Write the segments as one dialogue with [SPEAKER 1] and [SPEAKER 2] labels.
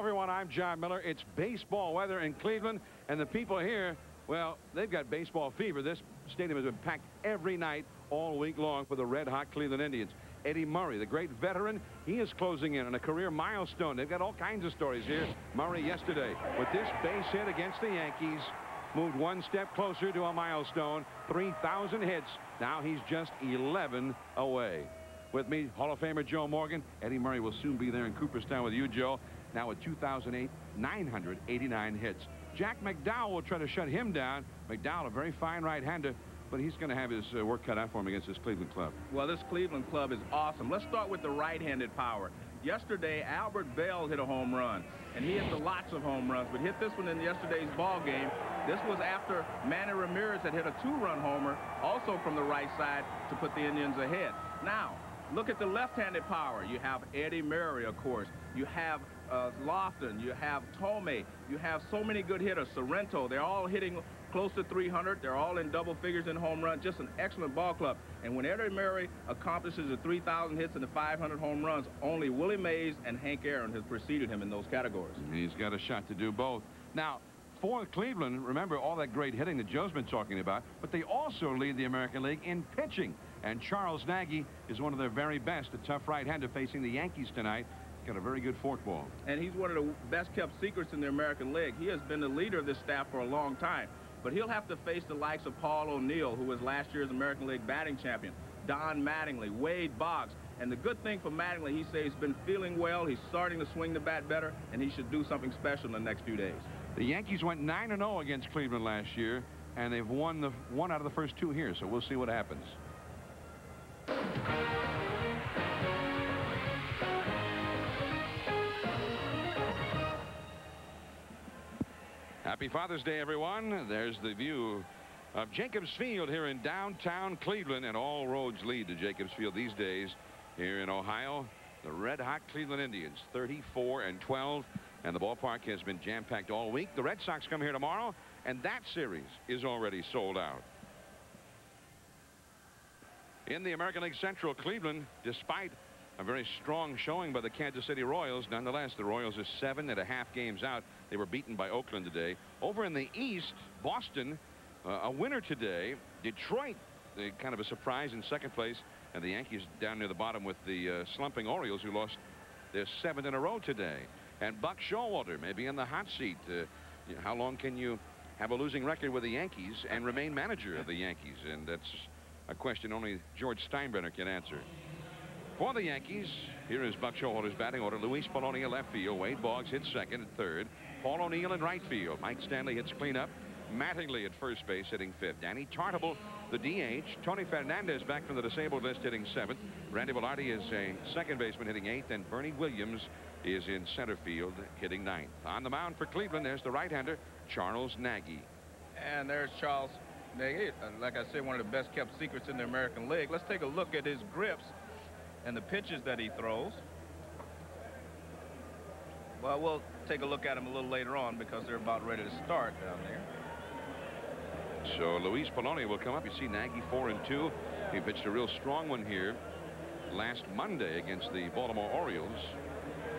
[SPEAKER 1] everyone, I'm Jon Miller. It's baseball weather in Cleveland, and the people here, well, they've got baseball fever. This stadium has been packed every night all week long for the red-hot Cleveland Indians. Eddie Murray, the great veteran, he is closing in on a career milestone. They've got all kinds of stories here. Murray yesterday with this base hit against the Yankees moved one step closer to a milestone, 3,000 hits. Now he's just 11 away. With me, Hall of Famer Joe Morgan. Eddie Murray will soon be there in Cooperstown with you, Joe. Now with 2008, 989 hits. Jack McDowell will try to shut him down. McDowell, a very fine right-hander, but he's going to have his work cut out for him against this Cleveland club.
[SPEAKER 2] Well, this Cleveland club is awesome. Let's start with the right-handed power. Yesterday, Albert Bell hit a home run, and he hit lots of home runs, but hit this one in yesterday's ball game. This was after Manny Ramirez had hit a two-run homer, also from the right side, to put the Indians ahead. Now, look at the left-handed power. You have Eddie Murray, of course. You have Lofton. You have Tomei. You have so many good hitters. Sorrento. They're all hitting close to 300. They're all in double figures in home run. Just an excellent ball club. And when Eddie Murray accomplishes the 3,000 hits and the 500 home runs, only Willie Mays and Hank Aaron has preceded him in those categories.
[SPEAKER 1] He's got a shot to do both. Now, for Cleveland, remember all that great hitting that Joe's been talking about, but they also lead the American League in pitching. And Charles Nagy is one of their very best, a tough right-hander facing the Yankees tonight. Got a very good forkball. And
[SPEAKER 2] he's one of the best-kept secrets in the American League. He has been the leader of this staff for a long time. But he'll have to face the likes of Paul O'Neill, who was last year's American League batting champion, Don Mattingly, Wade Boggs. And the good thing for Mattingly, he says he's been feeling well. He's starting to swing the bat better, and he should do something special in the next few days.
[SPEAKER 1] The Yankees went 9-0 against Cleveland last year, and they've won one out of the first two here, so we'll see what happens. Happy Father's Day, everyone. There's the view of Jacobs Field here in downtown Cleveland, and all roads lead to Jacobs Field these days here in Ohio. The red-hot Cleveland Indians, 34-12, and the ballpark has been jam-packed all week. The Red Sox come here tomorrow, and that series is already sold out. In the American League Central, Cleveland, despite a very strong showing by the Kansas City Royals, nonetheless, the Royals are 7.5 games out. They were beaten by Oakland today. Over in the East, Boston, a winner today. Detroit, kind of a surprise in second place. And the Yankees down near the bottom with the slumping Orioles, who lost their 7th in a row today. And Buck Showalter may be in the hot seat. How long can you have a losing record with the Yankees and remain manager of the Yankees? And that's a question only George Steinbrenner can answer. For the Yankees, here is Buck Showalter's batting order. Luis Polonia left field. Wade Boggs hits second and third. Paul O'Neill in right field. Mike Stanley hits cleanup. Mattingly at first base hitting fifth. Danny Tartable, the DH. Tony Fernandez back from the disabled list hitting seventh. Randy Velarde is a second baseman hitting eighth. And Bernie Williams is in center field hitting ninth. On the mound for Cleveland, there's the right-hander, Charles Nagy.
[SPEAKER 2] And there's Charles Nagy. Like I said, one of the best-kept secrets in the American League. Let's take a look at his grips and the pitches that he throws. Well, we'll take a look at them a little later on because they're about ready to start down there.
[SPEAKER 1] So Luis Polonia will come up. You see Nagy 4-2. He pitched a real strong one here last Monday against the Baltimore Orioles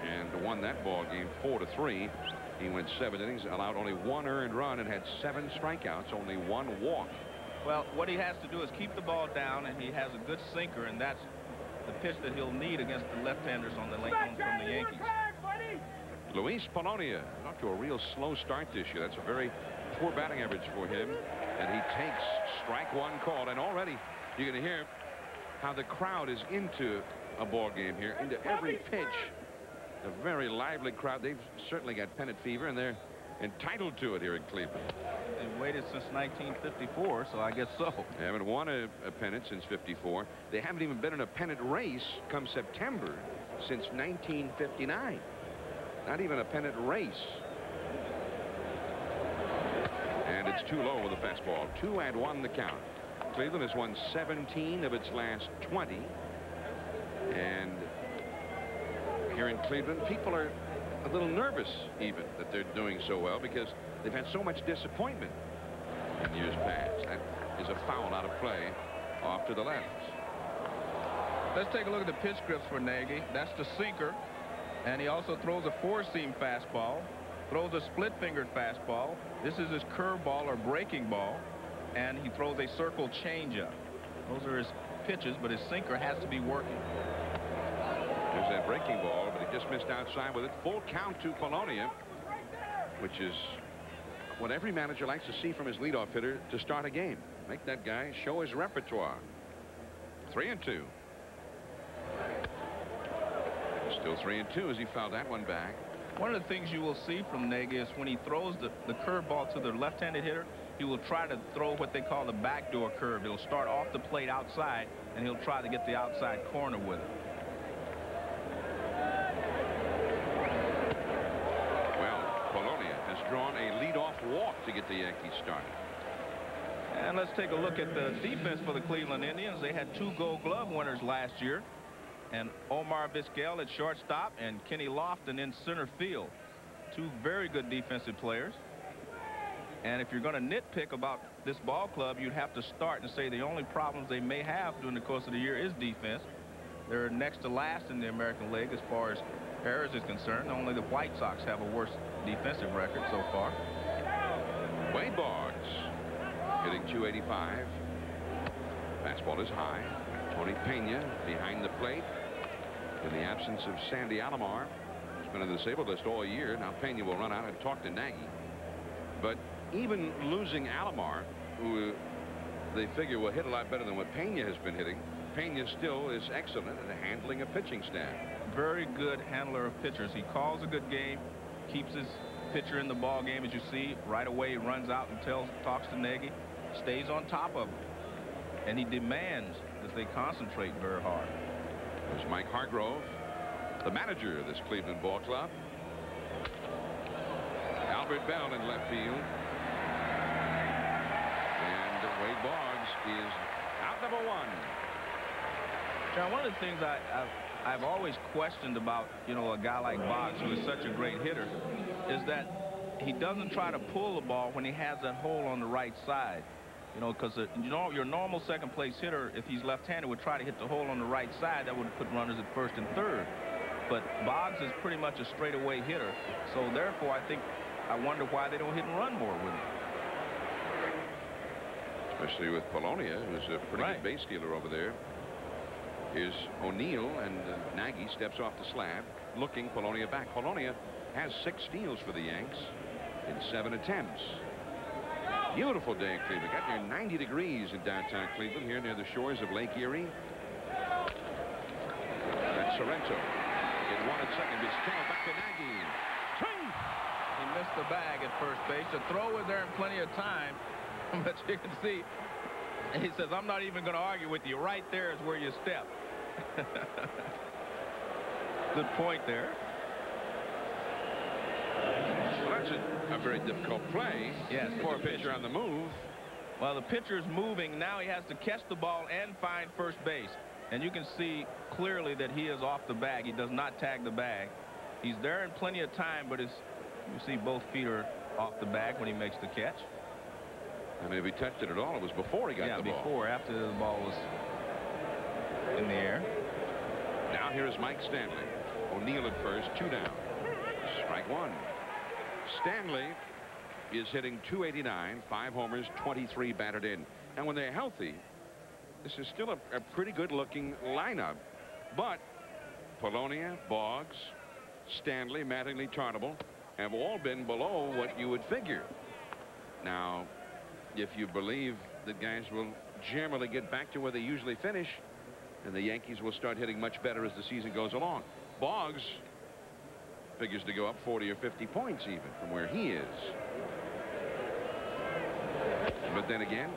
[SPEAKER 1] and won that ball game 4-3. He went 7 innings, allowed only 1 earned run, and had 7 strikeouts, only 1 walk.
[SPEAKER 2] Well, what he has to do is keep the ball down, and he has a good sinker, and that's the pitch that he'll need against the left-handers on the from the Yankees.
[SPEAKER 1] Luis Polonia off to a real slow start this year. That's a very poor batting average for him. And he takes strike one call. And already you're going to hear how the crowd is into a ball game here, into every pitch. A very lively crowd. They've certainly got pennant fever, and they're entitled to it here in Cleveland.
[SPEAKER 2] They've waited since 1954, so I guess so.
[SPEAKER 1] They haven't won a pennant since '54. They haven't even been in a pennant race come September since 1959. Not even a pennant race. And it's too low with a fastball. 2-1 the count. Cleveland has won 17 of its last 20. And here in Cleveland, people are a little nervous even that they're doing so well because they've had so much disappointment in years past. That is a foul out of play off to the left.
[SPEAKER 2] Let's take a look at the pitch grips for Nagy. That's the sinker. And he also throws a four-seam fastball, throws a split-fingered fastball. This is his curveball or breaking ball, and he throws a circle changeup. Those are his pitches, but his sinker has to be working.
[SPEAKER 1] There's that breaking ball, but he just missed outside with it. Full count to Polonia, which is what every manager likes to see from his leadoff hitter to start a game. Make that guy show his repertoire. 3-2. Still 3-2 as he fouled that one back.
[SPEAKER 2] One of the things you will see from Nagy is when he throws the curveball to the left-handed hitter, he will try to throw what they call the backdoor curve. He'll start off the plate outside, and he'll try to get the outside corner with it.
[SPEAKER 1] Well, Polonia has drawn a leadoff walk to get the Yankees started.
[SPEAKER 2] And let's take a look at the defense for the Cleveland Indians. They had 2 Gold Glove winners last year. And Omar Vizquel at shortstop and Kenny Lofton in center field. 2 very good defensive players. And if you're going to nitpick about this ball club, you'd have to start and say the only problems they may have during the course of the year is defense. They're next to last in the American League as far as errors is concerned. Only the White Sox have a worse defensive record so far.
[SPEAKER 1] Wade Boggs hitting .285. Fastball is high. Tony Pena behind the plate. In the absence of Sandy Alomar, who's been on the disabled list all year. Now Pena will run out and talk to Nagy. But even losing Alomar, who they figure will hit a lot better than what Pena has been hitting, Pena still is excellent at handling a pitching staff.
[SPEAKER 2] Very good handler of pitchers. He calls a good game, keeps his pitcher in the ball game, as you see. Right away he runs out and talks to Nagy, stays on top of him. And he demands that they concentrate very hard.
[SPEAKER 1] There's Mike Hargrove, the manager of this Cleveland ball club. Albert Bell in left field. And Wade Boggs is out number 1.
[SPEAKER 2] John, one of the things I've always questioned about, a guy like Boggs, who is such a great hitter, is that he doesn't try to pull the ball when he has that hole on the right side. Because your normal second place hitter, if he's left-handed, would try to hit the hole on the right side. That would put runners at first and third. But Boggs is pretty much a straightaway hitter. So therefore, I wonder why they don't hit and run more with him.
[SPEAKER 1] Especially with Polonia, who's a pretty good base stealer over there. Here's O'Neill, and Nagy steps off the slab, looking Polonia back. Polonia has 6 steals for the Yanks in 7 attempts. Beautiful day in Cleveland. Got near 90 degrees in downtown Cleveland, here near the shores of Lake Erie. That's Sorrento. Get 1 at second. Vizquel back to Nagy. Swing!
[SPEAKER 2] He missed the bag at first base. The throw was there in plenty of time, but you can see, he says, I'm not even going to argue with you. Right there is where you step. Good point there.
[SPEAKER 1] Well, that's a very difficult play.
[SPEAKER 2] Yes,
[SPEAKER 1] for a pitcher on the move.
[SPEAKER 2] Well, the pitcher's moving. Now he has to catch the ball and find first base. And you can see clearly that he is off the bag. He does not tag the bag. He's there in plenty of time, but you see both feet are off the bag when he makes the catch.
[SPEAKER 1] I mean, if he touched it at all, it was before he got the ball.
[SPEAKER 2] Yeah, before, after the ball was in the air.
[SPEAKER 1] Now here is Mike Stanley. O'Neill at first, 2 down. Strike 1. Stanley is hitting .289, 5 homers, 23 batted in. And when they're healthy, this is still a pretty good-looking lineup. But Polonia, Boggs, Stanley, Mattingly, Tarnable have all been below what you would figure. Now, if you believe that guys will generally get back to where they usually finish, and the Yankees will start hitting much better as the season goes along. Boggs figures to go up 40 or 50 points even from where he is. But then again,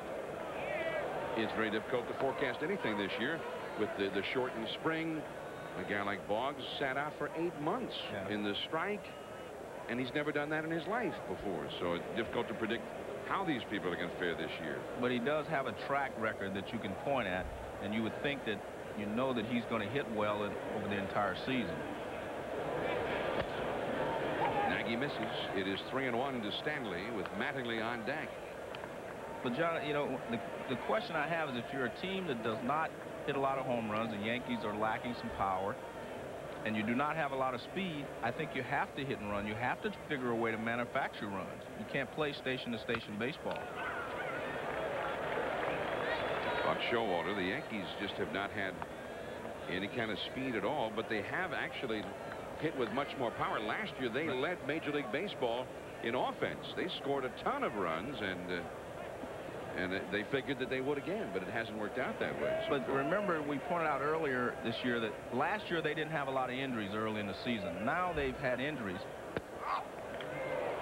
[SPEAKER 1] it's very difficult to forecast anything this year with the shortened spring. A guy like Boggs sat out for 8 months in the strike, and he's never done that in his life before. So it's difficult to predict how these people are going to fare this year.
[SPEAKER 2] But he does have a track record that you can point at, and you would think that that he's going to hit well over the entire season.
[SPEAKER 1] Nagy misses. It is 3-1 to Stanley with Mattingly on deck.
[SPEAKER 2] But John, the question I have is, if you're a team that does not hit a lot of home runs, the Yankees are lacking some power, and you do not have a lot of speed, I think you have to hit and run. You have to figure a way to manufacture runs. You can't play station-to-station baseball.
[SPEAKER 1] Buck Showalter, the Yankees just have not had any kind of speed at all, but they have actually hit with much more power. Last year, they led Major League Baseball in offense. They scored a ton of runs, and they figured that they would again, but it hasn't worked out that way. So
[SPEAKER 2] but remember, we pointed out earlier this year that last year they didn't have a lot of injuries early in the season. Now they've had injuries.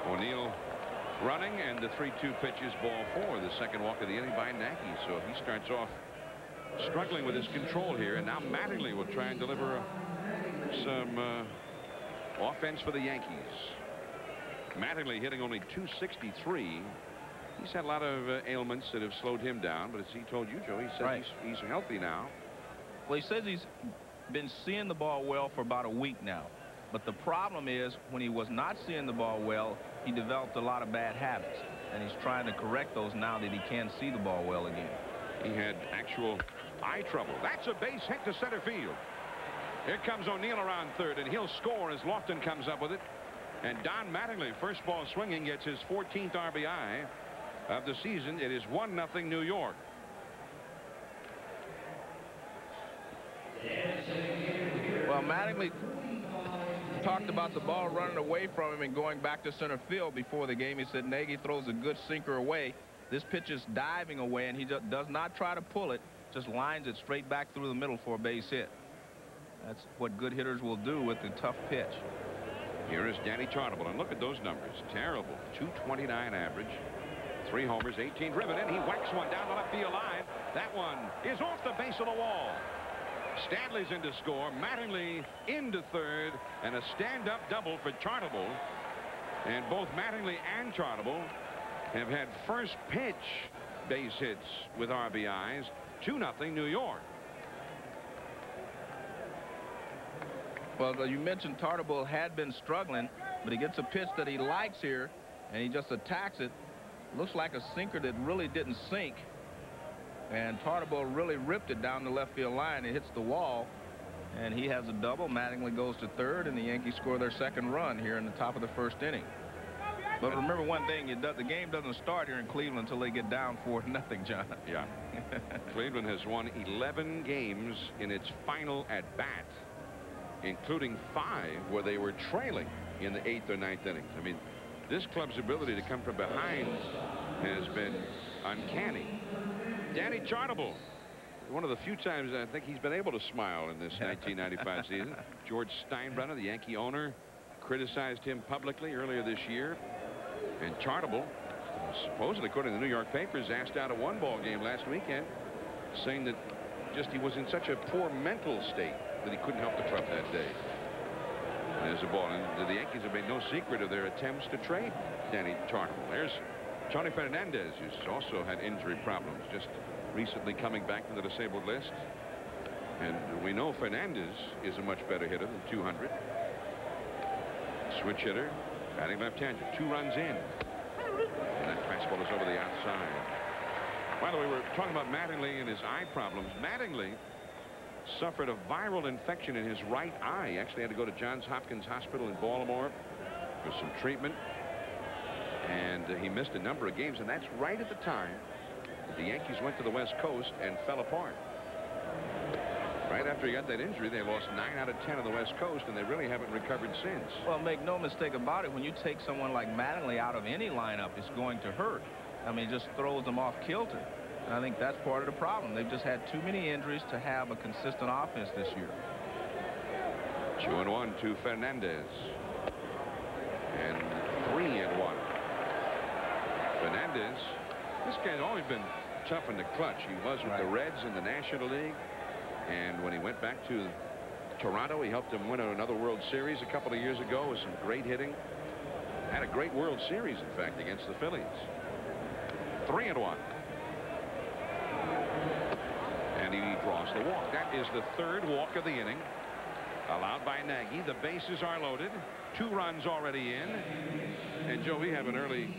[SPEAKER 1] O'Neill running, and the 3-2 pitch is ball 4, the second walk of the inning by Nagy. So he starts off struggling with his control here, and now Mattingly will try and deliver some offense for the Yankees. Mattingly hitting only .263. He's had a lot of ailments that have slowed him down, but as he told you, Joe, he said he's healthy now.
[SPEAKER 2] Well, he says he's been seeing the ball well for about a week now. But the problem is, when he was not seeing the ball well, he developed a lot of bad habits. And he's trying to correct those now that he can see the ball well again.
[SPEAKER 1] He had actual eye trouble. That's a base hit to center field. Here comes O'Neill around third, and he'll score as Lofton comes up with it. And Don Mattingly, first ball swinging, gets his 14th RBI of the season. It is 1-0 New York.
[SPEAKER 2] Well, Mattingly talked about the ball running away from him and going back to center field before the game. He said Nagy throws a good sinker away. This pitch is diving away, and he just does not try to pull it, just lines it straight back through the middle for a base hit. That's what good hitters will do with the tough pitch.
[SPEAKER 1] Here is Danny Tarnable, and look at those numbers. Terrible. .229 average. 3 homers, 18 driven in. He whacks one down the left field line. That one is off the base of the wall. Stanley's in to score. Mattingly into third, and a stand-up double for Tarnable. And both Mattingly and Tarnable have had first pitch base hits with RBIs. 2-0 New York.
[SPEAKER 2] Well, you mentioned Tarnable had been struggling, but he gets a pitch that he likes here, and he just attacks it. Looks like a sinker that really didn't sink. And Tarnable really ripped it down the left field line. It hits the wall, and he has a double. Mattingly goes to third, and the Yankees score their second run here in the top of the first inning. But remember one thing, the game doesn't start here in Cleveland until they get down 4-0, John.
[SPEAKER 1] Yeah. Cleveland has won 11 games in its final at-bat, including 5 where they were trailing in the 8th or 9th innings. I mean, this club's ability to come from behind has been uncanny. Danny Tarnable, one of the few times I think he's been able to smile in this 1995 season. George Steinbrenner, the Yankee owner, criticized him publicly earlier this year. And Tarnable, supposedly, according to the New York papers, asked out a one-ball game last weekend, saying that just he was in such a poor mental state that he couldn't help the club that day. And there's a ball, and the Yankees have made no secret of their attempts to trade Danny Tarnable. There's Tony Fernandez, who's also had injury problems, just recently coming back from the disabled list. And we know Fernandez is a much better hitter than 200. Switch hitter, batting left-hander, 2 runs in. And that fastball is over the outside. By the way, we're talking about Mattingly and his eye problems. Mattingly suffered a viral infection in his right eye. He actually had to go to Johns Hopkins Hospital in Baltimore for some treatment. And he missed a number of games, and that's right at the time that the Yankees went to the West Coast and fell apart. Right after he got that injury, they lost 9 out of 10 on the West Coast, and they really haven't recovered since.
[SPEAKER 2] Well, make no mistake about it, when you take someone like Mattingly out of any lineup, it's going to hurt. I mean, it just throws them off kilter. And I think that's part of the problem. They've just had too many injuries to have a consistent offense this year.
[SPEAKER 1] 2-1 to Fernandez. And 3-1. Fernandez, this guy's always been tough in the clutch. He was with the Reds in the National League. And when he went back to Toronto, he helped them win another World Series a couple of years ago with some great hitting. Had a great World Series, in fact, against the Phillies. 3-1. And he draws the walk. That is the 3rd walk of the inning, allowed by Nagy. The bases are loaded. 2 runs already in. And, Joe, we have an early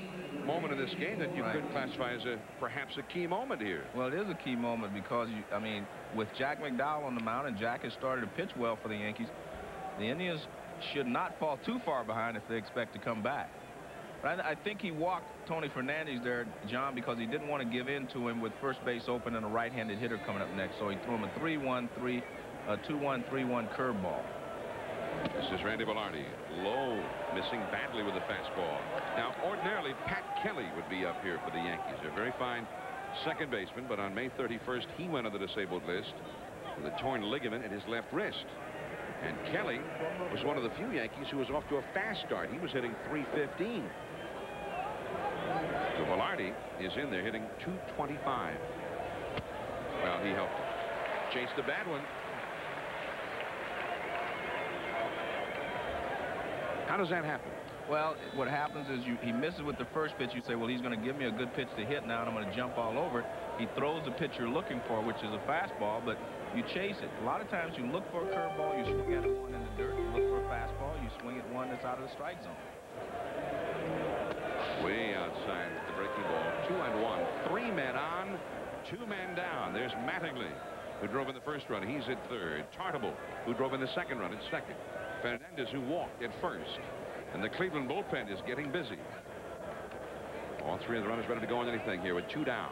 [SPEAKER 1] moment in this game that you could classify as perhaps a key moment here.
[SPEAKER 2] Well, it is a key moment because, I mean, with Jack McDowell on the mound, and Jack has started to pitch well for the Yankees, The Indians should not fall too far behind if they expect to come back. But I think he walked Tony Fernandez there, John, because he didn't want to give in to him with first base open and a right-handed hitter coming up next. So he threw him a 2-1, 3-1 curveball.
[SPEAKER 1] This is Randy Velarde. Low, missing badly with the fastball. Now, ordinarily, Pat Kelly would be up here for the Yankees. A very fine second baseman, but on May 31st, he went on the disabled list with a torn ligament in his left wrist. And Kelly was one of the few Yankees who was off to a fast start. He was hitting .315. So Velarde is in there hitting .225. Well, he helped chase the bad one. How does that happen?
[SPEAKER 2] Well, what happens is he misses with the first pitch. You say, well, he's going to give me a good pitch to hit now, and I'm going to jump all over it. He throws the pitch you're looking for, which is a fastball, but you chase it. A lot of times you look for a curveball, you swing at it one in the dirt. You look for a fastball, you swing at one that's out of the strike zone.
[SPEAKER 1] Way outside the breaking ball. 2-1. 3 men on, 2 men down. There's Mattingly, who drove in the first run. He's at third. Tartable, who drove in the second run, at second. Fernandez, who walked at first. And the Cleveland bullpen is getting busy. All 3 of the runners ready to go on anything here with 2 down.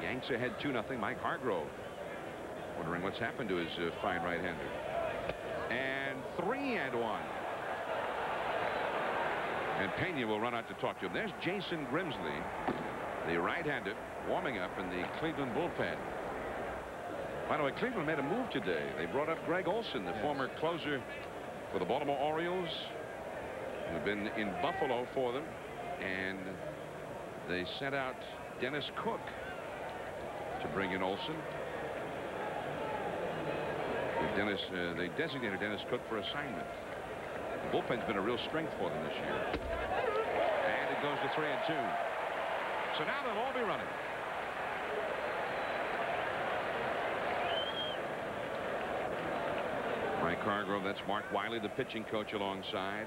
[SPEAKER 1] Yanks ahead 2-0. Mike Hargrove wondering what's happened to his fine right-hander. And 3-1. And Pena will run out to talk to him. There's Jason Grimsley, the right-hander, warming up in the Cleveland bullpen. By the way, Cleveland made a move today. They brought up Greg Olson, the former closer for the Baltimore Orioles, who'd been in Buffalo for them, and they sent out Dennis Cook to bring in Olson. They designated Dennis Cook for assignment. The bullpen's been a real strength for them this year. And it goes to 3-2. So now they'll all be running. Mike Hargrove, that's Mark Wiley, the pitching coach, alongside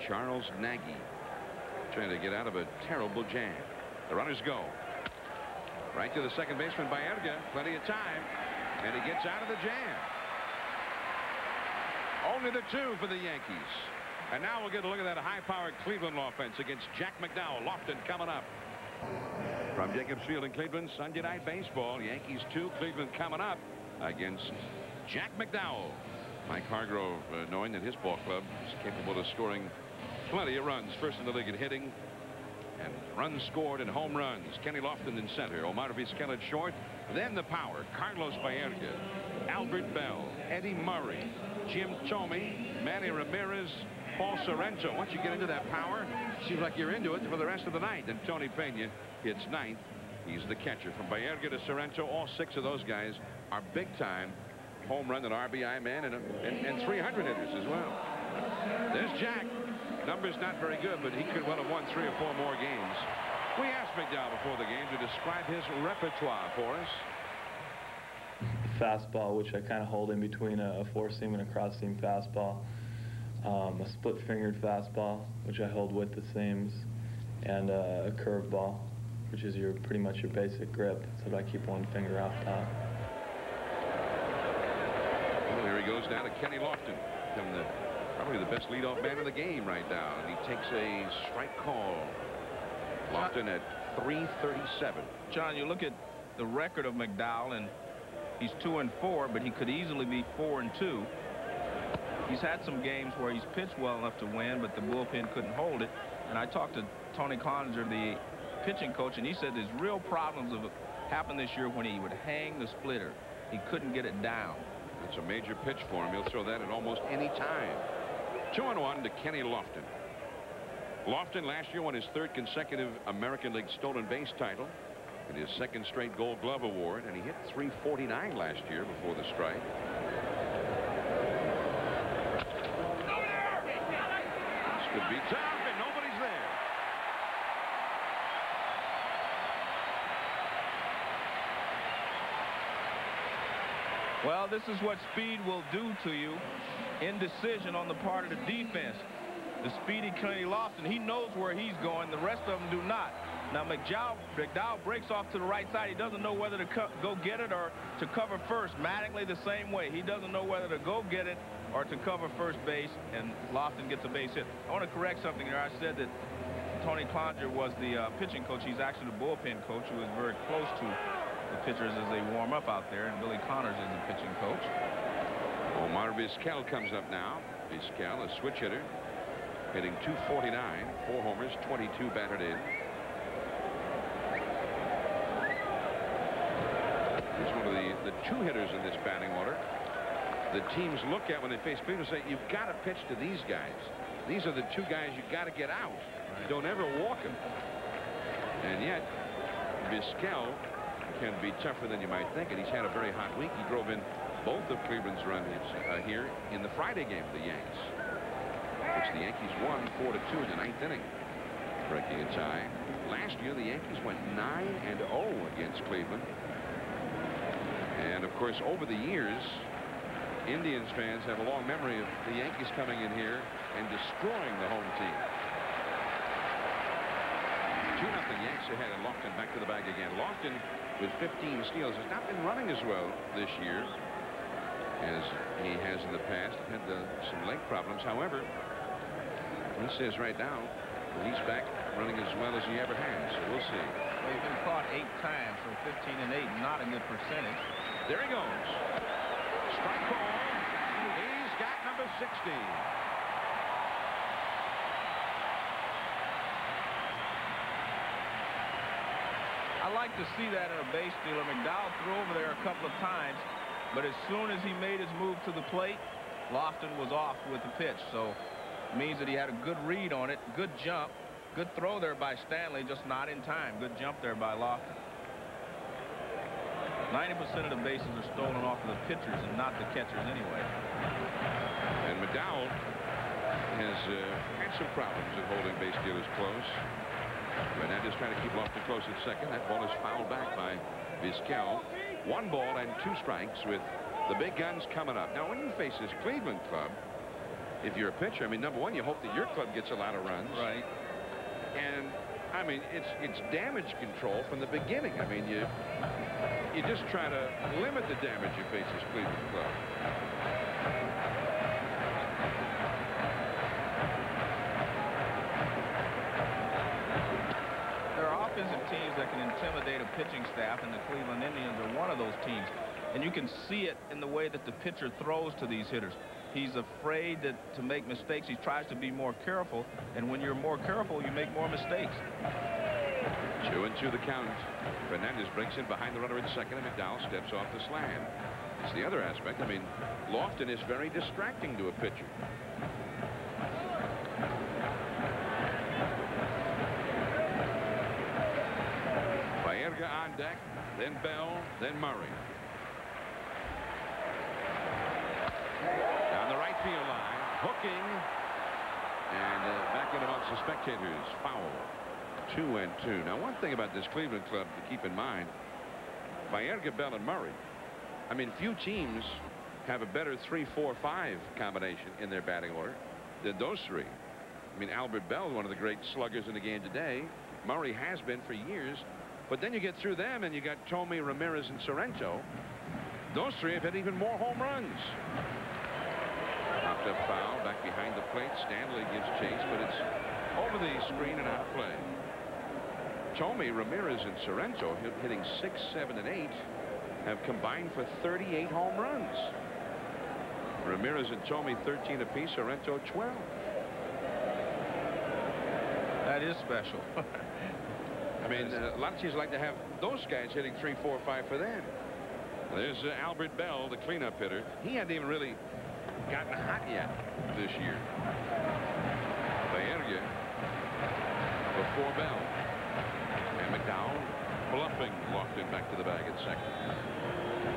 [SPEAKER 1] Charles Nagy, trying to get out of a terrible jam. The runners go. Right to the second baseman, Baerga. Plenty of time. And he gets out of the jam. Only the 2 for the Yankees. And now we'll get a look at that high-powered Cleveland offense against Jack McDowell. Lofton coming up. From Jacobs Field in Cleveland, Sunday Night Baseball. Yankees 2, Cleveland coming up against Jack McDowell. Mike Hargrove, knowing that his ball club is capable of scoring plenty of runs. First in the league in hitting and runs scored and home runs. Kenny Lofton in center. Omar Vizquel at short. Then the power. Carlos Baerga, Albert Bell, Eddie Murray, Jim Thome, Manny Ramirez, Paul Sorrento. Once you get into that power, seems like you're into it for the rest of the night. And Tony Pena hits 9th. He's the catcher. From Baerga to Sorrento, all 6 of those guys are big-time home run and RBI man and 300 hitters as well. There's Jack. Numbers not very good, but he could well have won 3 or 4 more games. We asked McDowell before the game to describe his repertoire for us.
[SPEAKER 3] Fastball, which I kind of hold in between a 4-seam and a cross-seam fastball. A split-fingered fastball, which I hold with the seams, and a curveball, which is pretty much your basic grip, so that I keep one finger off top.
[SPEAKER 1] Well, here he goes now to Kenny Lofton, probably the best leadoff man in the game right now, and he takes a strike call. Lofton at .337.
[SPEAKER 2] John, you look at the record of McDowell, and he's 2-4, but he could easily be 4-2. He's had some games where he's pitched well enough to win, but the bullpen couldn't hold it. And I talked to Tony Cloninger, the pitching coach, and he said there's real problems of happened this year when he would hang the splitter. He couldn't get it down.
[SPEAKER 1] That's a major pitch for him. He'll throw that at almost any time. 2-1 to Kenny Lofton. Lofton last year won his 3rd consecutive American League stolen base title and his 2nd straight Gold Glove award, and he hit .349 last year before the strike. This could be tough, and nobody's there.
[SPEAKER 2] Well, this is what speed will do to you. Indecision on the part of the defense. The speedy Kenny Lofton, he knows where he's going. The rest of them do not. Now McDowell breaks off to the right side. He doesn't know whether to go get it or to cover first. Mattingly the same way. He doesn't know whether to go get it or to cover first base, and Lofton gets a base hit. I want to correct something here. I said that Tony Clonger was the pitching coach. He's actually the bullpen coach who is very close to the pitchers as they warm up out there, and Billy Connors is the pitching coach.
[SPEAKER 1] Omar Vizquel comes up now. Vizquel, a switch hitter, hitting .249, 4 homers, 22 batted in. He's one of the 2 hitters in this batting order the teams look at when they face Cleveland and say, you've got to pitch to these guys. These are the 2 guys you've got to get out. Right. Don't ever walk them. And yet, Vizquel can be tougher than you might think, and he's had a very hot week. He drove in both of Cleveland's runs here in the Friday game of the Yanks, which the Yankees won 4-2 in the 9th inning, breaking a tie. Last year, the Yankees went 9-0 against Cleveland. And, of course, over the years, Indians fans have a long memory of the Yankees coming in here and destroying the home team. 2-0 Yanks ahead, and Lofton back to the bag again. Lofton with 15 steals has not been running as well this year as he has in the past. Had some leg problems. However, he says right now he's back running as well as he ever has. So we'll see.
[SPEAKER 2] Well, he's been caught 8 times, so 15 and 8, not a good percentage.
[SPEAKER 1] There he goes. Strike ball. He's got number 60.
[SPEAKER 2] I like to see that in a base stealer. McDowell threw over there a couple of times, but as soon as he made his move to the plate, Lofton was off with the pitch. So it means that he had a good read on it, good jump, good throw there by Stanley, just not in time. Good jump there by Lofton. 90% of the bases are stolen off of the pitchers and not the catchers anyway.
[SPEAKER 1] And McDowell has had some problems at holding base stealers close. Fernandez trying to keep Lofton close at second. That ball is fouled back by Vizquel. 1 ball and 2 strikes with the big guns coming up. Now, when you face this Cleveland club, if you're a pitcher, I mean, number one, you hope that your club gets a lot of runs.
[SPEAKER 2] Right.
[SPEAKER 1] And I mean, it's damage control from the beginning. I mean, you just try to limit the damage you face this Cleveland club.
[SPEAKER 2] There are offensive teams that can intimidate a pitching staff, and the Cleveland Indians are one of those teams. And you can see it in the way that the pitcher throws to these hitters. He's afraid to make mistakes. He tries to be more careful, and when you're more careful, you make more mistakes.
[SPEAKER 1] 2-2 the count. Fernandez breaks in behind the runner at second, and McDowell steps off the slam. It's the other aspect. I mean, Lofton is very distracting to a pitcher. Baerga on deck, then Bell, then Murray. Down the right field line, hooking, and back in amongst the spectators. Foul. 2-2. Now, one thing about this Cleveland club to keep in mind, Baerga, Bell, and Murray. I mean, few teams have a better 3-4-5 combination in their batting order than those 3. I mean, Albert Bell, one of the great sluggers in the game today. Murray has been for years. But then you get through them, and you got Tomey, Ramirez, and Sorrento. Those 3 have hit even more home runs. Popped up foul back behind the plate. Stanley gives chase, but it's over the screen and out of play. Tomey, Ramirez, and Sorrento, hitting 6, 7, and 8, have combined for 38 home runs. Ramirez and Tomey 13 apiece. Sorrento 12.
[SPEAKER 2] That is special.
[SPEAKER 1] I mean, a lot of teams like to have those guys hitting 3, 4, 5 for them. There's Albert Bell, the cleanup hitter. He hadn't even really gotten hot yet this year. Baerga before Bell. And McDowell bluffing Lofton back to the bag at second.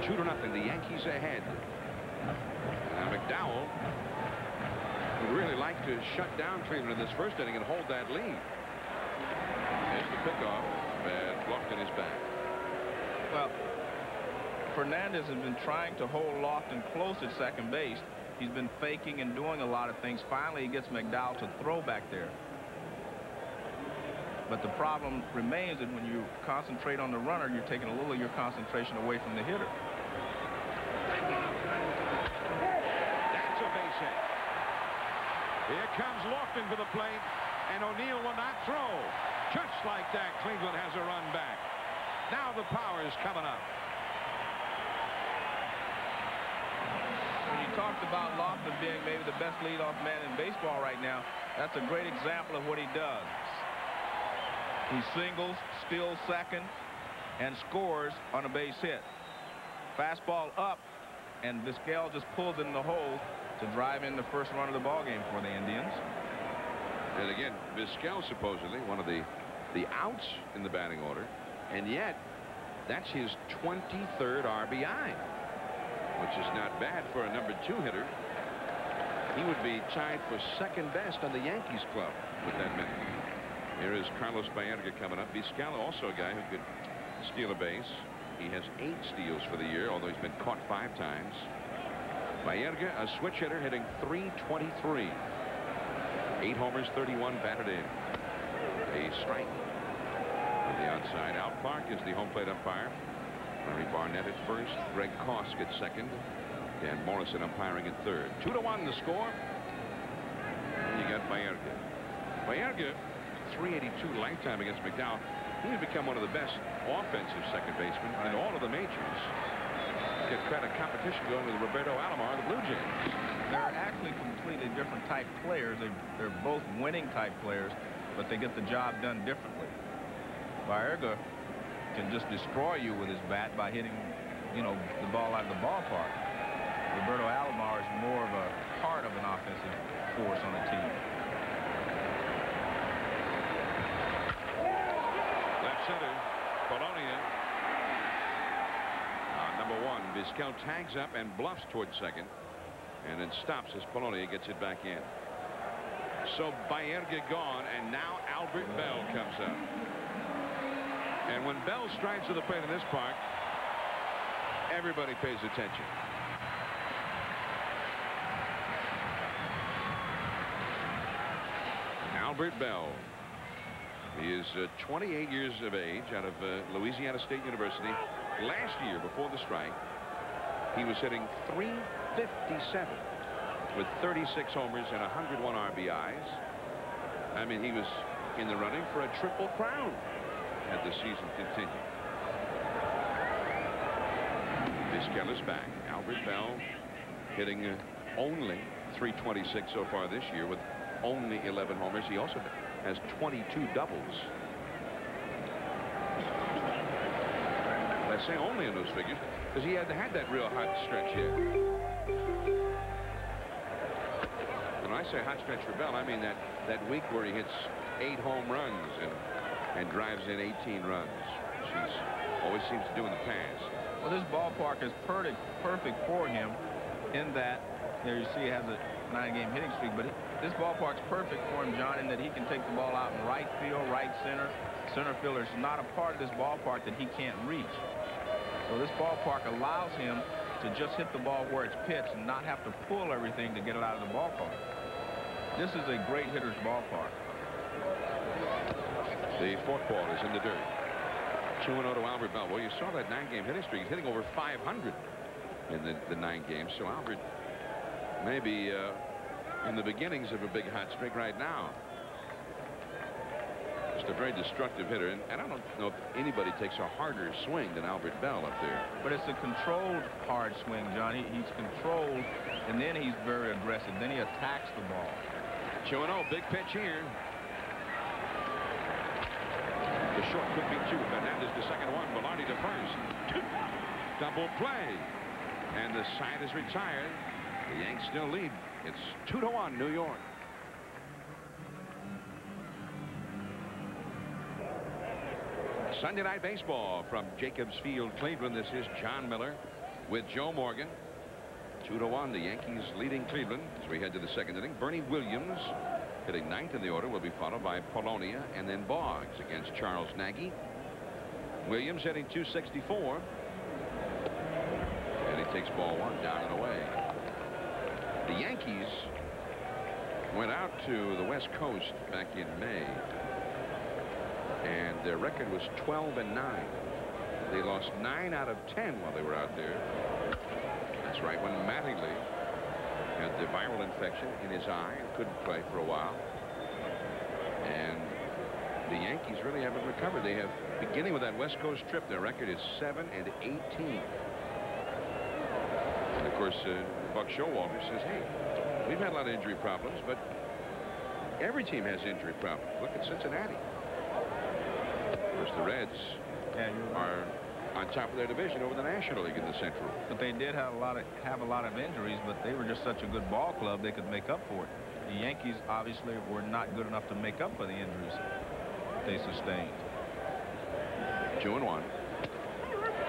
[SPEAKER 1] 2-0. The Yankees ahead. Now McDowell would really like to shut down Cleveland in this first inning and hold that lead. There's the pickoff, and Lofton is back.
[SPEAKER 2] Well, Fernandez has been trying to hold Lofton close at second base. He's been faking and doing a lot of things. Finally, he gets McDowell to throw back there. But the problem remains that when you concentrate on the runner, you're taking a little of your concentration away from the hitter.
[SPEAKER 1] That's a base Here comes Lofton for the plate, and O'Neill will not throw. Just like that, Cleveland has a run back. Now the power is coming up.
[SPEAKER 2] When you talked about Lofton being maybe the best leadoff man in baseball right now, that's a great example of what he does. He singles, steals second, and scores on a base hit. Fastball up, and Vizquel just pulls it in the hole to drive in the first run of the ball game for the Indians.
[SPEAKER 1] And again, Vizquel supposedly one of the outs in the batting order, and yet that's his 23rd RBI, which is not bad for a number 2 hitter. He would be tied for second best on the Yankees club with that many. Here is Carlos Baerga coming up. Vizquel, also a guy who could steal a base. He has 8 steals for the year, although he's been caught 5 times. Baerga, a switch hitter, hitting .323. 8 homers, 31 batted in. A strike on the outside. Al Clark is the home plate umpire. Larry Barnett at first. Greg Kosk at second. Dan Morrison umpiring at third. 2-1 the score. And you got Baerga. Baerga, 382 lifetime against McDowell. He has become one of the best offensive second basemen in all of the majors. Get credit competition going with Roberto Alomar, the Blue Jays.
[SPEAKER 2] They're actually completely different type players. They're both winning type players, but they get the job done differently. Baerga can just destroy you with his bat by hitting, you know, the ball out of the ballpark. Roberto Alomar is more of a part of an offensive force on the team.
[SPEAKER 1] Left center, Polonia. Number 1, Vizquel tags up and bluffs towards second, and then stops as Polonia gets it back in. So Baerga gone, and now Albert Bell comes up. And when Bell strides to the plate in this park, everybody pays attention. Albert Bell. He is 28 years of age, out of Louisiana State University. Last year, before the strike, he was hitting .357 with 36 homers and 101 RBIs. I mean, he was in the running for a triple crown had the season continued. Vizquel is back. Albert Bell hitting only .326 so far this year with only 11 homers. He also has 22 doubles. I say only in those figures because he hadn't had that real hot stretch yet. When I say hot stretch for Bell, I mean that week where he hits 8 home runs and drives in 18 runs. She's always seems to do in the past.
[SPEAKER 2] Well, this ballpark is perfect for him in that there you see he has a 9-game hitting streak, but this ballpark's perfect for him, John, in that he can take the ball out in right field, right center. Center fielder's not a part of this ballpark that he can't reach. So this ballpark allows him to just hit the ball where it's pitched and not have to pull everything to get it out of the ballpark. This is a great hitter's ballpark.
[SPEAKER 1] The forkball is in the dirt. 2-0 to Albert Bell. Well, you saw that 9-game hitting streak. He's hitting over 500 in the 9 games. So Albert may be in the beginnings of a big hot streak right now. Just a very destructive hitter, and I don't know if anybody takes a harder swing than Albert Bell up there.
[SPEAKER 2] But it's a controlled hard swing, John. He's controlled, and then he's very aggressive. Then he attacks the ball.
[SPEAKER 1] 2-0, big pitch here. The short could be 2. Fernandez to second 1. Velarde to first. 2. Double play, and the side is retired. The Yanks still lead. It's 2-1 New York. Sunday Night Baseball from Jacobs Field, Cleveland. This is Jon Miller with Joe Morgan. 2-1, the Yankees leading Cleveland as we head to the second inning. Bernie Williams hitting 9th in the order will be followed by Polonia and then Boggs against Charles Nagy. Williams hitting .264. And he takes ball 1 down and away. The Yankees went out to the West Coast back in May, and their record was 12-9. They lost 9 out of 10 while they were out there. That's right when Mattingly had the viral infection in his eye and couldn't play for a while. And the Yankees really haven't recovered. They have, beginning with that West Coast trip, their record is 7-18. And of course, Buck Showalter says, hey, we've had a lot of injury problems, but every team has injury problems. Look at Cincinnati. Of course, the Reds are on top of their division over the National League in the Central.
[SPEAKER 2] But they did have a lot of injuries, but they were just such a good ball club they could make up for it. The Yankees obviously were not good enough to make up for the injuries they sustained.
[SPEAKER 1] 2-1.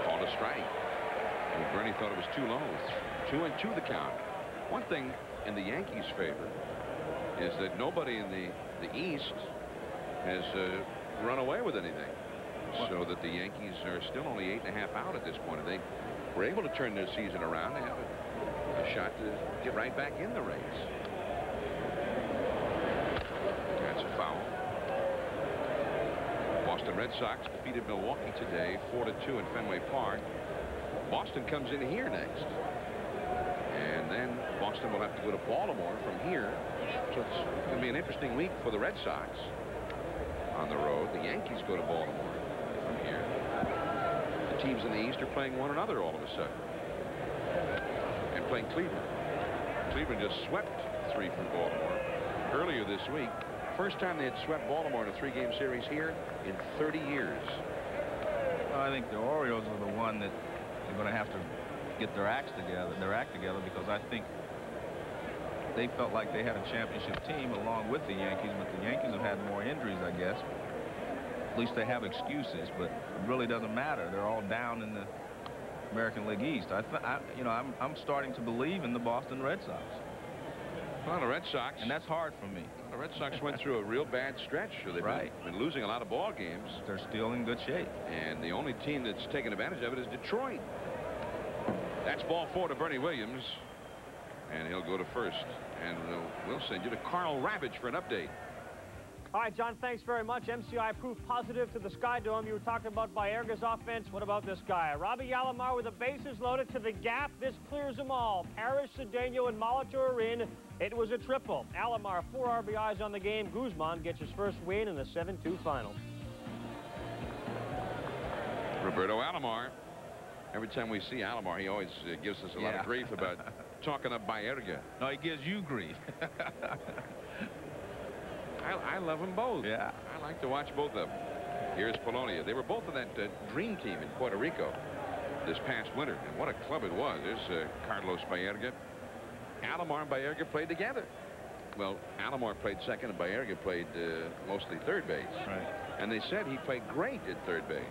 [SPEAKER 1] Called a strike. And Bernie thought it was too low. 2-2 the count. One thing in the Yankees' favor is that nobody in the East has run away with anything. So that the Yankees are still only 8.5 out at this point. And they were able to turn their season around. They have a shot to get right back in the race. That's a foul. Boston Red Sox defeated Milwaukee today 4-2 in Fenway Park. Boston comes in here next. And then Boston will have to go to Baltimore from here. So it's going to be an interesting week for the Red Sox on the road. The Yankees go to Baltimore from here. The teams in the East are playing one another all of a sudden. And playing Cleveland. Cleveland just swept 3 from Baltimore earlier this week. First time they had swept Baltimore in a 3-game series here in 30 years.
[SPEAKER 2] Well, I think the Orioles are the one that they're going to have to get their act together because I think they felt like they had a championship team along with the Yankees, but the Yankees have had more injuries, I guess. At least they have excuses, but it really doesn't matter. They're all down in the American League East. I'm starting to believe in the Boston Red Sox.
[SPEAKER 1] Well, the Red Sox,
[SPEAKER 2] and that's hard for me.
[SPEAKER 1] The Red Sox went through a real bad stretch. So they've been losing a lot of ball games.
[SPEAKER 2] They're still in good shape.
[SPEAKER 1] And the only team that's taken advantage of it is Detroit. That's ball 4 to Bernie Williams. And he'll go to first. And we'll send you to Carl Ravage for an update.
[SPEAKER 4] All right, John, thanks very much. MCI proof positive to the Sky Dome. You were talking about Baerga's offense. What about this guy? Robbie Alomar with the bases loaded to the gap. This clears them all. Parrish, Cedeno, and Molitor are in. It was a triple. Alomar, 4 RBIs on the game. Guzman gets his first win in the 7-2 final.
[SPEAKER 1] Roberto Alomar. Every time we see Alomar, he always gives us a lot of grief about talking up Baerga.
[SPEAKER 2] No, he gives you grief.
[SPEAKER 1] I love them both.
[SPEAKER 2] Yeah.
[SPEAKER 1] I like to watch both of them. Here's Polonia. They were both in that dream team in Puerto Rico this past winter. And what a club it was. There's Carlos Baerga. Alomar and Baerga played together. Well, Alomar played second and Baerga played mostly third base.
[SPEAKER 2] Right.
[SPEAKER 1] And they said he played great at third base.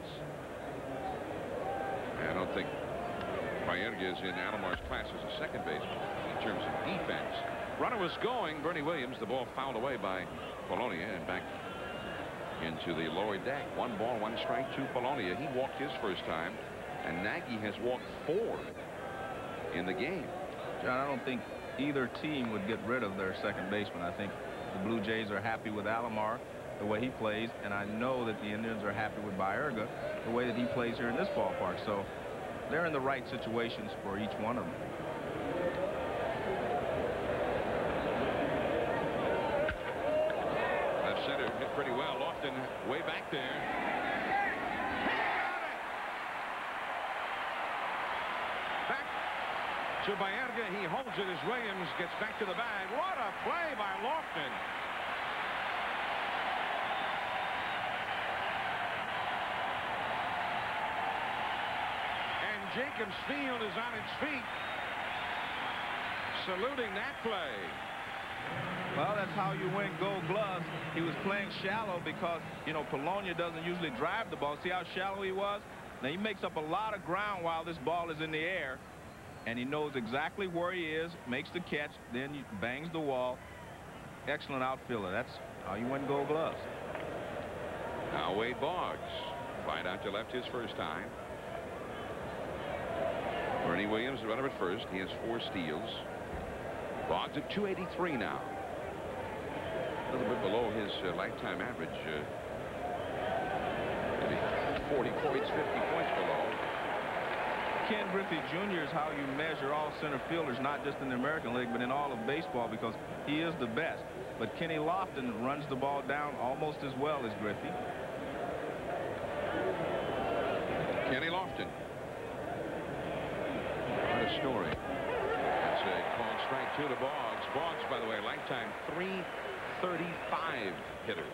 [SPEAKER 1] I don't think Baerga is in Alomar's class as a second baseman in terms of defense. Runner was going. Bernie Williams, the ball fouled away by Polonia and back into the lower deck. 1 ball, 1 strike to Polonia. He walked his first time, and Nagy has walked 4 in the game.
[SPEAKER 2] John, I don't think either team would get rid of their second baseman. I think the Blue Jays are happy with Alomar, the way he plays, and I know that the Indians are happy with Baerga, the way that he plays here in this ballpark. So they're in the right situations for each one of them.
[SPEAKER 1] Left center hit pretty well. Lofton way back there. Back to Baerga. He holds it as Williams gets back to the bag. What a play by Lofton. Jacobs Field is on its feet, saluting that play.
[SPEAKER 2] Well, that's how you win Gold Gloves. He was playing shallow because, you know, Polonia doesn't usually drive the ball. See how shallow he was? Now, he makes up a lot of ground while this ball is in the air, and he knows exactly where he is, makes the catch, then he bangs the wall. Excellent outfielder. That's how you win Gold Gloves.
[SPEAKER 1] Now Wade Boggs, flied out to left his first time. Bernie Williams, the runner at first. He has 4 steals. Boggs at 283 now. A little bit below his lifetime average. Maybe 40 points, 50 points below.
[SPEAKER 2] Ken Griffey Jr. is how you measure all center fielders, not just in the American League, but in all of baseball, because he is the best. But Kenny Lofton runs the ball down almost as well as Griffey.
[SPEAKER 1] Kenny Lofton. What a story. That's a called strike 2 to Boggs. Boggs, by the way, lifetime .335 hitter.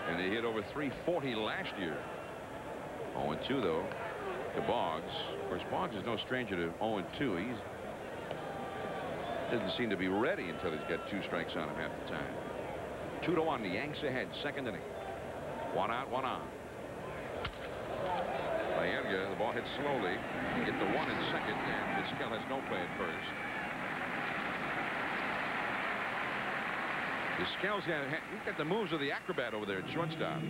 [SPEAKER 1] And he hit over .340 last year. 0-2, though, to Boggs. Of course, Boggs is no stranger to 0-2. He doesn't seem to be ready until he's got 2 strikes on him half the time. 2-1, the Yanks ahead, second inning. 1 out, 1 on. Baerga, the ball hits slowly. You get the 1 in second, and Vizquel has no play at first. Vizquel's got the moves of the acrobat over there at shortstop.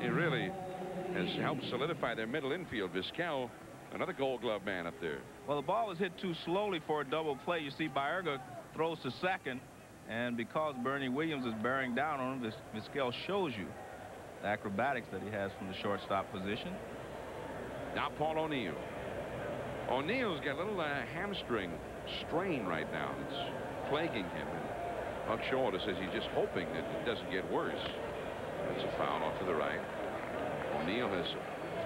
[SPEAKER 1] He really has helped solidify their middle infield. Vizquel, another Gold Glove man up there.
[SPEAKER 2] Well, the ball was hit too slowly for a double play. You see Baerga throws to second, and because Bernie Williams is bearing down on him, Vizquel shows you the acrobatics that he has from the shortstop position.
[SPEAKER 1] Now Paul O'Neill. O'Neill's got a little hamstring strain right now. It's plaguing him. And Buck Showalter says he's just hoping that it doesn't get worse. That's a foul off to the right. O'Neill has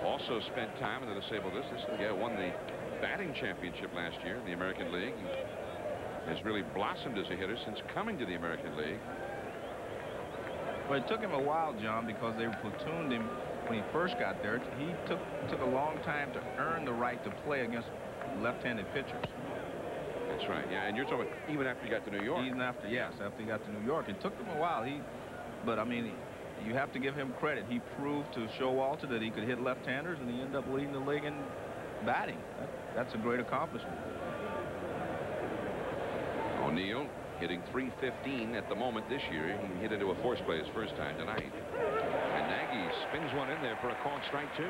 [SPEAKER 1] also spent time in the disabled list. This guy won the batting championship last year in the American League. He has really blossomed as a hitter since coming to the American League.
[SPEAKER 2] Well, it took him a while, John, because they platooned him when he first got there. He took a long time to earn the right to play against left-handed pitchers.
[SPEAKER 1] That's right. Yeah, and you're talking even after he got to New York.
[SPEAKER 2] Even after, yes, after he got to New York. It took him a while. But I mean, you have to give him credit. He proved to Showalter that he could hit left-handers, and he ended up leading the league in batting. That's a great accomplishment.
[SPEAKER 1] O'Neill hitting .315 at the moment this year. He hit into a force play his first time tonight. And Nagy spins one in there for a called strike 2.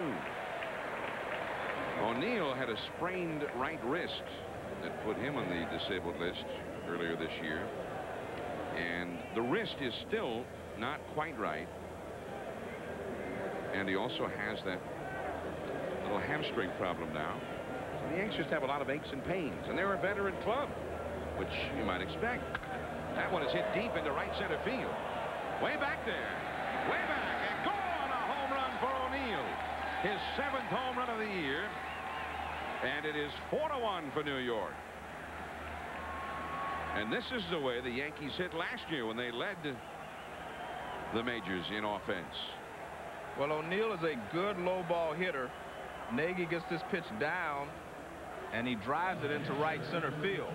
[SPEAKER 1] O'Neill had a sprained right wrist that put him on the disabled list earlier this year. And the wrist is still not quite right. And he also has that little hamstring problem now. So the Yanks just have a lot of aches and pains. And they're a veteran club, which you might expect. That one is hit deep into right center field. Way back there. Way back. And gone! A home run for O'Neill. His 7th home run of the year. And it is 4-1 for New York. And this is the way the Yankees hit last year when they led the majors in offense.
[SPEAKER 2] Well, O'Neill is a good low ball hitter. Nagy gets this pitch down, and he drives it into right center field.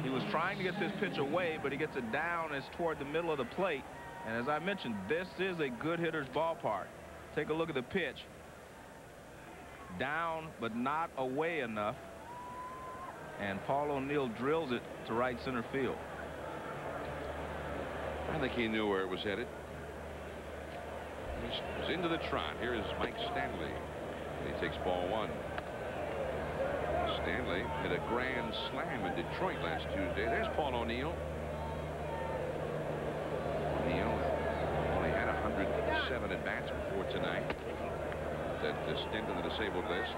[SPEAKER 2] He was trying to get this pitch away, but he gets it down as toward the middle of the plate. And as I mentioned, this is a good hitter's ballpark. Take a look at the pitch. Down, but not away enough. And Paul O'Neill drills it to right center field.
[SPEAKER 1] I think he knew where it was headed. He's into the trot. Here is Mike Stanley. He takes ball 1. Stanley hit a grand slam in Detroit last Tuesday. There's Paul O'Neill. O'Neill only had 107 at-bats before tonight. That stint in the disabled list.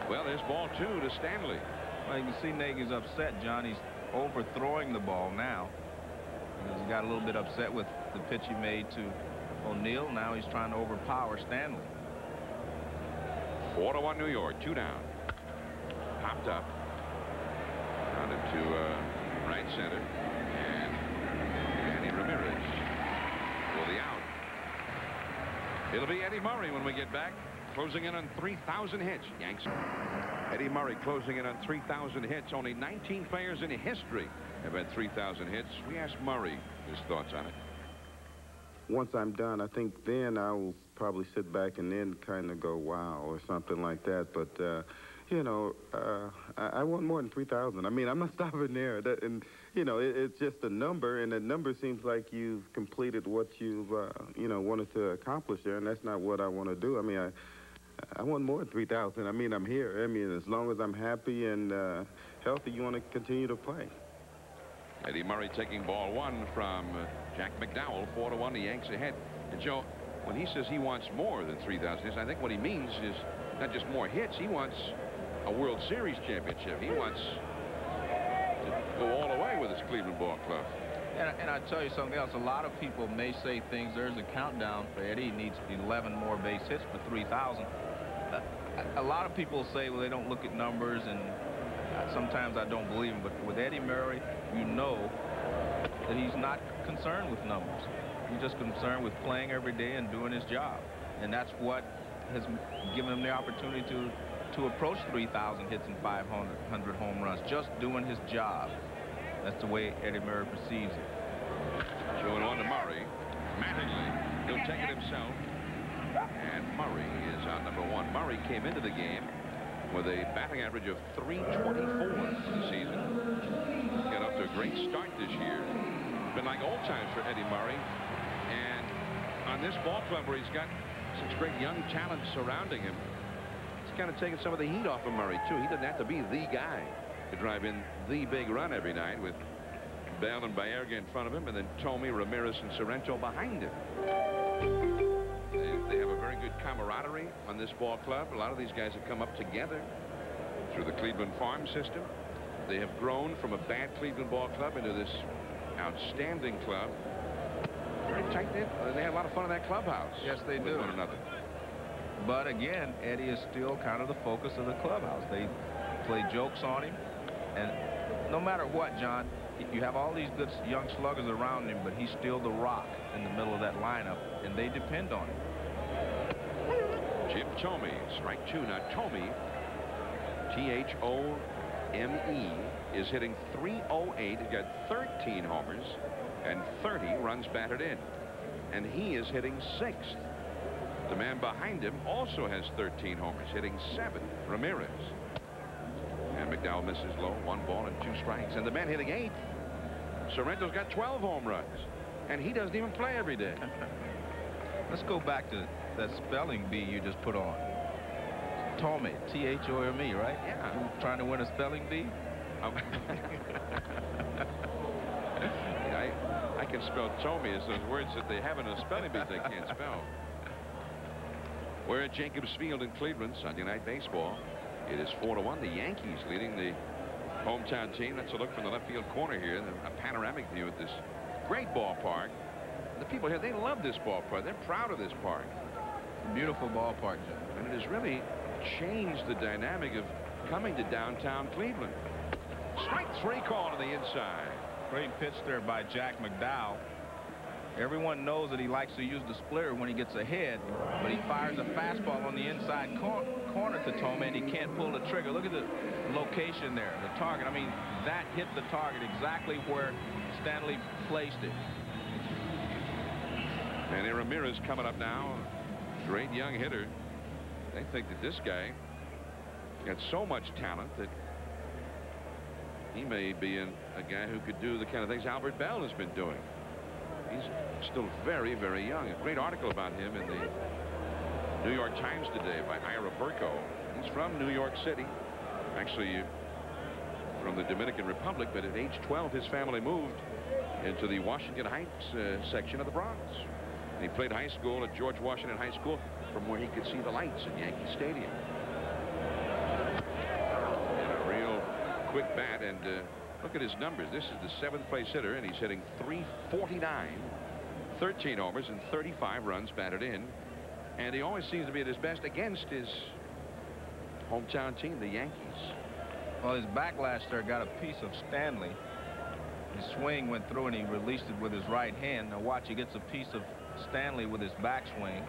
[SPEAKER 1] Well, there's ball 2 to Stanley.
[SPEAKER 2] Well, you can see Nagy's upset, John. He's overthrowing the ball now. He got a little bit upset with the pitch he made to O'Neill. Now he's trying to overpower Stanley.
[SPEAKER 1] 4-1 New York. 2 down. Popped up. Out into right center. And Manny Ramirez for the out. It'll be Eddie Murray when we get back. Closing in on 3,000 hits. Yanks. Eddie Murray closing in on 3,000 hits. Only 19 players in history have had 3,000 hits. We asked Murray his thoughts on it.
[SPEAKER 5] Once I'm done, I think then I will probably sit back and then kind of go, wow, or something like that. But, you know, I want more than 3,000. I mean, I'm not stopping there. And, you know, it's just a number, and the number seems like you've completed what you've, you know, wanted to accomplish there, and that's not what I want to do. I mean, I want more than 3,000. I mean, I'm here. I mean, as long as I'm happy and healthy, you want to continue to play.
[SPEAKER 1] Eddie Murray taking ball 1 from Jack McDowell. 4-1, the Yanks ahead. And Joe, when he says he wants more than 3,000 hits, I think what he means is not just more hits. He wants a World Series championship. He wants to go all the way with his Cleveland ball club.
[SPEAKER 2] And I tell you something else. A lot of people may say things. There's a countdown for Eddie. He needs 11 more base hits for 3,000. A lot of people say, well, they don't look at numbers, and sometimes I don't believe him. But with Eddie Murray, you know that he's not concerned with numbers. He's just concerned with playing every day and doing his job. And that's what has given him the opportunity to approach 3,000 hits and 500 home runs, just doing his job. That's the way Eddie Murray perceives it.
[SPEAKER 1] Showing on to Murray. Mattingly, he'll take it himself. And Murray is on number 1. Murray came into the game with a batting average of .324 for the season. Got off to a great start this year. Been like old times for Eddie Murray. And on this ball club where he's got such great young talent surrounding him, it's kind of taken some of the heat off of Murray, too. He doesn't have to be the guy to drive in the big run every night with Bell and Baerga in front of him, and then Thome, Ramirez, and Sorrento behind him. They have a very good camaraderie on this ball club. A lot of these guys have come up together through the Cleveland farm system. They have grown from a bad Cleveland ball club into this outstanding club. Very tight-knit. They have a lot of fun in that clubhouse.
[SPEAKER 2] Yes, they do.
[SPEAKER 1] With one another.
[SPEAKER 2] But again, Eddie is still kind of the focus of the clubhouse. They play jokes on him. And no matter what, John, you have all these good young sluggers around him, but he's still the rock in the middle of that lineup, and they depend on him.
[SPEAKER 1] Jim Thome, strike 2. Now, Thome, T-H-O-M-E, is hitting .308. He's got 13 homers and 30 runs batted in. And he is hitting 6th. The man behind him also has 13 homers, hitting 7, Ramirez. And McDowell misses low, 1 ball and 2 strikes. And the man hitting 8th, Sorrento's got 12 home runs. And he doesn't even play every day.
[SPEAKER 2] Let's go back to that spelling bee you just put on. Thome, T-H-O-M-E, right?
[SPEAKER 1] Yeah.
[SPEAKER 2] You trying to win a spelling bee?
[SPEAKER 1] I can spell Thome as those words that they have in a spelling bee they can't spell. We're at Jacobs Field in Cleveland, Sunday Night Baseball. It is 4-1. The Yankees leading the hometown team. Let's look from the left field corner here. A panoramic view at this great ballpark. The people here, they love this ballpark. They're proud of this park.
[SPEAKER 2] Beautiful ballpark, Jim.
[SPEAKER 1] And it has really changed the dynamic of coming to downtown Cleveland. Strike 3 call on the inside.
[SPEAKER 2] Great pitch there by Jack McDowell. Everyone knows that he likes to use the splitter when he gets ahead, but he fires a fastball on the inside corner to Thome, and he can't pull the trigger. Look at the location there, the target. I mean, that hit the target exactly where Stanley placed it.
[SPEAKER 1] Manny Ramirez coming up now. Great young hitter. They think that this guy got so much talent that he may be a guy who could do the kind of things Albert Bell has been doing. He's still very, very young. A great article about him in the New York Times today by Ira Burko. He's from New York City, actually from the Dominican Republic, but at age 12 his family moved into the Washington Heights section of the Bronx. And he played high school at George Washington High School from where he could see the lights in Yankee Stadium. And a real quick bat, and look at his numbers. This is the 7th place hitter, and he's hitting .349, 13 homers and 35 runs batted in. And he always seems to be at his best against his hometown team, the Yankees.
[SPEAKER 2] Well, his backlash there got a piece of Stanley. His swing went through and he released it with his right hand. Now watch, he gets a piece of Stanley with his backswing.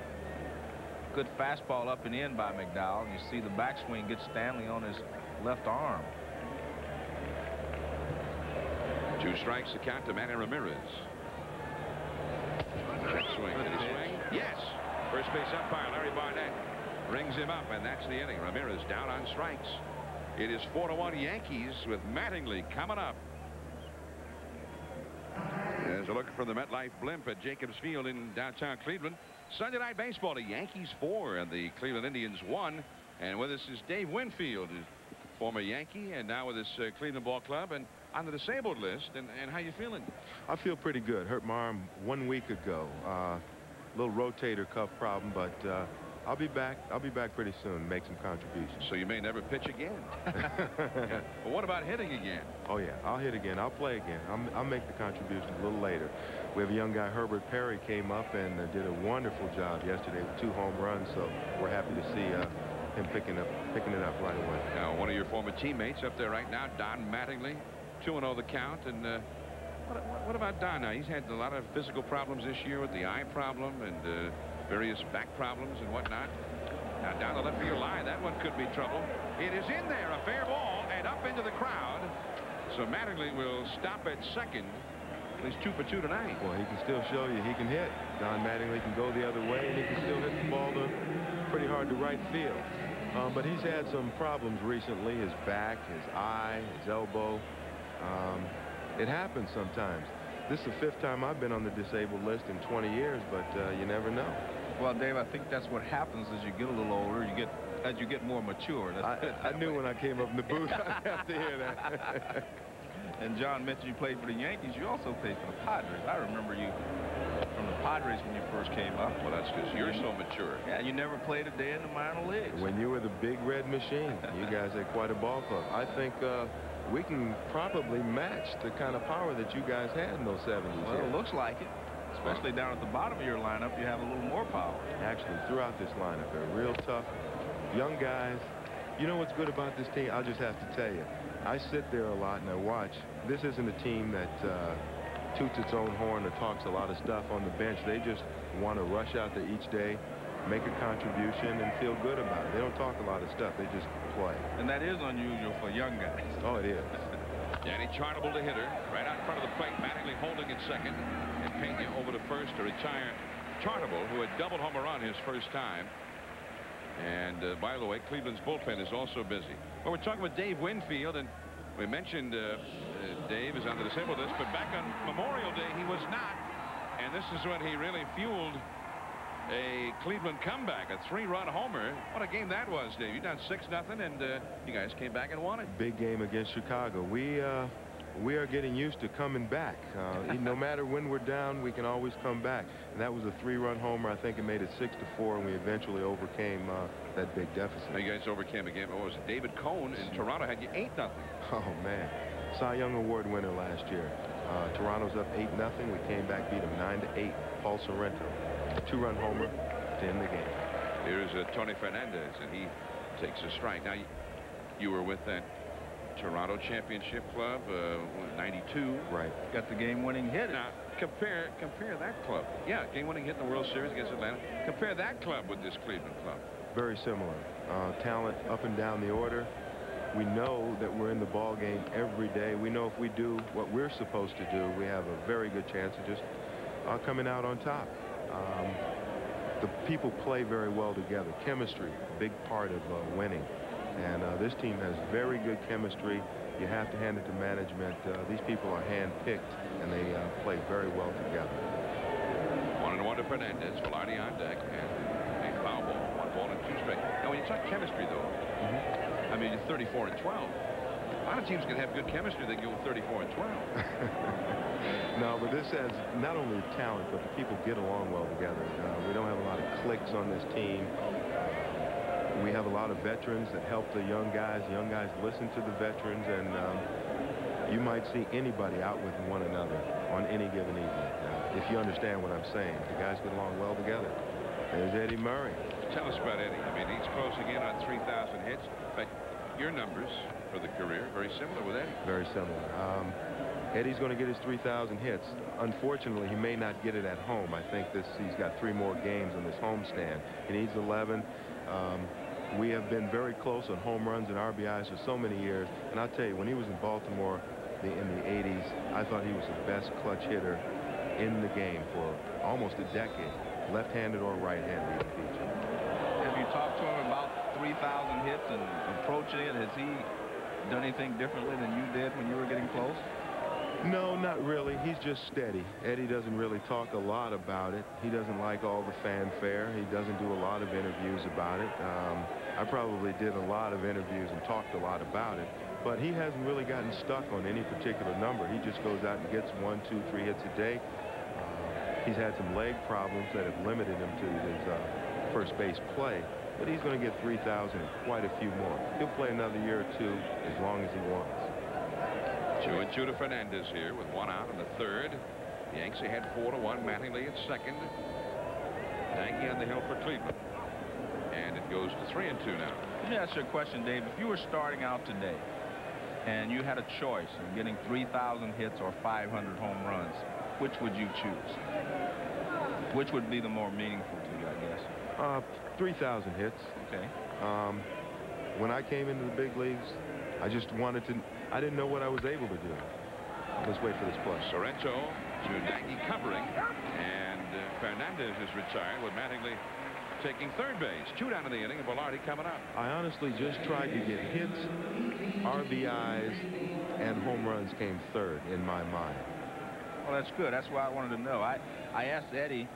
[SPEAKER 2] Good fastball up and in by McDowell. And you see the backswing gets Stanley on his left arm.
[SPEAKER 1] 2 strikes to count to Manny Ramirez. That swing. Did he swing? Yes. First base umpire Larry Barnett rings him up, and that's the inning. Ramirez down on strikes. It is 4-1 Yankees with Mattingly coming up. There's a look from the MetLife blimp at Jacobs Field in downtown Cleveland. Sunday Night Baseball, the Yankees 4 and the Cleveland Indians 1. And with us is Dave Winfield, former Yankee, and now with his Cleveland Ball Club and on the disabled list. And how you feeling?
[SPEAKER 6] I feel pretty good. Hurt my arm 1 week ago. Little rotator cuff problem, but I'll be back. I'll be back pretty soon. Make some contributions.
[SPEAKER 1] So you may never pitch again. Well, what about hitting again?
[SPEAKER 6] Oh yeah, I'll hit again. I'll play again. I'll make the contributions a little later. We have a young guy, Herbert Perry, came up and did a wonderful job yesterday with 2 home runs. So we're happy to see him picking it up right away.
[SPEAKER 1] Now, one of your former teammates up there right now, Don Mattingly, 2-0 the count. And what about Don? Now, he's had a lot of physical problems this year with the eye problem and various back problems and whatnot. Now, down the left field line, that one could be trouble. It is in there, a fair ball, and up into the crowd. So Mattingly will stop at second. He's 2 for 2 tonight.
[SPEAKER 6] Well, he can still show you he can hit. Don Mattingly can go the other way, and he can still hit the ball to pretty hard to right field. But he's had some problems recently. His back, his eye, his elbow. It happens sometimes. This is the 5th time I've been on the disabled list in 20 years, but you never know.
[SPEAKER 2] Well, Dave, I think that's what happens as you get a little older. As you get more mature.
[SPEAKER 6] I knew when I came up in the booth I'd have to hear that.
[SPEAKER 2] And John mentioned you played for the Yankees. You also played for the Padres. I remember you from the Padres when you first came up.
[SPEAKER 1] Well, that's because you're so mature.
[SPEAKER 2] Yeah, you never played a day in the minor leagues.
[SPEAKER 6] When you were the big red machine, you guys had quite a ball club. I think we can probably match the kind of power that you guys had in those 70s.
[SPEAKER 2] Well, it looks like it. Especially down at the bottom of your lineup, you have a little more power.
[SPEAKER 6] Actually, throughout this lineup, they're real tough, young guys. You know what's good about this team? I'll just have to tell you. I sit there a lot and I watch. This isn't a team that toots its own horn or talks a lot of stuff on the bench. They just want to rush out there each day, make a contribution, and feel good about it. They don't talk a lot of stuff. They just play.
[SPEAKER 2] And that is unusual for young guys.
[SPEAKER 6] Oh, it is.
[SPEAKER 1] Danny Chartable, the hitter, right out in front of the plate. Mattingly holding at second, and Pena over to first to retire Chartable, who had doubled home run his first time. And by the way, Cleveland's bullpen is also busy. Well, we're talking with Dave Winfield, and we mentioned Dave is on the disabled list, but back on Memorial Day he was not. And this is when he really fueled a Cleveland comeback, a 3-run homer. What a game that was, Dave. You done 6-0, and you guys came back and won it.
[SPEAKER 6] Big game against Chicago. We are getting used to coming back. No matter when we're down, we can always come back. And that was a 3-run homer. I think it made it 6-4, and we eventually overcame that big deficit.
[SPEAKER 1] Now you guys overcame a game. What was it? David Cohn in Toronto had you 8-0.
[SPEAKER 6] Oh, man. Cy Young Award winner last year. Toronto's up 8-0. We came back, beat them 9-8. Paul Sorrento, 2-run homer to end the game.
[SPEAKER 1] Here's Tony Fernandez, and he takes a strike. Now, you were with that Toronto championship club, 92.
[SPEAKER 6] Right.
[SPEAKER 2] Got the game-winning hit.
[SPEAKER 1] Now, compare that club. Yeah, game-winning hit in the World Series against Atlanta. Compare that club with this Cleveland club.
[SPEAKER 6] Very similar. Talent up and down the order. We know that we're in the ball game every day. We know if we do what we're supposed to do, we have a very good chance of just coming out on top. The people play very well together. Chemistry, a big part of winning. And this team has very good chemistry. You have to hand it to management. These people are hand-picked, and they play very well together.
[SPEAKER 1] 1-1 to Fernandez. Velarde on deck, and a foul ball. 1 ball and 2 straight. Now, when you talk chemistry, though, I mean, it's 34-12. A lot of teams can have good chemistry. They can go 34-12.
[SPEAKER 6] No, but this has not only talent, but the people get along well together. We don't have a lot of cliques on this team. We have a lot of veterans that help the young guys. The young guys listen to the veterans, and you might see anybody out with one another on any given evening. If you understand what I'm saying, the guys get along well together. There's Eddie Murray.
[SPEAKER 1] Tell us about Eddie. I mean, he's closing in on 3,000 hits. But your numbers for the career very similar with Eddie.
[SPEAKER 6] Very similar. Eddie's going to get his 3,000 hits. Unfortunately, he may not get it at home. I think he's got 3 more games on this homestand. He needs 11. We have been very close on home runs and RBIs for so many years. And I'll tell you, when he was in Baltimore in the 80s, I thought he was the best clutch hitter in the game for almost a decade. Left-handed or right-handed, he beat you.
[SPEAKER 2] Have you talked to him about 3,000 hits and approaching it? Has he done anything differently than you did when you were getting close?
[SPEAKER 6] No, not really. He's just steady. Eddie doesn't really talk a lot about it. He doesn't like all the fanfare. He doesn't do a lot of interviews about it. I probably did a lot of interviews and talked a lot about it, but he hasn't really gotten stuck on any particular number. He just goes out and gets 1, 2, 3 hits a day. He's had some leg problems that have limited him to his first base play, but he's going to get 3,000 and quite a few more. He'll play another year or two as long as he wants.
[SPEAKER 1] 2-2 to Fernandez here with 1 out in the 3rd. The Yankees ahead 4-1. Mattingly at 2nd. Nagy on the hill for Cleveland. And it goes to 3-2 now.
[SPEAKER 2] Let me ask you a question, Dave. If you were starting out today and you had a choice of getting 3,000 hits or 500 home runs, which would you choose? Which would be the more meaningful to you, I guess?
[SPEAKER 6] 3,000 hits.
[SPEAKER 2] Okay.
[SPEAKER 6] When I came into the big leagues, I just wanted to. I didn't know what I was able to do. Let's wait for this play.
[SPEAKER 1] Sorrento to Nagy covering, and Fernandez is retired with Mattingly taking 3rd base. 2 down in the inning, and Velarde coming up.
[SPEAKER 6] I honestly just tried to get hits, RBIs, and home runs came 3rd in my mind.
[SPEAKER 2] Well, that's good. That's why I wanted to know. I asked Eddie,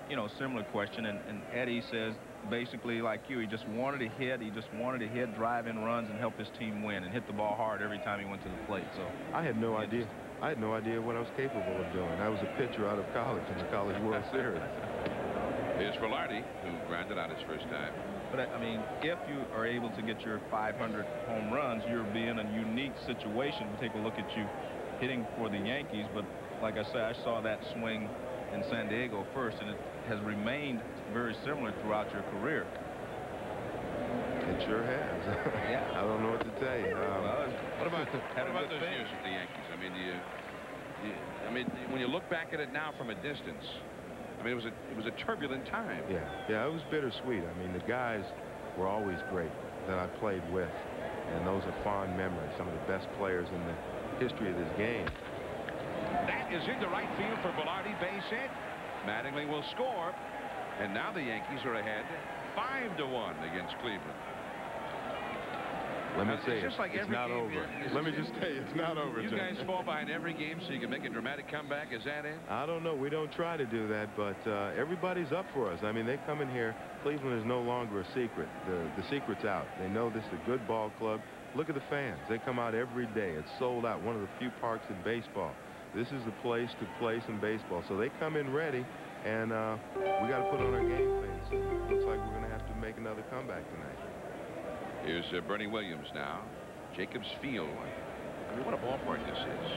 [SPEAKER 2] you know, similar question, and Eddie says basically like you, he just wanted to hit. He just wanted to hit, drive in runs, and help his team win, and hit the ball hard every time he went to the plate. So
[SPEAKER 6] I had no idea. I had no idea what I was capable of doing. I was a pitcher out of college in the College World Series.
[SPEAKER 1] Here's Velarde, who grounded out his first time.
[SPEAKER 2] But I mean, if you are able to get your 500 home runs, you're being in a unique situation. We take a look at you hitting for the Yankees, but like I said, I saw that swing in San Diego first, and it has remained very similar throughout your career.
[SPEAKER 6] It sure has.
[SPEAKER 2] Yeah.
[SPEAKER 6] I don't know what to tell you.
[SPEAKER 1] What about those years at the Yankees? I mean, when you look back at it now from a distance, I mean, it was a turbulent time.
[SPEAKER 6] Yeah, it was bittersweet. I mean, the guys were always great that I played with, and those are fond memories. Some of the best players in the history of this game.
[SPEAKER 1] That is into right field for Velarde, base hit. Mattingly will score, and now the Yankees are ahead 5-1 against Cleveland.
[SPEAKER 6] Let me say it's not over.
[SPEAKER 1] Here,
[SPEAKER 6] Let me just tell you, it's not over.
[SPEAKER 1] You guys fall behind every game so you can make a dramatic comeback. Is that it?
[SPEAKER 6] I don't know. We don't try to do that, but everybody's up for us. I mean, they come in here. Cleveland is no longer a secret. The secret's out. They know this is a good ball club. Look at the fans. They come out every day. It's sold out. One of the few parks in baseball. This is the place to play some baseball. So they come in ready, and we got to put on our game face. Looks like we're going to have to make another comeback tonight.
[SPEAKER 1] Here's Bernie Williams now. Jacobs Field. I mean, what a ballpark this is.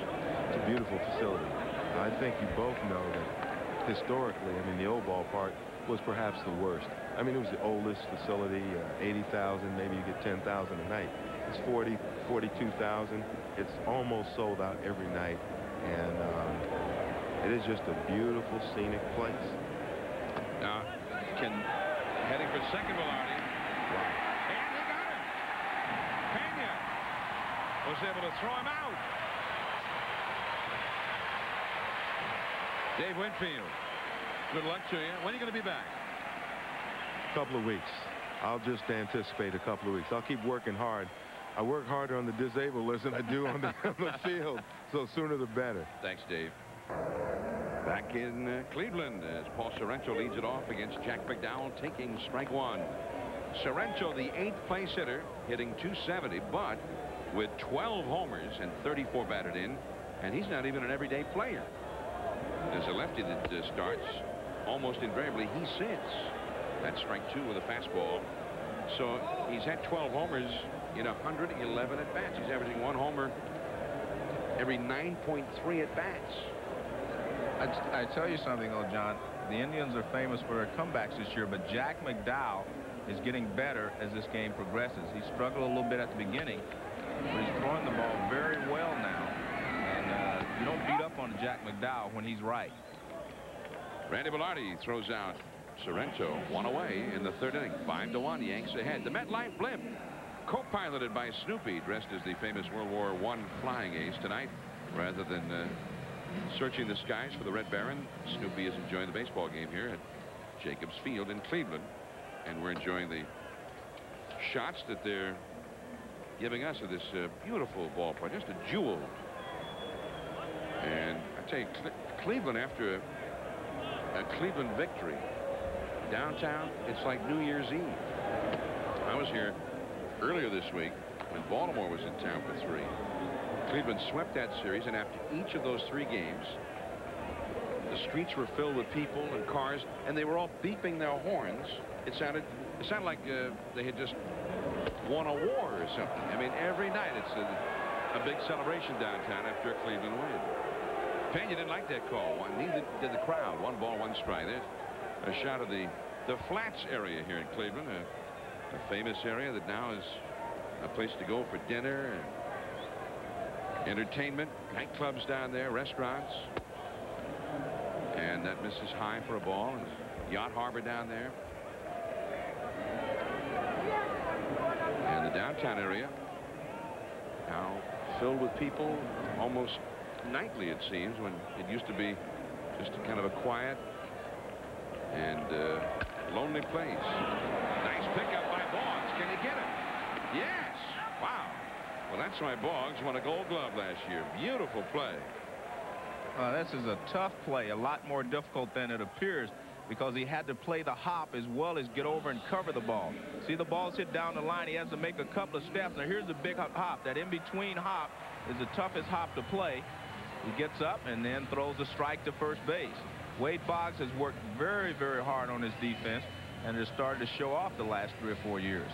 [SPEAKER 6] It's a beautiful facility. I think you both know that historically, I mean, the old ballpark was perhaps the worst. I mean, it was the oldest facility, 80,000, maybe you get 10,000 a night. It's 40, 42,000. It's almost sold out every night, and it is just a beautiful, scenic place.
[SPEAKER 1] Now, heading for second, Velarde.
[SPEAKER 6] Wow.
[SPEAKER 1] Was able to throw him out. Dave Winfield, good luck to you. When are you going to be back?
[SPEAKER 6] A couple of weeks. I'll just anticipate a couple of weeks. I'll keep working hard. I work harder on the disabled list than I do on the field, so sooner the better.
[SPEAKER 1] Thanks, Dave. Back in Cleveland as Paul Sorrento leads it off against Jack McDowell, taking strike 1. Sorrento, the 8th place hitter, hitting .270, but with 12 homers and 34 batted in, and he's not even an everyday player. As a lefty that starts, almost invariably he sits. That's strike 2 with a fastball. So he's had 12 homers in 111 at bats. He's averaging 1 homer every 9.3 at bats.
[SPEAKER 2] I tell you something, though, John. The Indians are famous for their comebacks this year, but Jack McDowell is getting better as this game progresses. He struggled a little bit at the beginning, but he's throwing the ball very well now. And you don't beat up on Jack McDowell when he's right.
[SPEAKER 1] Randy Velarde throws out Sorrento, 1 away in the 3rd inning. 5-1, Yanks ahead. The MetLife blimp, co-piloted by Snoopy, dressed as the famous World War I flying ace tonight. Rather than searching the skies for the Red Baron, Snoopy is enjoying the baseball game here at Jacobs Field in Cleveland. And we're enjoying the shots that they're giving us of this beautiful ballpark, just a jewel. And I tell you, Cleveland, after a Cleveland victory downtown, it's like New Year's Eve. I was here earlier this week when Baltimore was in town for 3. Cleveland swept that series, and after each of those 3 games, the The streets were filled with people and cars, and they were all beeping their horns. It sounded like they had just won a war or something. I mean, every night it's a big celebration downtown after a Cleveland win. Pena didn't like that call. Neither did the crowd. 1 ball, 1 strike. There's a shot of the Flats area here in Cleveland, a famous area that now is a place to go for dinner and entertainment, nightclubs down there, restaurants. And that misses high for a ball. And Yacht Harbor down there. And the downtown area now filled with people almost nightly, it seems, when it used to be just a kind of a quiet and lonely place. Nice pickup by Boggs. Can he get it? Yes. Wow. Well, that's why Boggs won a Gold Glove last year. Beautiful play.
[SPEAKER 2] This is a tough play, a lot more difficult than it appears, because he had to play the hop as well as get over and cover the ball. See, the ball's hit down the line. He has to make a couple of steps. Now, here's the big hop. That in-between hop is the toughest hop to play. He gets up and then throws a strike to first base. Wade Boggs has worked very, very hard on his defense and has started to show off the last 3 or 4 years.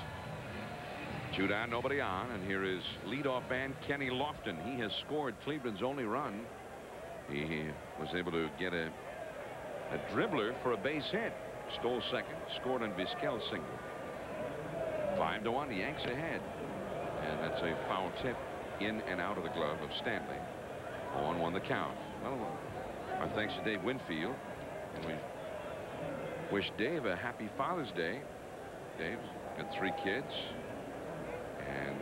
[SPEAKER 1] 2 down, nobody on, and here is leadoff man Kenny Lofton. He has scored Cleveland's only run. He was able to get a dribbler for a base hit. Stole second, scored on Vizquel's single. 5-1, the Yanks ahead. And that's a foul tip in and out of the glove of Stanley. 0-1 the count. Well, our thanks to Dave Winfield. And we wish Dave a happy Father's Day. Dave's got 3 kids. And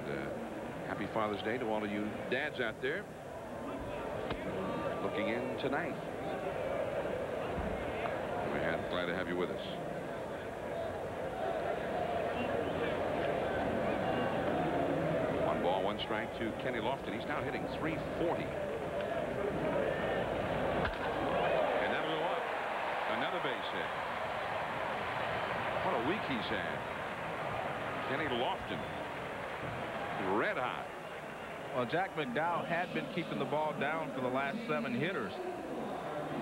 [SPEAKER 1] happy Father's Day to all of you dads out there looking in tonight. We're glad to have you with us. One ball, 1 strike to Kenny Lofton. He's now hitting .340. And that'll go up. Another base hit. What a week he's had. Kenny Lofton. Red hot.
[SPEAKER 2] Well, Jack McDowell had been keeping the ball down for the last 7 hitters.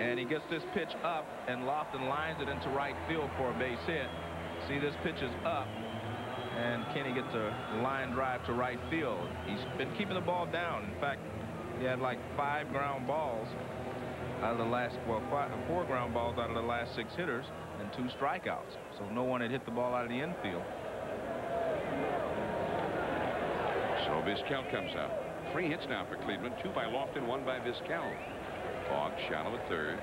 [SPEAKER 2] And he gets this pitch up, and Lofton lines it into right field for a base hit. See, this pitch is up, and Kenny gets a line drive to right field. He's been keeping the ball down. In fact, he had like 5 ground balls out of the last, well, 4 ground balls out of the last 6 hitters and 2 strikeouts. So no one had hit the ball out of the infield.
[SPEAKER 1] So Vizquel comes out. 3 hits now for Cleveland. 2 by Lofton, 1 by Vizquel. Boggs shallow at third.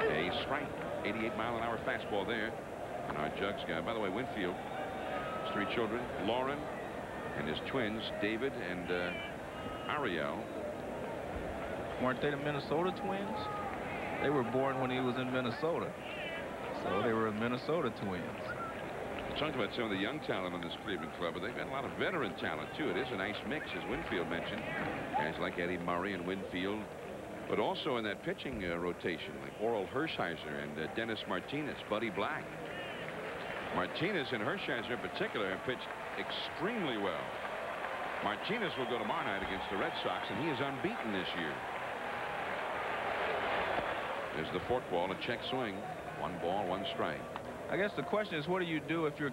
[SPEAKER 1] A strike. 88-mile-an-hour fastball there. And our Jugs guy. By the way, Winfield, his 3 children, Lauren and his twins, David and Ariel.
[SPEAKER 2] Weren't they the Minnesota twins? They were born when he was in Minnesota. So they were Minnesota twins.
[SPEAKER 1] We talked about some of the young talent on this Cleveland club, but they've got a lot of veteran talent, too. It is a nice mix, as Winfield mentioned. Guys like Eddie Murray and Winfield, but also in that pitching rotation, like Oral Hershiser and Dennis Martinez, Buddy Black. Martinez and Hershiser in particular have pitched extremely well. Martinez will go tomorrow night against the Red Sox, and he is unbeaten this year. There's the forkball, a check swing. 1 ball, 1 strike.
[SPEAKER 2] I guess the question is, what do you do if you're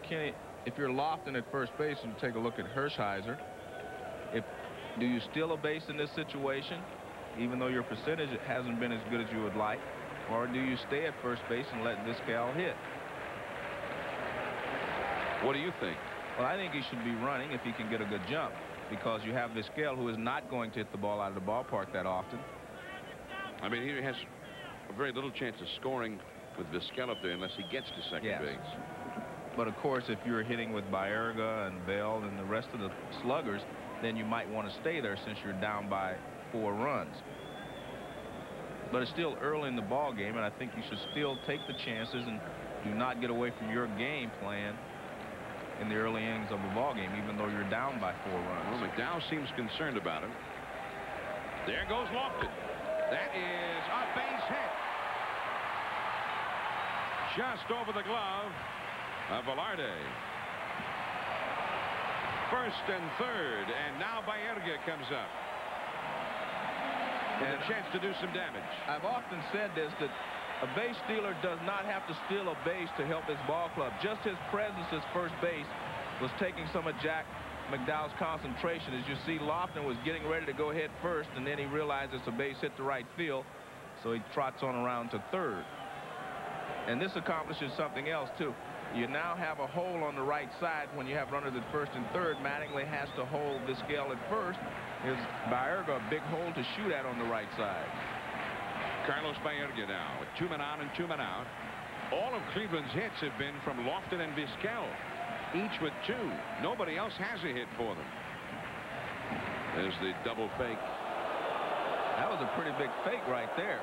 [SPEAKER 2] Lofton at first base and take a look at Hershiser? Do you steal a base in this situation, even though your percentage hasn't been as good as you would like? Or do you stay at first base and let Vizquel hit?
[SPEAKER 1] What do you think?
[SPEAKER 2] Well, I think he should be running if he can get a good jump, because you have Vizquel, who is not going to hit the ball out of the ballpark that often.
[SPEAKER 1] I mean, he has a very little chance of scoring with Vizquel up there unless he gets to second base.
[SPEAKER 2] But of course, if you're hitting with Baerga and Bell and the rest of the sluggers, then you might want to stay there since you're down by 4 runs. But it's still early in the ball game, and I think you should still take the chances and do not get away from your game plan in the early innings of the ball game, even though you're down by 4 runs.
[SPEAKER 1] Well, McDowell seems concerned about him. There goes Lofton. That is a base hit. Just over the glove of Velarde. First and third, and now Baerga comes up. with a chance to do some damage.
[SPEAKER 2] I've often said this, that a base stealer does not have to steal a base to help his ball club. Just his presence as first base was taking some of Jack McDowell's concentration. As you see, Lofton was getting ready to go head first, and then he realized it's a base hit to right field, so he trots on around to third. And this accomplishes something else, too. You now have a hole on the right side when you have runners at first and third. Mattingly has to hold the scale at first. Here's Baerga, a big hole to shoot at on the right side.
[SPEAKER 1] Carlos Baerga now with 2 men on and 2 men out. All of Cleveland's hits have been from Lofton and Vizquel, each with 2. Nobody else has a hit for them. There's the double fake.
[SPEAKER 2] That was a pretty big fake right there.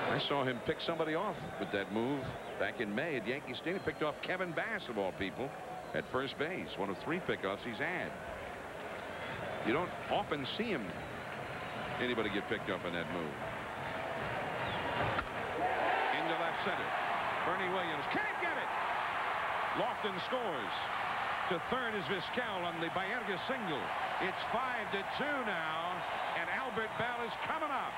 [SPEAKER 1] I saw him pick somebody off with that move back in May at Yankee Stadium. Picked off Kevin Bass, of all people, at first base. One of 3 pickoffs he's had. You don't often see anybody get picked up in that move. Into left center. Bernie Williams can't get it. Lofton scores. To third is Vizquel on the Baerga single. It's 5-2 now, and Albert Bell is coming up.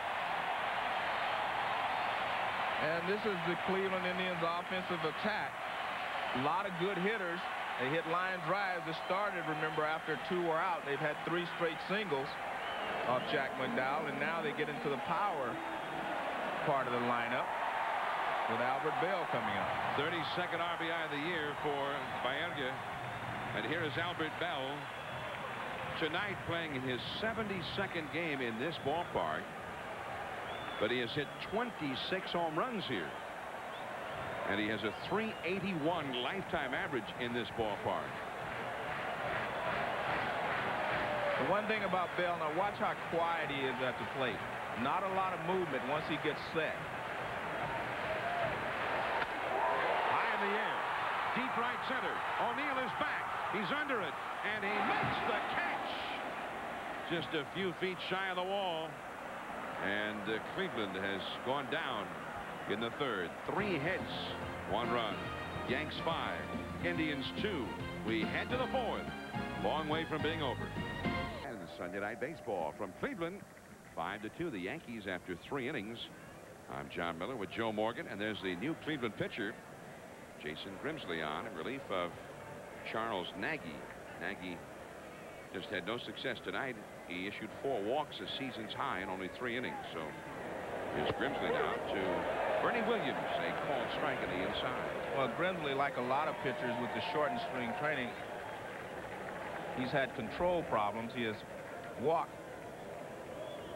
[SPEAKER 2] And this is the Cleveland Indians offensive attack. A lot of good hitters. They hit line drives. It started, remember, after 2 were out. They've had 3 straight singles off Jack McDowell, and now they get into the power part of the lineup with Albert Bell coming up.
[SPEAKER 1] 32nd RBI of the year for Baerga. And here is Albert Bell tonight playing in his 72nd game in this ballpark. But he has hit 26 home runs here. And he has a .381 lifetime average in this ballpark.
[SPEAKER 2] The one thing about Bell, now watch how quiet he is at the plate. Not a lot of movement once he gets set.
[SPEAKER 1] High in the air. Deep right center. O'Neill is back. He's under it. And he makes the catch. Just a few feet shy of the wall. And Cleveland has gone down in the third. 3 hits, 1 run. Yanks 5, Indians 2. We head to the 4th. Long way from being over. And Sunday Night Baseball from Cleveland. 5-2 the Yankees after 3 innings. I'm Jon Miller with Joe Morgan, and there's the new Cleveland pitcher, Jason Grimsley, on in relief of Charles Nagy. Nagy just had no success tonight. He issued 4 walks, a season's high, in only 3 innings. So here's Grimsley now to Bernie Williams, a called strike on the inside.
[SPEAKER 2] Well, Grimsley, like a lot of pitchers with the shortened spring training, he's had control problems. He has walked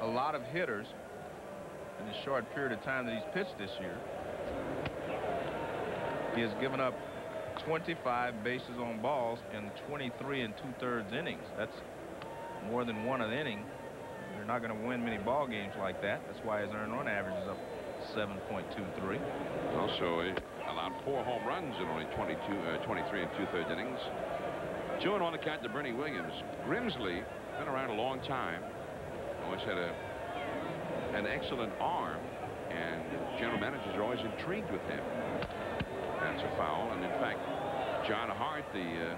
[SPEAKER 2] a lot of hitters in the short period of time that he's pitched this year. He has given up 25 bases on balls in 23 2/3 innings. That's more than 1 an inning. They're not going to win many ball games like that. That's why his earned run average is up 7.23.
[SPEAKER 1] Also, he allowed 4 home runs in only 23 2/3 innings. 2-1 on the count to Bernie Williams. Grimsley been around a long time. Always had an excellent arm, and general managers are always intrigued with him. That's a foul, and in fact, John Hart, the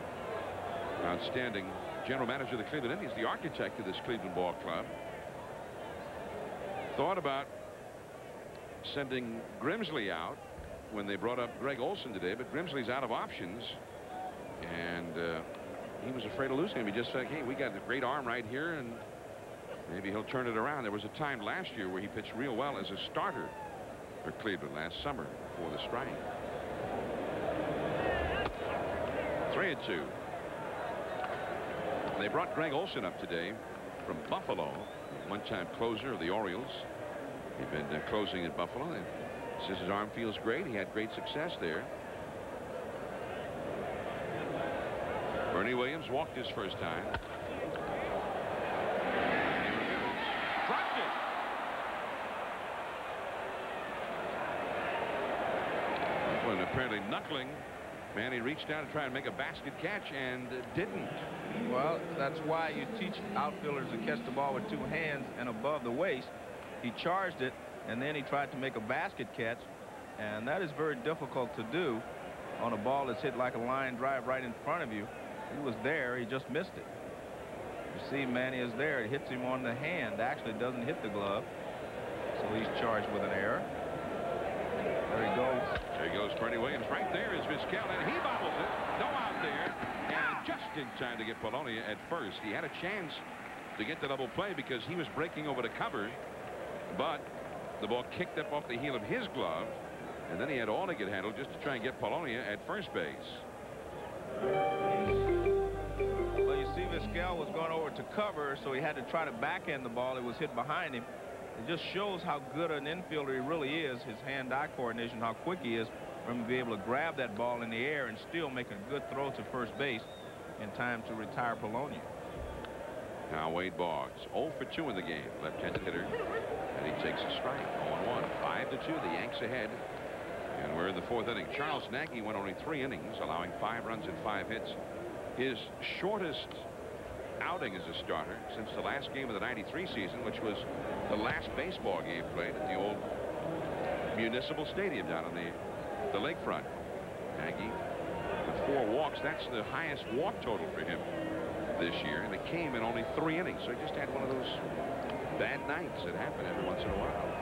[SPEAKER 1] outstanding general manager of the Cleveland Indians, the architect of this Cleveland ball club, thought about sending Grimsley out when they brought up Greg Olson today, but Grimsley's out of options, and he was afraid of losing him. He just said, hey, we got a great arm right here, and maybe he'll turn it around. There was a time last year where he pitched real well as a starter for Cleveland last summer before the strike. 3-2. They brought Greg Olson up today from Buffalo, one-time closer of the Orioles. He'd been closing at Buffalo. And says his arm feels great. He had great success there. Bernie Williams walked his first time. Dropped it. Well, apparently knuckling. Manny reached down to try and make a basket catch and didn't.
[SPEAKER 2] Well, that's why you teach outfielders to catch the ball with 2 hands and above the waist. He charged it, and then he tried to make a basket catch, and that is very difficult to do on a ball that's hit like a line drive right in front of you. He was there, he just missed it. You see Manny is there. It hits him on the hand. Actually doesn't hit the glove. So he's charged with an error. There he goes.
[SPEAKER 1] There goes Bernie Williams. Right there is Vizquel, and he bobbles it. No out there. And just in time to get Polonia at first. He had a chance to get the double play because he was breaking over the cover. But the ball kicked up off the heel of his glove. And then he had all to get handled just to try and get Polonia at first base.
[SPEAKER 2] Well, you see Vizquel was going over to cover, so he had to try to backhand the ball. It was hit behind him. It just shows how good an infielder he really is, his hand-eye coordination, how quick he is for him to be able to grab that ball in the air and still make a good throw to first base in time to retire Polonia.
[SPEAKER 1] Now Wade Boggs, 0 for 2 in the game. Left-handed hitter, and he takes a strike. 0-1, 5-2. The Yanks ahead. And we're in the 4th inning. Charles Nagy went only 3 innings, allowing 5 runs and 5 hits. His shortest outing as a starter since the last game of the '93 season, which was the last baseball game played at the old Municipal Stadium down on the lakefront. Nagy with 4 walks. That's the highest walk total for him this year, and it came in only 3 innings. So he just had one of those bad nights that happen every once in a while.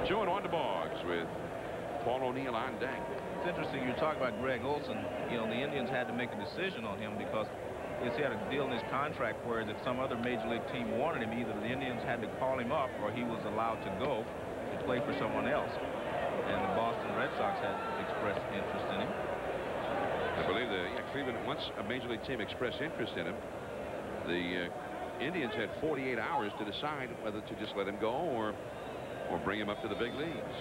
[SPEAKER 1] 2-1 to Boggs with Paul O'Neill on deck.
[SPEAKER 2] It's interesting you talk about Greg Olson. You know, the Indians had to make a decision on him because he had a deal in his contract where if some other major league team wanted him, either the Indians had to call him up or he was allowed to go to play for someone else. And the Boston Red Sox had expressed interest in him.
[SPEAKER 1] I believe Cleveland, once a major league team expressed interest in him, the Indians had 48 hours to decide whether to just let him go or bring him up to the big leagues.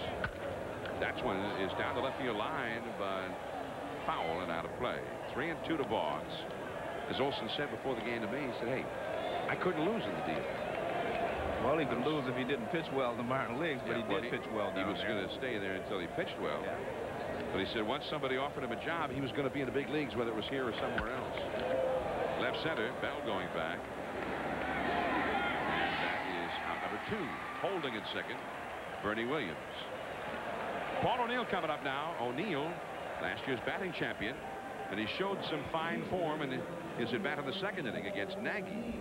[SPEAKER 1] That's when it's down the left field line, but foul and out of play. 3-2 to Boggs. As Olson said before the game to me, he said, hey, I couldn't lose in the deal.
[SPEAKER 2] Well, he could lose if he didn't pitch well in the minor leagues, but he did pitch well down there.
[SPEAKER 1] He was going to stay there until he pitched well.
[SPEAKER 2] Yeah.
[SPEAKER 1] But he said once somebody offered him a job, he was going to be in the big leagues, whether it was here or somewhere else. Left center, Bell going back. And that is out number 2. Holding at second, Bernie Williams. Paul O'Neill coming up now. O'Neill, last year's batting champion, and he showed some fine form in his at bat in the 2nd inning against Nagy.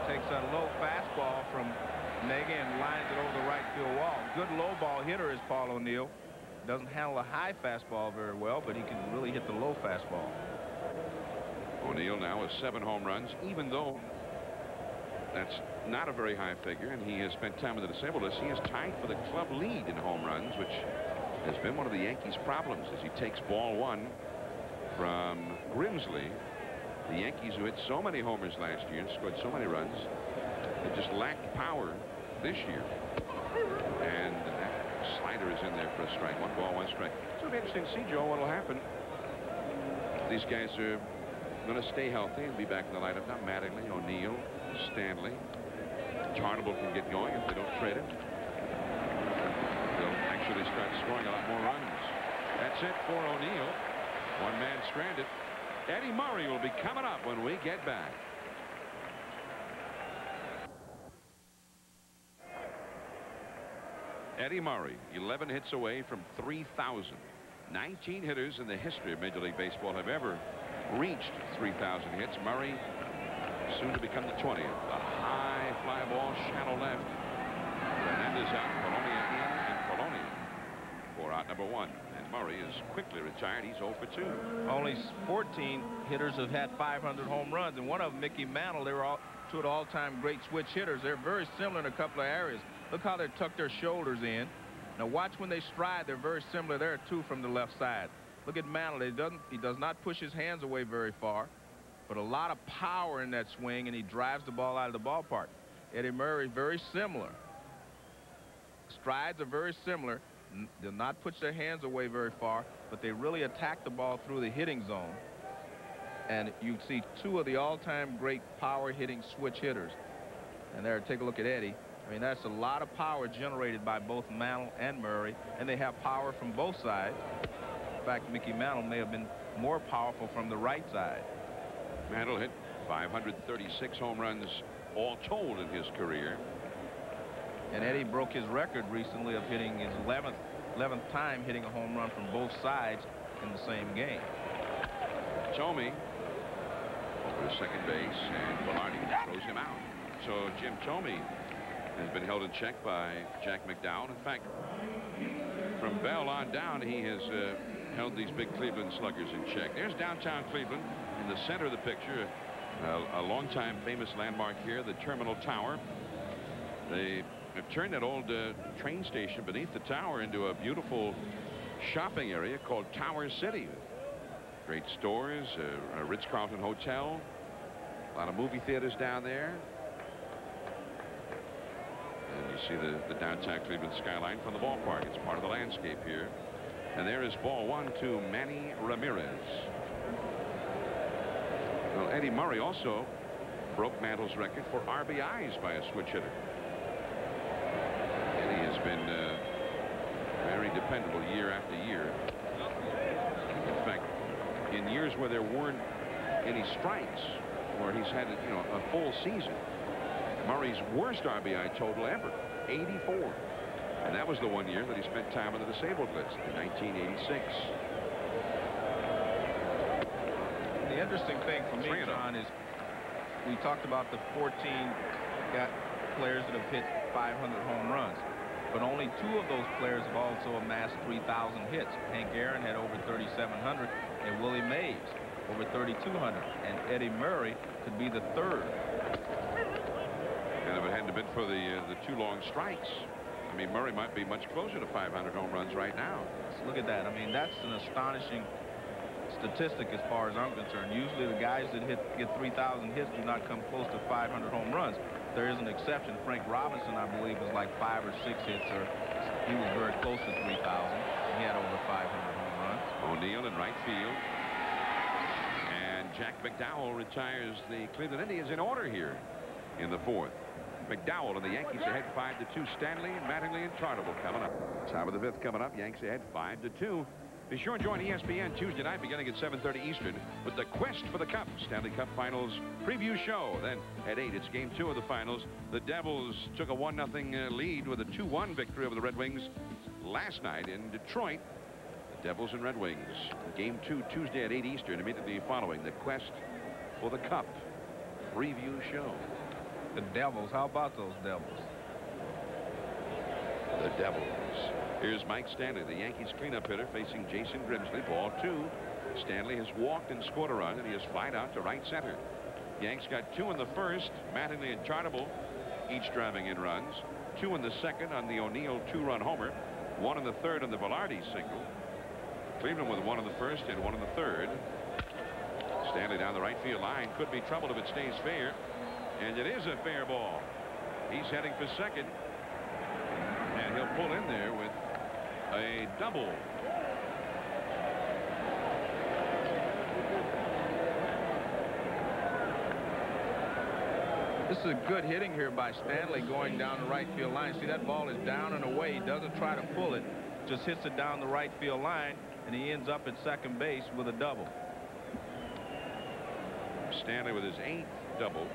[SPEAKER 2] Takes a low fastball from Nagy and lines it over the right field wall. Good low ball hitter is Paul O'Neill. Doesn't handle a high fastball very well, but he can really hit the low fastball.
[SPEAKER 1] O'Neill now with 7 home runs, even though that's not a very high figure, and he has spent time with the disabled list. He is tied for the club lead in home runs, which has been one of the Yankees' problems as he takes ball 1 from Grimsley. The Yankees, who hit so many homers last year and scored so many runs, they just lacked power this year. And that slider is in there for a strike. 1 ball, 1 strike. So it'll be interesting to see, Joe, what will happen. These guys are going to stay healthy and be back in the lineup now. Mattingly, O'Neill, Stanley. Tarnable can get going if they don't trade him. They'll actually start scoring a lot more runs. That's it for O'Neill. 1 man stranded. Eddie Murray will be coming up when we get back. Eddie Murray, 11 hits away from 3,000. 19 hitters in the history of Major League Baseball have ever reached 3,000 hits. Murray soon to become the 20th. A high fly ball, shallow left. Hernandez out, Polonia in, and Polonia for out number 1. And Murray is quickly retired. He's 0 for 2.
[SPEAKER 2] Only 14 hitters have had 500 home runs, and one of them, Mickey Mantle, they were all 2 of the all-time great switch hitters. They're very similar in a couple of areas. Look how they tuck their shoulders in. Now watch when they stride. They're very similar there too from the left side. Look at Mantle. He does not push his hands away very far, but a lot of power in that swing, and he drives the ball out of the ballpark. Eddie Murray, very similar. Strides are very similar. Do not push their hands away very far, but they really attack the ball through the hitting zone. And you see 2 of the all-time great power hitting switch hitters. And there, take a look at Eddie. I mean, that's a lot of power generated by both Mantle and Murray, and they have power from both sides. In fact, Mickey Mantle may have been more powerful from the right side.
[SPEAKER 1] Mantle hit 536 home runs all told in his career.
[SPEAKER 2] And Eddie broke his record recently of hitting his 11th 11th time hitting a home run from both sides in the same game.
[SPEAKER 1] Thome over to second base, and Velarde throws him out. So Jim Thome has been held in check by Jack McDowell. In fact, from Bell on down, he has held these big Cleveland sluggers in check. There's downtown Cleveland in the center of the picture. A longtime famous landmark here, the Terminal Tower. They have turned that old train station beneath the tower into a beautiful shopping area called Tower City. Great stores, a Ritz-Carlton hotel, a lot of movie theaters down there. And you see the downtown Cleveland skyline from the ballpark. It's part of the landscape here. And there is ball one to Manny Ramirez. Well, Eddie Murray also broke Mantle's record for RBIs by a switch hitter. Eddie has been very dependable year after year. In fact, in years where there weren't any strikes, where he's had a full season, Murray's worst RBI total ever, 84. And that was the one year that he spent time on the disabled list in 1986.
[SPEAKER 2] The interesting thing for me, John, is we talked about the 14 players that have hit 500 home runs, but only 2 of those players have also amassed 3,000 hits. Hank Aaron had over 3,700, and Willie Mays over 3,200, and Eddie Murray could be the 3rd.
[SPEAKER 1] And if it hadn't been for the 2 long strikes, I mean, Murray might be much closer to 500 home runs right now.
[SPEAKER 2] Look at that. I mean, that's an astonishing statistic as far as I'm concerned. Usually the guys that get 3,000 hits do not come close to 500 home runs. There is an exception. Frank Robinson, I believe, was like 5 or 6 hits, or he was very close to 3,000. He had over 500 home runs.
[SPEAKER 1] O'Neill in right field. And Jack McDowell retires the Cleveland Indians in order here in the 4th. McDowell and the Yankees ahead 5-2. Stanley, Mattingly, and Tartable coming up. Top of the 5th coming up. Yanks ahead 5-2. Be sure and join ESPN Tuesday night beginning at 7:30 Eastern with the Quest for the Cup Stanley Cup Finals preview show. Then at 8, it's Game 2 of the Finals. The Devils took a 1-0 lead with a 2-1 victory over the Red Wings last night in Detroit. The Devils and Red Wings. Game 2 Tuesday at 8 Eastern. Immediately following the Quest for the Cup preview show.
[SPEAKER 2] The Devils. How about those Devils?
[SPEAKER 1] The Devils. Here's Mike Stanley, the Yankees cleanup hitter, facing Jason Grimsley. Ball 2. Stanley has walked and scored a run, and he has flied out to right center. Yanks got 2 in the 1st. Mattingly and Chartable each driving in runs. 2 in the 2nd on the O'Neill 2-run homer. 1 in the 3rd on the Velarde single. Cleveland with 1 in the 1st and 1 in the 3rd. Stanley down the right field line. Could be trouble if it stays fair. And it is a fair ball. He's heading for second. And he'll pull in there with a double.
[SPEAKER 2] This is a good hitting here by Stanley going down the right field line. See, that ball is down and away. He doesn't try to pull it. Just hits it down the right field line. And he ends up at second base with a double.
[SPEAKER 1] Stanley with his 8th double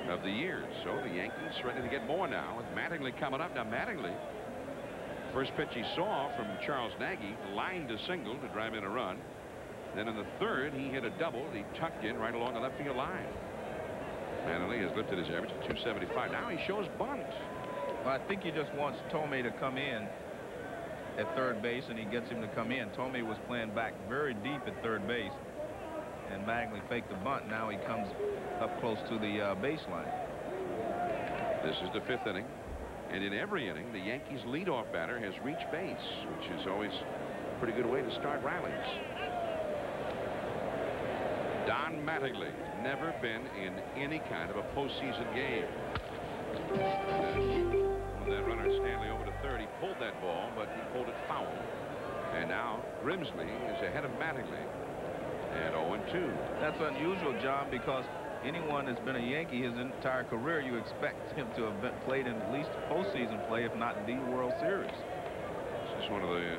[SPEAKER 1] of the year. So the Yankees ready to get more now with Mattingly coming up. Now Mattingly, first pitch he saw from Charles Nagy, lined a single to drive in a run. Then in the 3rd, he hit a double. He tucked in right along the left field line. Mattingly has lifted his average to 275. Now he shows bunt.
[SPEAKER 2] Well, I think he just wants Thome to come in at 3rd base, and he gets him to come in. Thome was playing back very deep at 3rd base, and Mattingly faked the bunt. Now he comes up close to the baseline.
[SPEAKER 1] This is the 5th inning, and in every inning the Yankees leadoff batter has reached base, which is always a pretty good way to start rallies. Don Mattingly, never been in any kind of a postseason game. When that runner Stanley over to 3rd, he pulled that ball, but he pulled it foul. And now Grimsley is ahead of Mattingly at 0-2.
[SPEAKER 2] That's unusual, John, because anyone that's been a Yankee his entire career, you expect him to have played in at least postseason play, if not the World Series.
[SPEAKER 1] This is one of the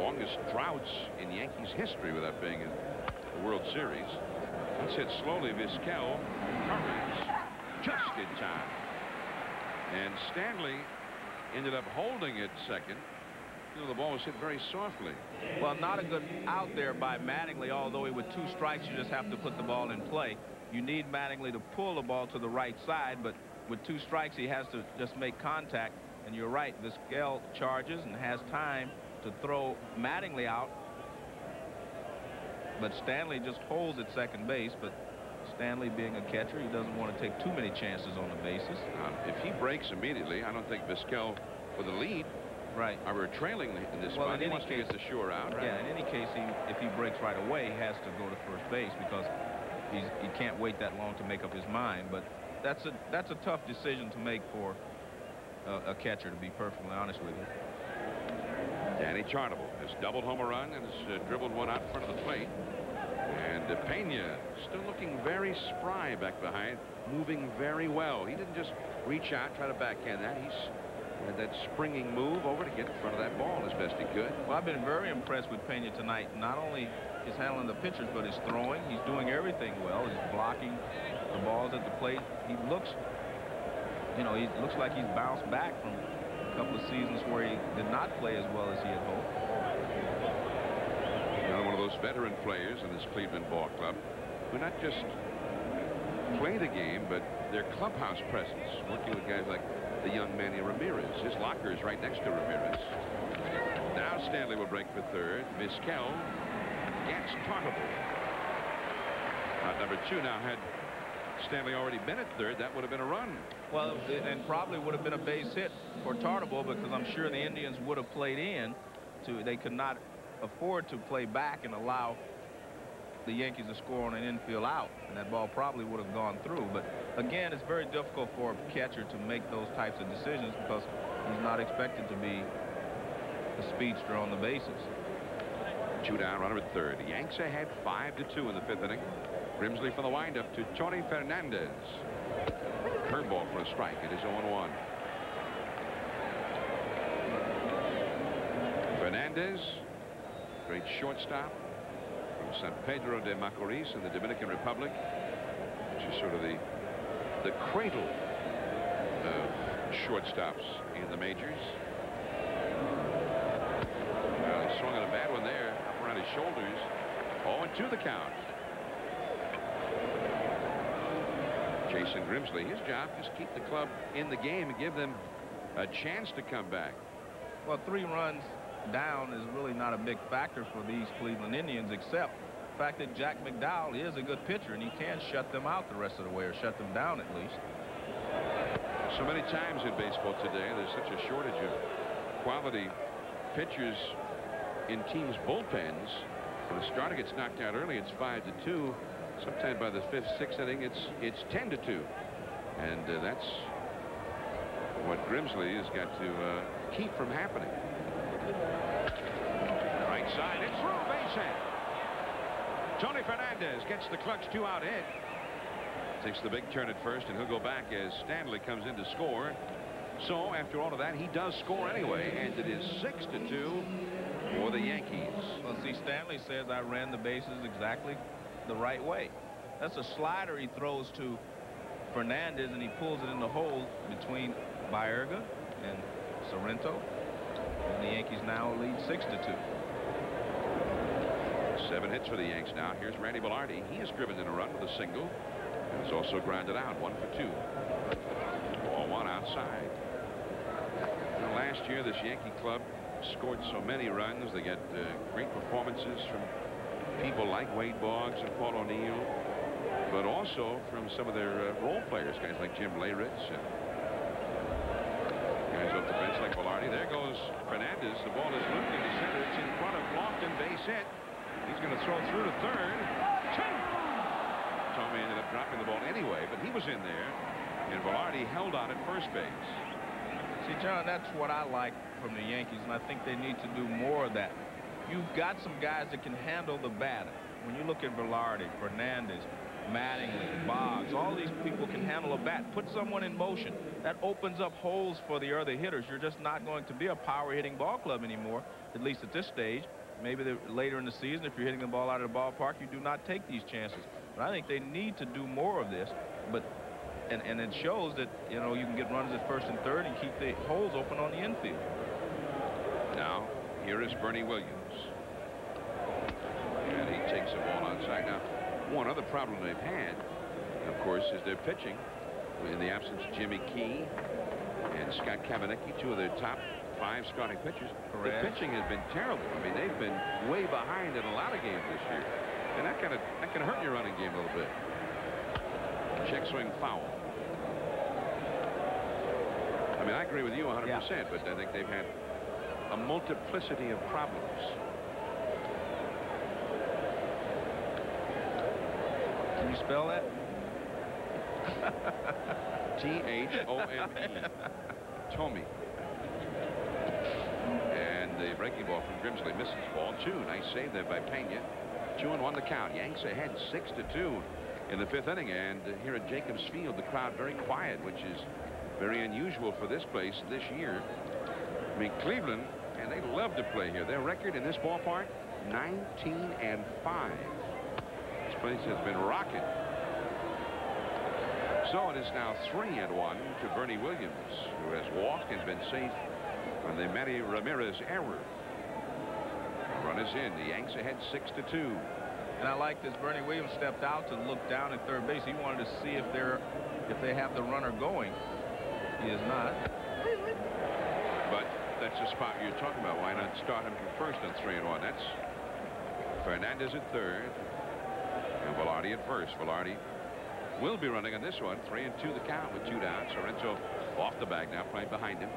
[SPEAKER 1] longest droughts in Yankees history without being in the World Series. Let's hit slowly. Vizquel covers just in time. And Stanley ended up holding at second. You know, the ball was hit very softly.
[SPEAKER 2] Well, not a good out there by Mattingly, although with 2 strikes, you just have to put the ball in play. You need Mattingly to pull the ball to the right side, but with 2 strikes, he has to just make contact. And you're right, Vizquel charges and has time to throw Mattingly out. But Stanley just holds at second base, but Stanley being a catcher, he doesn't want to take too many chances on the bases.
[SPEAKER 1] If he breaks immediately, I don't think Vizquel with the lead.
[SPEAKER 2] Right.
[SPEAKER 1] We're trailing in this spot. He wants to get the sure out.
[SPEAKER 2] Yeah, in any case, if he breaks right away, he has to go to first base because he can't wait that long to make up his mind. But that's a tough decision to make for a catcher, to be perfectly honest with you.
[SPEAKER 1] Danny Chartable has doubled home a run and has dribbled one out in front of the plate. And Pena still looking very spry back behind, moving very well. He didn't just reach out, try to backhand that. He's had that springing move over to get in front of that ball as best he could.
[SPEAKER 2] Well, I've been very impressed with Pena tonight. Not only is handling the pitchers, but his throwing. He's doing everything well. He's blocking the balls at the plate. He looks, you know, he looks like he's bounced back from a couple of seasons where he did not play as well as he had hoped.
[SPEAKER 1] Another one of those veteran players in this Cleveland ball club who not just play the game, but their clubhouse presence, working with guys like the young Manny Ramirez. His locker is right next to Ramirez. Now Stanley will break for third. Vizquel gets Tartable. Out number 2 now. Had Stanley already been at third, that would have been a run.
[SPEAKER 2] Well, and probably would have been a base hit for Tartable because I'm sure the Indians would have played in. They could not afford to play back and allow the Yankees to score on an infield out, and that ball probably would have gone through. But again, it's very difficult for a catcher to make those types of decisions because he's not expected to be a speedster on the bases.
[SPEAKER 1] 2 down, runner at third. The Yanks ahead 5-2 in the 5th inning. Grimsley for the windup to Tony Fernandez. Curveball for a strike. It is 0-1. Fernandez, great shortstop from San Pedro de Macorís in the Dominican Republic, which is sort of the cradle of shortstops in the majors. Well, he swung at a bad one there, up around his shoulders. 0-2 the count. Jason Grimsley, his job, just keep the club in the game and give them a chance to come back.
[SPEAKER 2] Well, 3 runs down is really not a big factor for these Cleveland Indians, except the fact that Jack McDowell is a good pitcher and he can shut them out the rest of the way, or shut them down at least.
[SPEAKER 1] So many times in baseball today, there's such a shortage of quality pitchers in teams' bullpens. When the starter gets knocked out early, it's 5-2. Sometime by the 5th, 6th inning, it's 10-2, and that's what Grimsley has got to keep from happening. Right side, it's through, base hit. Tony Fernandez gets the clutch 2-out hit. Takes the big turn at first, and he'll go back as Stanley comes in to score. So after all of that, he does score anyway, and it is 6-2 for the Yankees.
[SPEAKER 2] Well, see, Stanley says I ran the bases exactly the right way. That's a slider he throws to Fernandez, and he pulls it in the hole between Baerga and Sorrento. And the Yankees now lead 6-2.
[SPEAKER 1] 7 hits for the Yanks now. Here's Randy Velarde. He has driven in a run with a single. It's also grounded out, 1 for 2. Ball 1 outside. Now, last year, this Yankee club scored so many runs. They get great performances from people like Wade Boggs and Paul O'Neill, but also from some of their role players, guys like Jim Leyritz and guys off the bench like Velarde. There goes Fernandez. The ball is looped into center. It's in front of Lofton. Base hit. He's going to throw through to third. Tommy ended up dropping the ball anyway, but he was in there, and Velarde held on at first base.
[SPEAKER 2] See, John, that's what I like from the Yankees, and I think they need to do more of that. You've got some guys that can handle the bat. When you look at Velarde, Fernandez, Mattingly, Boggs, all these people can handle a bat. Put someone in motion. That opens up holes for the other hitters. You're just not going to be a power-hitting ball club anymore, at least at this stage. Maybe later in the season, if you're hitting the ball out of the ballpark, you do not take these chances. But I think they need to do more of this. And it shows that, you know, you can get runs at first and third and keep the holes open on the infield.
[SPEAKER 1] Now, Here is Bernie Williams. And he takes the ball outside. Now, one other problem they've had, of course, is their pitching. In the absence of Jimmy Key and Scott Kavanicki, two of their top 5 starting pitchers.
[SPEAKER 2] Correct.
[SPEAKER 1] The pitching has been terrible. I mean, they've been way behind in a lot of games this year. And that can hurt your running game a little bit. Check swing foul. I mean, I agree with you 100%,
[SPEAKER 2] Yeah.
[SPEAKER 1] but I think they've had a multiplicity of problems.
[SPEAKER 2] Can you spell that?
[SPEAKER 1] T-H-O-M-E. Tommy. And the breaking ball from Grimsley misses. Ball 2. Nice save there by Pena. 2-1 the count. Yanks ahead 6-2 in the 5th inning. And here at Jacobs Field, the crowd very quiet, which is very unusual for this place this year. I mean, Cleveland, and they love to play here. Their record in this ballpark, 19-5. This place has been rocking. So it is now 3-1 to Bernie Williams, who has walked and been safe on the Manny Ramirez error. The run is in. The Yanks ahead 6-2.
[SPEAKER 2] And I like this. Bernie Williams stepped out to look down at third base. He wanted to see if they have the runner going. He is not.
[SPEAKER 1] But that's the spot you're talking about. Why not start him from first on 3-1? That's Fernandez at third and Velarde at first. Velarde will be running on this one. 3-2 the count with 2 down. Sorrento off the bag now, playing behind him.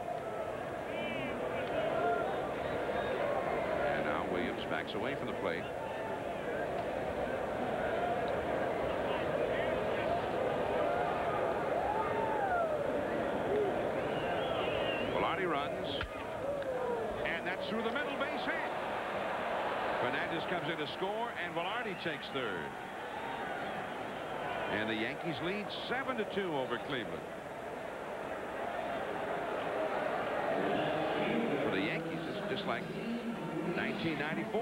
[SPEAKER 1] And now Williams backs away from the plate. Velarde runs, and that's through the middle, base hit. Fernandez comes in to score, and Velarde takes third. And the Yankees lead 7-2 over Cleveland. For the Yankees, it's just like 1994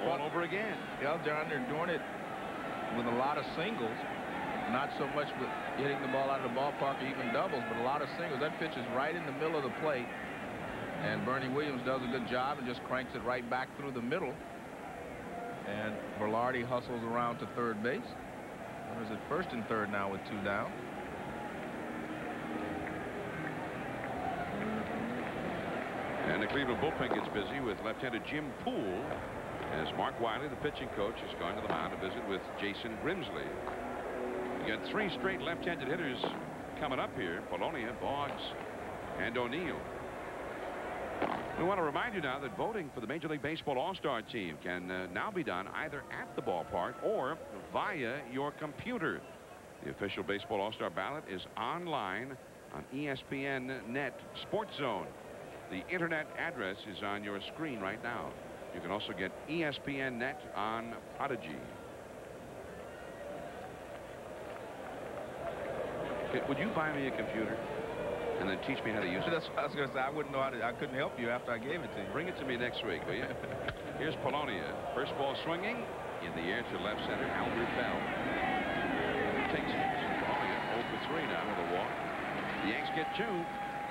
[SPEAKER 1] all over again.
[SPEAKER 2] Yeah, John, they're doing it with a lot of singles. Not so much with hitting the ball out of the ballpark or even doubles, but a lot of singles. That pitch is right in the middle of the plate. And Bernie Williams does a good job and just cranks it right back through the middle. And Velarde hustles around to third base. Or is it first and third now with 2 down?
[SPEAKER 1] And the Cleveland bullpen gets busy with left-handed Jim Poole, as Mark Wiley, the pitching coach, has gone to the mound to visit with Jason Grimsley. You got 3 straight left-handed hitters coming up here: Polonia, Boggs, and O'Neill. We want to remind you now that voting for the Major League Baseball All-Star team can now be done either at the ballpark or via your computer. The official Baseball All-Star ballot is online on ESPN Net Sports Zone. The internet address is on your screen right now. You can also get ESPN Net on Prodigy. Would you buy me a computer and then teach me how to use it?
[SPEAKER 2] That's what I was going to say. I wouldn't know how to. I couldn't help you after I gave it to you.
[SPEAKER 1] Bring it to me next week, will you? Here's Polonia. First ball swinging in the air to left center. Albert Bell takes it. Polonia 0 for 3 now with a walk. The Yanks get 2.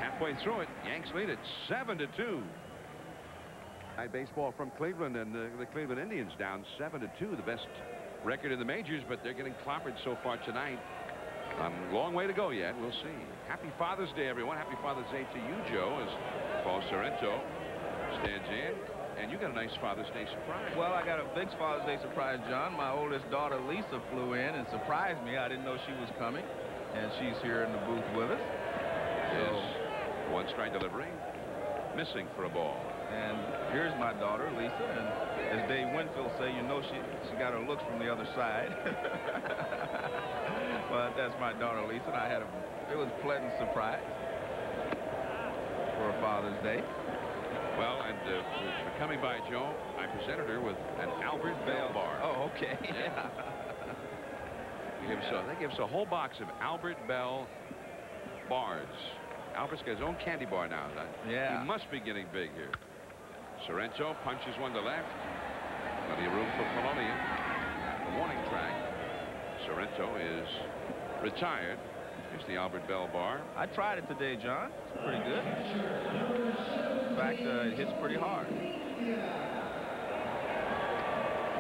[SPEAKER 1] Halfway through it, Yanks lead it 7-2. Baseball from Cleveland, and the Cleveland Indians down 7-2, the best record in the majors, but they're getting clobbered so far tonight. Long way to go yet. We'll see. Happy Father's Day, everyone. Happy Father's Day to you, Joe, as Paul Sorrento stands in. And you got a nice Father's Day surprise.
[SPEAKER 2] Well, I got a big Father's Day surprise, John. My oldest daughter, Lisa, flew in and surprised me. I didn't know she was coming, and she's here in the booth with us.
[SPEAKER 1] Yes. One strike delivery. Missing for a ball.
[SPEAKER 2] And here's my daughter, Lisa, and as Dave Winfield say, you know she got her looks from the other side. But that's my daughter, Lisa, and it was a pleasant surprise for Father's Day.
[SPEAKER 1] Well, and for coming by, Joe, I presented her with an Albert Bell bar.
[SPEAKER 2] Oh, okay.
[SPEAKER 1] Yeah. They give us a whole box of Albert Bell bars. Albert's got his own candy bar now.
[SPEAKER 2] Yeah.
[SPEAKER 1] He must be getting big here. Sorrento punches one to left. Plenty of room for Polonia. The warning track. Sorrento is retired. Here's the Albert Bell bar.
[SPEAKER 2] I tried it today, John. It's pretty good. In fact, it hits pretty hard.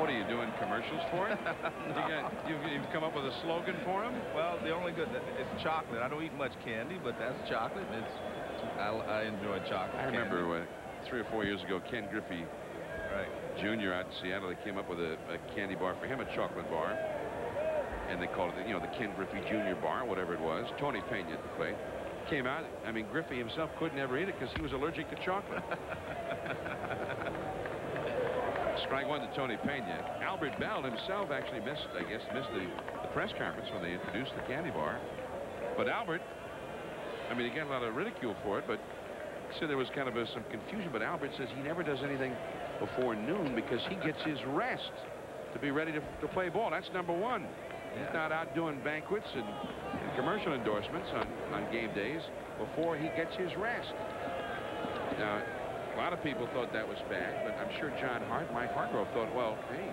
[SPEAKER 1] What are you doing, commercials for it?
[SPEAKER 2] No.
[SPEAKER 1] You've come up with a slogan for him?
[SPEAKER 2] Well, the only good, it's chocolate. I don't eat much candy, but that's chocolate. I enjoy chocolate.
[SPEAKER 1] I remember 3 or 4 years ago, Ken Griffey Jr. out in Seattle, they came up with a candy bar for him, a chocolate bar. And they called it, the Ken Griffey Jr. bar, whatever it was. Tony Pena at the plate. Came out, I mean, Griffey himself couldn't ever eat it because he was allergic to chocolate. Strike one to Tony Pena. Albert Bell himself actually missed the press conference when they introduced the candy bar. But Albert, I mean, he got a lot of ridicule for it, but he said there was kind of some confusion. But Albert says he never does anything before noon because he gets his rest to be ready to play ball. That's number one. Yeah. He's not out doing banquets and commercial endorsements on game days before he gets his rest. Now, a lot of people thought that was bad, but I'm sure Mike Hargrove thought, well, hey,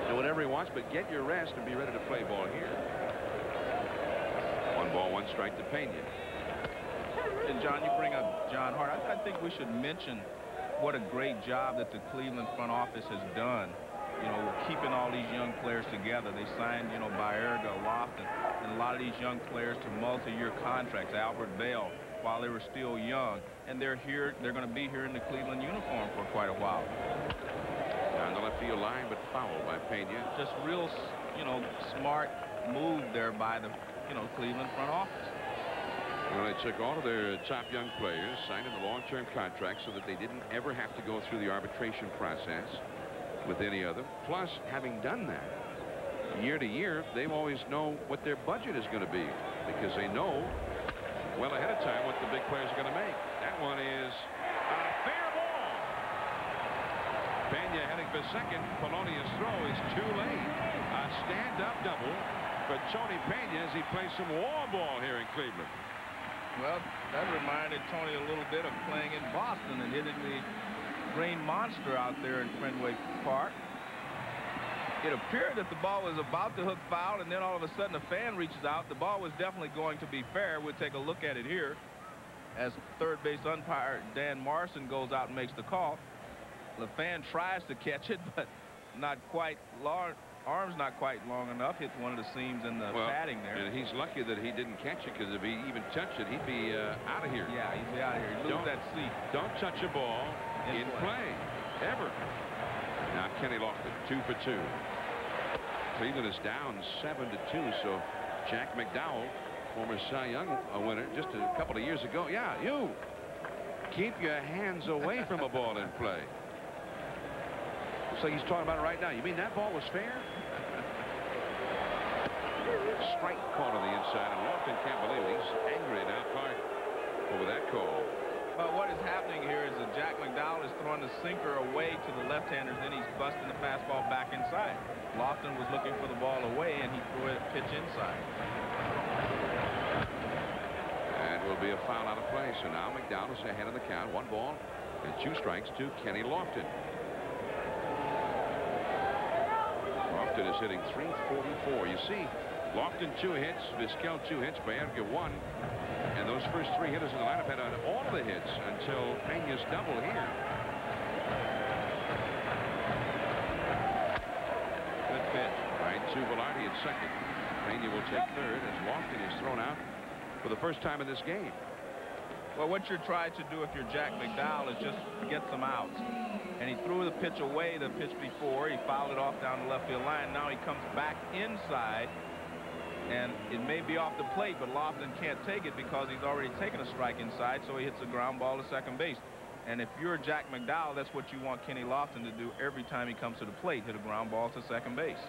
[SPEAKER 1] do whatever he wants, but get your rest and be ready to play ball here. 1 ball, 1 strike to Pena.
[SPEAKER 2] And John, you bring up John Hart. I think we should mention what a great job that the Cleveland front office has done, keeping all these young players together. They signed, Baerga, Lofton, and a lot of these young players to multi-year contracts. Albert Bell, while they were still young, and they're going to be here in the Cleveland uniform for quite a while.
[SPEAKER 1] Down the left field line, but fouled by Pena.
[SPEAKER 2] Just real, smart move there by the, Cleveland front office.
[SPEAKER 1] Well, they took all of their top young players, signed them a long-term contract so that they didn't ever have to go through the arbitration process with any other. Plus, having done that, year to year, they always know what their budget is going to be because they know well ahead of time what the big players are going to make. That one is a fair ball. Pena heading for second. Polonia's throw is too late. A stand-up double for Tony Pena as he plays some wall ball here in Cleveland.
[SPEAKER 2] Well, that reminded Tony a little bit of playing in Boston and hitting the Green Monster out there in Fenway Park. It appeared that the ball was about to hook foul, and then all of a sudden a fan reaches out. The ball was definitely going to be fair. We'll take a look at it here as third base umpire Dan Morrison goes out and makes the call. The fan tries to catch it, but not quite long. Arm's not quite long enough. Hits one of the seams in the padding there.
[SPEAKER 1] And he's lucky that he didn't catch it, because if he even touched it, he'd be out of here.
[SPEAKER 2] Yeah, he'd be out of here. He'd lose that seat.
[SPEAKER 1] Don't touch a ball in play, ever. Now Kenny Lofton, 2 for 2. Cleveland is down 7-2, so Jack McDowell, former Cy Young winner just a couple of years ago. Yeah, you keep your hands away from a ball in play. So he's talking about it right now. You mean that ball was fair? Strike caught on the inside, and Lofton can't believe it. He's angry at Al Clark over that call.
[SPEAKER 2] Well, what is happening here is that Jack McDowell is throwing the sinker away to the left-handers, then he's busting the fastball back inside. Lofton was looking for the ball away, and he threw a pitch inside.
[SPEAKER 1] And it will be a foul out of play. So now McDowell is ahead of the count. 1 ball and 2 strikes to Kenny Lofton. Lofton is hitting .344. You see, Lofton 2 hits, Vizquel 2 hits, Baerga 1. And those first 3 hitters in the lineup had all the hits until Pena's double here.
[SPEAKER 2] Good pitch.
[SPEAKER 1] Right to Velarde at second. Pena will take third as Lofton is thrown out for the first time in this game.
[SPEAKER 2] Well, what you're trying to do if you're Jack McDowell is just get some outs. And he threw the pitch away the pitch before. He fouled it off down the left field line. Now he comes back inside. And it may be off the plate, but Lofton can't take it because he's already taken a strike inside, so he hits a ground ball to second base. And if you're Jack McDowell, that's what you want Kenny Lofton to do every time he comes to the plate, hit a ground ball to second base.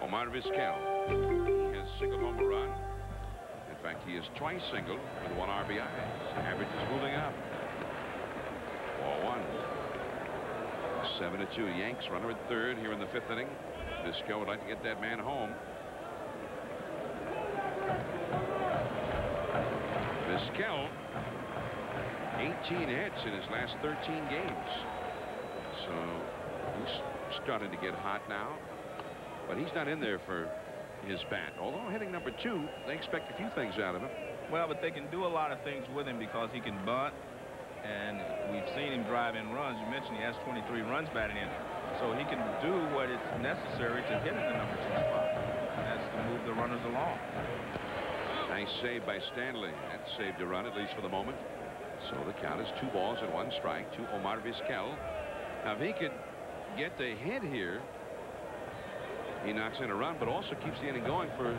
[SPEAKER 1] Omar Vizquel has singled home a run. In fact, he is twice singled with 1 RBI. His average is moving up. Ball 1. 7-2. Yanks runner at third here in the 5th inning. Vizquel would like to get that man home. Vizquel, 18 hits in his last 13 games. So he's starting to get hot now. But he's not in there for his bat. Although hitting number 2, they expect a few things out of him.
[SPEAKER 2] Well, but they can do a lot of things with him because he can bunt. and we've seen him drive in runs. You mentioned he has 23 runs batted in, so he can do what is necessary to hit in the number 2 spot. And that's to move the runners along.
[SPEAKER 1] Nice save by Stanley. That saved a run, at least for the moment. So the count is 2 balls and 1 strike to Omar Vizquel. Now, if he could get the hit here, he knocks in a run, but also keeps the inning going for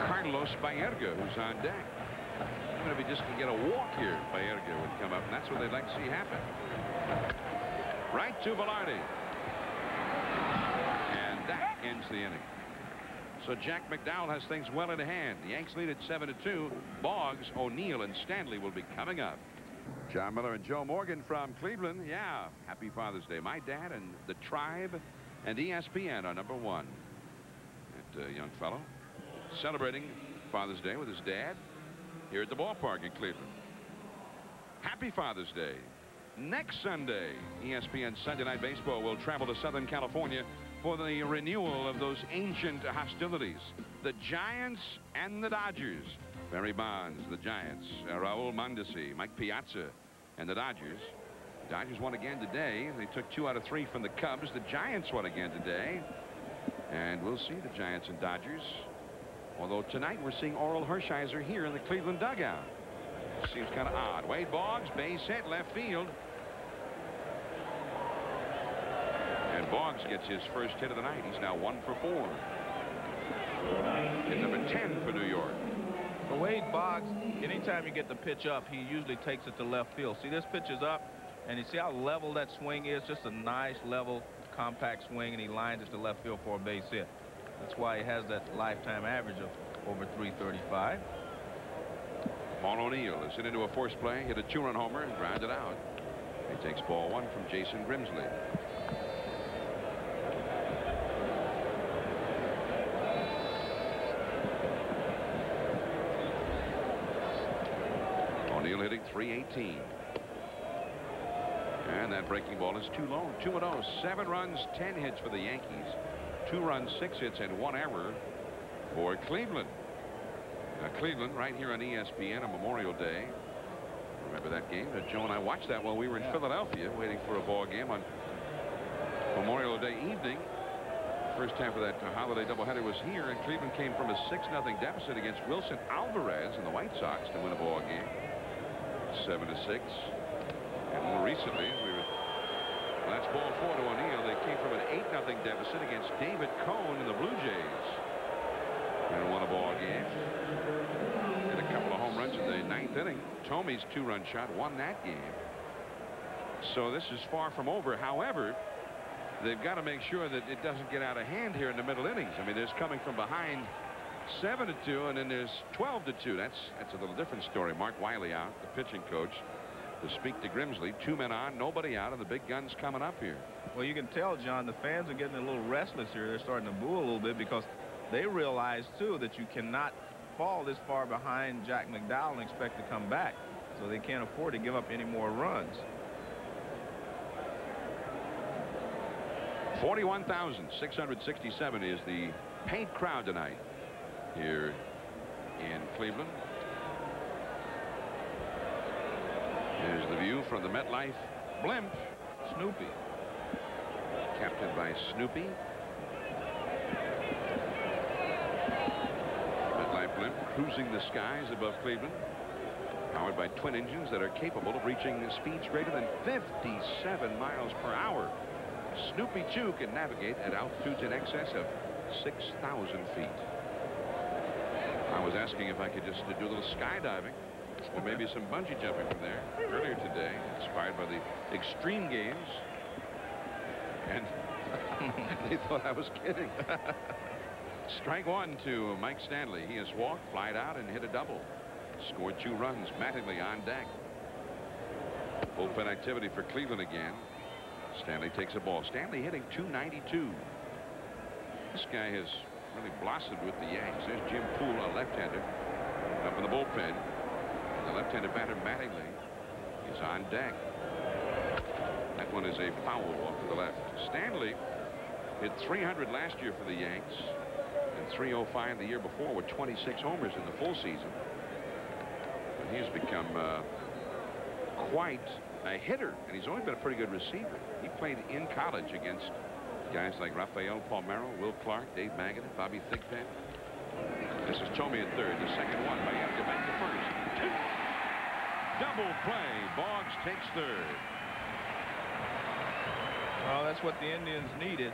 [SPEAKER 1] Carlos Baerga, who's on deck. Even if he just can get a walk here, Baerga would come up, and that's what they'd like to see happen. Right to Velarde. And that ends the inning. So Jack McDowell has things well in hand. The Yanks lead at 7-2. Boggs, O'Neill, and Stanley will be coming up. Jon Miller and Joe Morgan from Cleveland. Yeah, happy Father's Day. My dad and the Tribe and ESPN are number 1. That young fellow celebrating Father's Day with his dad here at the ballpark in Cleveland. Happy Father's Day. Next Sunday, ESPN Sunday Night Baseball will travel to Southern California for the renewal of those ancient hostilities. The Giants and the Dodgers. Barry Bonds, the Giants. Raul Mondesi, Mike Piazza, and the Dodgers. The Dodgers won again today. They took 2 out of 3 from the Cubs. The Giants won again today. And we'll see the Giants and Dodgers. Although tonight we're seeing Oral Hershiser here in the Cleveland dugout. Seems kind of odd. Wade Boggs, base hit, left field. And Boggs gets his first hit of the night. He's now 1 for 4. Hit number 10 for New York.
[SPEAKER 2] For Wade Boggs, anytime you get the pitch up, he usually takes it to left field. See, this pitch is up, and you see how level that swing is? Just a nice, level, compact swing, and he lines it to left field for a base hit. That's why he has that lifetime average of over 335.
[SPEAKER 1] Paul O'Neill is hit into a force play, hit a 2-run homer, and grounded out. He takes ball 1 from Jason Grimsley. O'Neill hitting .318. And that breaking ball is too low. 2-0. 7 runs, 10 hits for the Yankees. 2 runs, 6 hits, and 1 error for Cleveland. Now, Cleveland right here on ESPN on Memorial Day. Remember that game? Joe and I watched that while we were in Philadelphia waiting for a ball game on Memorial Day evening. First half of that holiday doubleheader was here, and Cleveland came from a 6-0 deficit against Wilson Alvarez and the White Sox to win a ball game. 7-6. And more recently, that's ball 4 to O'Neill. They came from an 8-0 deficit against David Cohn and the Blue Jays. And won a ball game. Hit a couple of home runs in the 9th inning. Tomey's 2-run shot won that game. So this is far from over. However, they've got to make sure that it doesn't get out of hand here in the middle innings. I mean, there's coming from behind 7-2, and then there's 12-2. That's a little different story. Mark Wiley out, the pitching coach, to speak to Grimsley. 2 men on, nobody out, and the big guns coming up here.
[SPEAKER 2] Well, you can tell, John, the fans are getting a little restless here. They're starting to boo a little bit because they realize, too, that you cannot fall this far behind Jack McDowell and expect to come back. So they can't afford to give up any more runs.
[SPEAKER 1] 41,667 is the paid crowd tonight here in Cleveland. There's the view from the MetLife blimp.
[SPEAKER 2] Snoopy.
[SPEAKER 1] Captained by Snoopy. MetLife blimp cruising the skies above Cleveland. Powered by twin engines that are capable of reaching speeds greater than 57 miles per hour. Snoopy, too, can navigate at altitudes in excess of 6,000 feet. I was asking if I could just do a little skydiving or maybe some bungee jumping from there earlier today, inspired by the extreme games. And they thought I was kidding. Strike 1 to Mike Stanley. He has walked, flied out, and hit a double. Scored 2 runs. Mattingly on deck. Bullpen activity for Cleveland again. Stanley takes a ball. Stanley hitting .292. This guy has really blossomed with the Yanks. There's Jim Poole, a left-hander, up in the bullpen. The left-handed batter Mattingly is on deck. That one is a foul off to the left. Stanley hit .300 last year for the Yanks and .305 the year before with 26 homers in the full season. But he's become quite a hitter, and he's always been a pretty good receiver. He played in college against guys like Rafael Palmeiro, Will Clark, Dave Magadan, Bobby Thigpen. This is Thome at third. The second one by Edgar back to first. Two. Double play. Boggs takes third.
[SPEAKER 2] Well, that's what the Indians needed.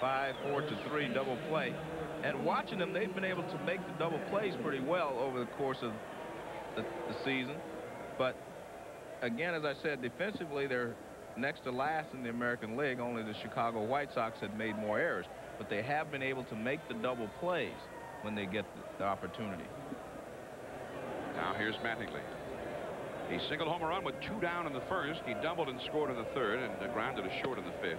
[SPEAKER 2] 5-4-3 double play. And watching them, they've been able to make the double plays pretty well over the course of the season. But again, as I said, defensively, they're next to last in the American League. Only the Chicago White Sox had made more errors. But they have been able to make the double plays when they get the opportunity.
[SPEAKER 1] Now here's Mattingly. He singled home run with 2 down in the first. He doubled and scored in the third and grounded a short in the fifth.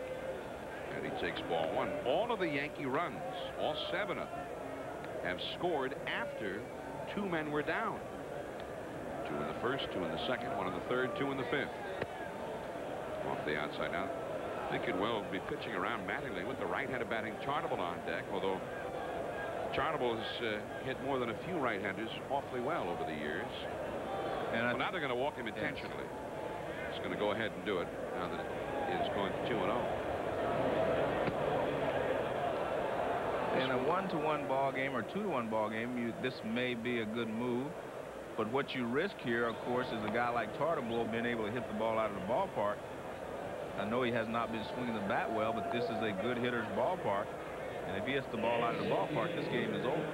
[SPEAKER 1] And he takes ball one. All of the Yankee runs, all 7 of them, have scored after 2 men were down. 2 in the first, 2 in the second, 1 in the third, 2 in the fifth. Off the outside now. They could well be pitching around Mattingly with the right-handed batting Chartable on deck, although Chartable has hit more than a few right-handers awfully well over the years. And well, now they're going to walk him intentionally. He's going to go ahead and do it now that it is going 2-0. In
[SPEAKER 2] a 1-1 ball game or 2-1 ball game, this may be a good move. But what you risk here, of course, is a guy like Chartable being able to hit the ball out of the ballpark. I know he has not been swinging the bat well, but this is a good hitter's ballpark. And if he hits the ball out of the ballpark, this game is over.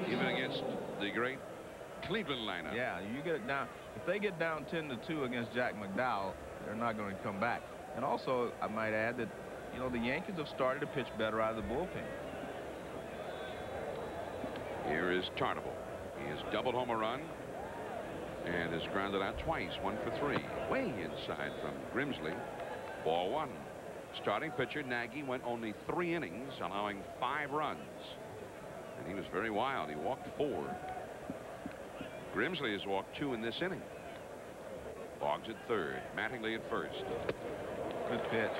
[SPEAKER 1] Even against the great Cleveland lineup.
[SPEAKER 2] Yeah, you get it down. If they get down 10-2 against Jack McDowell, they're not going to come back. And also, I might add that, you know, the Yankees have started to pitch better out of the bullpen.
[SPEAKER 1] Here is Chartable. He has doubled home a run and has grounded out twice, 1 for 3. Way inside from Grimsley. Ball 1. Starting pitcher Nagy went only 3 innings, allowing 5 runs. And he was very wild. He walked 4. Grimsley has walked 2 in this inning. Boggs at third. Mattingly at first.
[SPEAKER 2] Good pitch.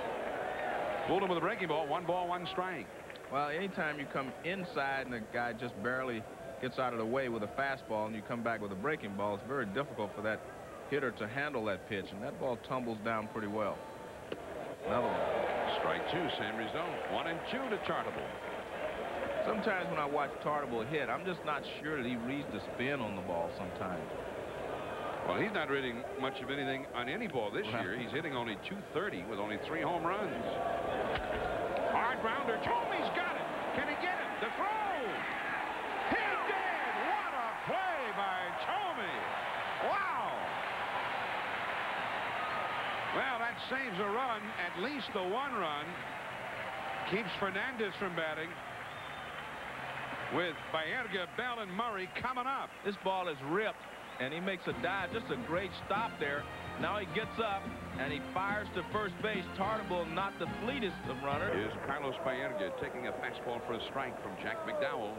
[SPEAKER 1] Fooled him with a breaking ball. 1 ball, 1 strike.
[SPEAKER 2] Well, anytime you come inside and the guy just barely gets out of the way with a fastball and you come back with a breaking ball, it's very difficult for that hitter to handle that pitch, and that ball tumbles down pretty well. Another one.
[SPEAKER 1] Strike 2, same result. 1 and 2 to Chartable.
[SPEAKER 2] Sometimes when I watch Chartable hit, I'm just not sure that he reads the spin on the ball sometimes.
[SPEAKER 1] Well, he's not reading much of anything on any ball this year. He's hitting only .230 with only 3 home runs. Hard grounder. Thome's got it. Can he get it? The throw. He did. What a play by Thome. Wow. Well, that saves a run, at least the 1 run. Keeps Fernandez from batting. With Baerga, Bell, and Murray coming up.
[SPEAKER 2] This ball is ripped, and he makes a dive. Just a great stop there. Now he gets up, and he fires to first base. Chartable, not the fleetest of runners.
[SPEAKER 1] Here's Carlos Baerga taking a fastball for a strike from Jack McDowell.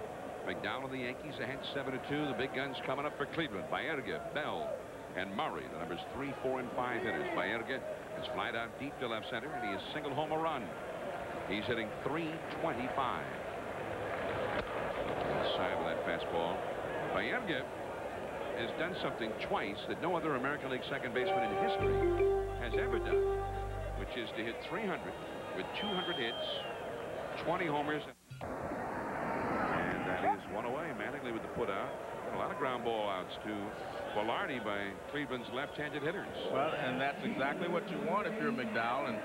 [SPEAKER 1] McDowell and the Yankees ahead 7-2. The big guns coming up for Cleveland. Baerga, Bell, and Murray, the numbers 3, 4, and 5 hitters. Baerga has flied out deep to left center, and he has singled home a run. He's hitting .325. Inside with that fastball. Baerga has done something twice that no other American League second baseman in history has ever done, which is to hit .300 with 200 hits, 20 homers. And that is 1 away. Mattingly with the put out. A lot of ground ball outs to Velarde by Cleveland's left-handed hitters.
[SPEAKER 2] Well, and that's exactly what you want if you're McDowell. And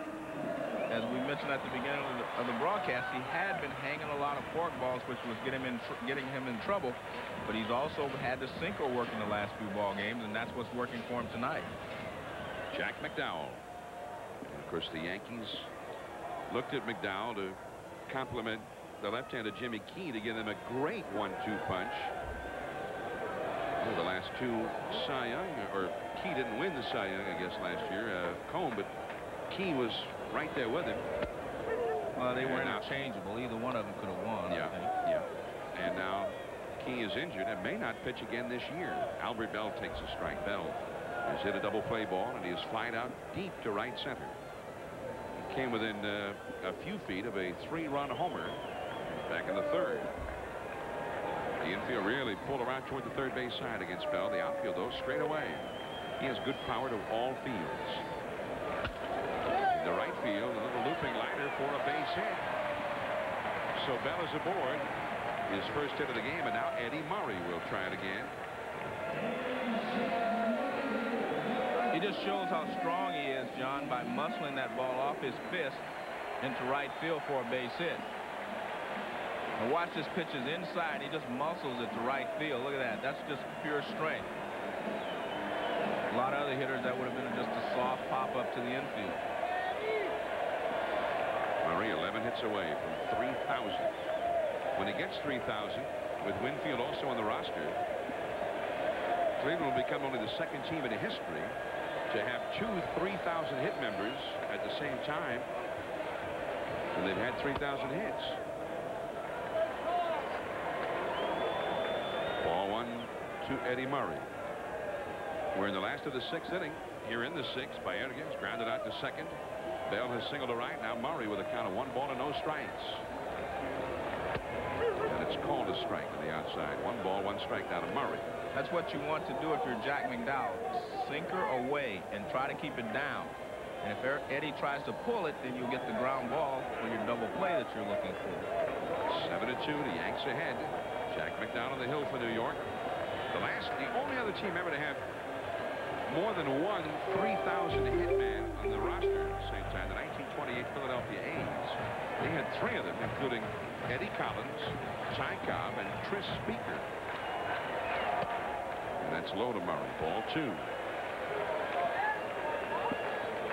[SPEAKER 2] as we mentioned at the beginning of the broadcast, he had been hanging a lot of fork balls, which was getting him in trouble. But he's also had the sinker work in the last few ball games, and that's what's working for him tonight.
[SPEAKER 1] Jack McDowell. And of course, the Yankees looked at McDowell to compliment the left-handed Jimmy Key to give them a great 1-2 punch. The last 2 Cy Young, or Key didn't win the Cy Young, I guess, last year, Cone, but Key was right there with him.
[SPEAKER 2] Well, they were interchangeable. Either one of them could have won.
[SPEAKER 1] Yeah,
[SPEAKER 2] I think.
[SPEAKER 1] yeah. And now Key is injured and may not pitch again this year. Albert Bell takes a strike. Bell has hit a double play ball, and he has flied out deep to right center. He came within a few feet of a 3-run homer back in the third. The infield really pulled around toward the third base side against Bell. The outfield, though, straight away. He has good power to all fields. In the right field, a little looping liner for a base hit. So Bell is aboard. His first hit of the game, and now Eddie Murray will try it again.
[SPEAKER 2] He just shows how strong he is, John, by muscling that ball off his fist into right field for a base hit. And watch this pitch is inside. He just muscles it to right field. Look at that. That's just pure strength. A lot of other hitters, that would have been just a soft pop up to the infield.
[SPEAKER 1] Murray 11 hits away from 3,000. When he gets 3,000, with Winfield also on the roster, Cleveland will become only the second team in history to have two 3,000 hit members at the same time. And they've had 3,000 hits. Ball 1 to Eddie Murray. We're in the last of the sixth inning. Here in the sixth, Baerga's grounded out to second. Bell has singled to right. Now Murray with a count of 1 ball and no strikes. And it's called a strike to the outside. 1 ball, 1 strike out of Murray.
[SPEAKER 2] That's what you want to do if you're Jack McDowell. Sinker away and try to keep it down. And if Eddie tries to pull it, then you'll get the ground ball for your double play that you're looking for.
[SPEAKER 1] 7-2, the Yanks ahead. Jack McDowell on the hill for New York. The only other team ever to have more than one 3,000 hit man on the roster at the same time, the 1928 Philadelphia A's. They had 3 of them, including Eddie Collins, Ty Cobb, and Tris Speaker. And that's low to Murray. Ball 2.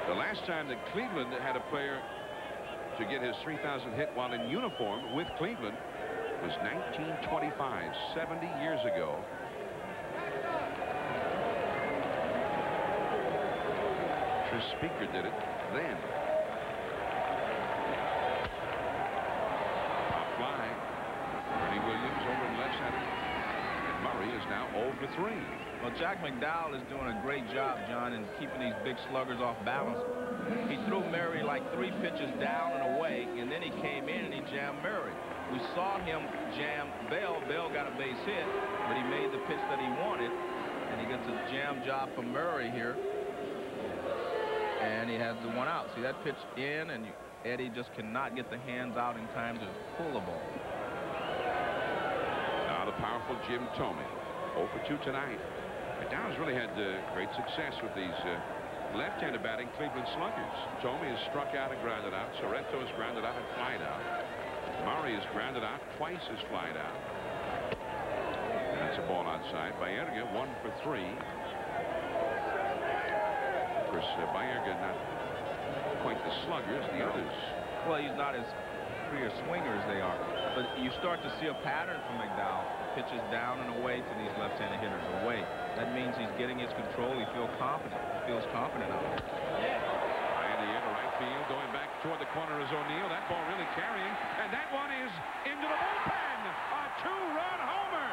[SPEAKER 1] The last time that Cleveland had a player to get his 3,000 hit while in uniform with Cleveland was 1925, 70 years ago. Tris Speaker did it then. Pop fly. Ernie Williams over in left center. And Murray is now 0 for 3.
[SPEAKER 2] Well, Jack McDowell is doing a great job, John, in keeping these big sluggers off balance. He threw Murray like 3 pitches down and away, and then he came in and he jammed Murray. We saw him jam Bell. Bell got a base hit, but he made the pitch that he wanted, and he gets a jam job from Murray here. And he has the 1 out. See that pitch in, and Eddie just cannot get the hands out in time to pull the ball.
[SPEAKER 1] Now the powerful Jim Thome, 0 for 2 tonight. McDowell's really had great success with these left-handed batting Cleveland sluggers. Thome is struck out and grounded out. Sorrento is grounded out and flied out. Murray is grounded out, twice is flied out. And that's a ball outside. Baerga 1 for 3. Of course, Baerga not quite the sluggers, the others.
[SPEAKER 2] Well, he's not as free a swinger as they are. But you start to see a pattern from McDowell. Pitches down and away to these left-handed hitters. Away. That means he's getting his control. He feels confident. Out there.
[SPEAKER 1] High in the air to right field. Going back toward the corner is O'Neill. That ball really carrying. And that one is into the bullpen. A 2-run homer.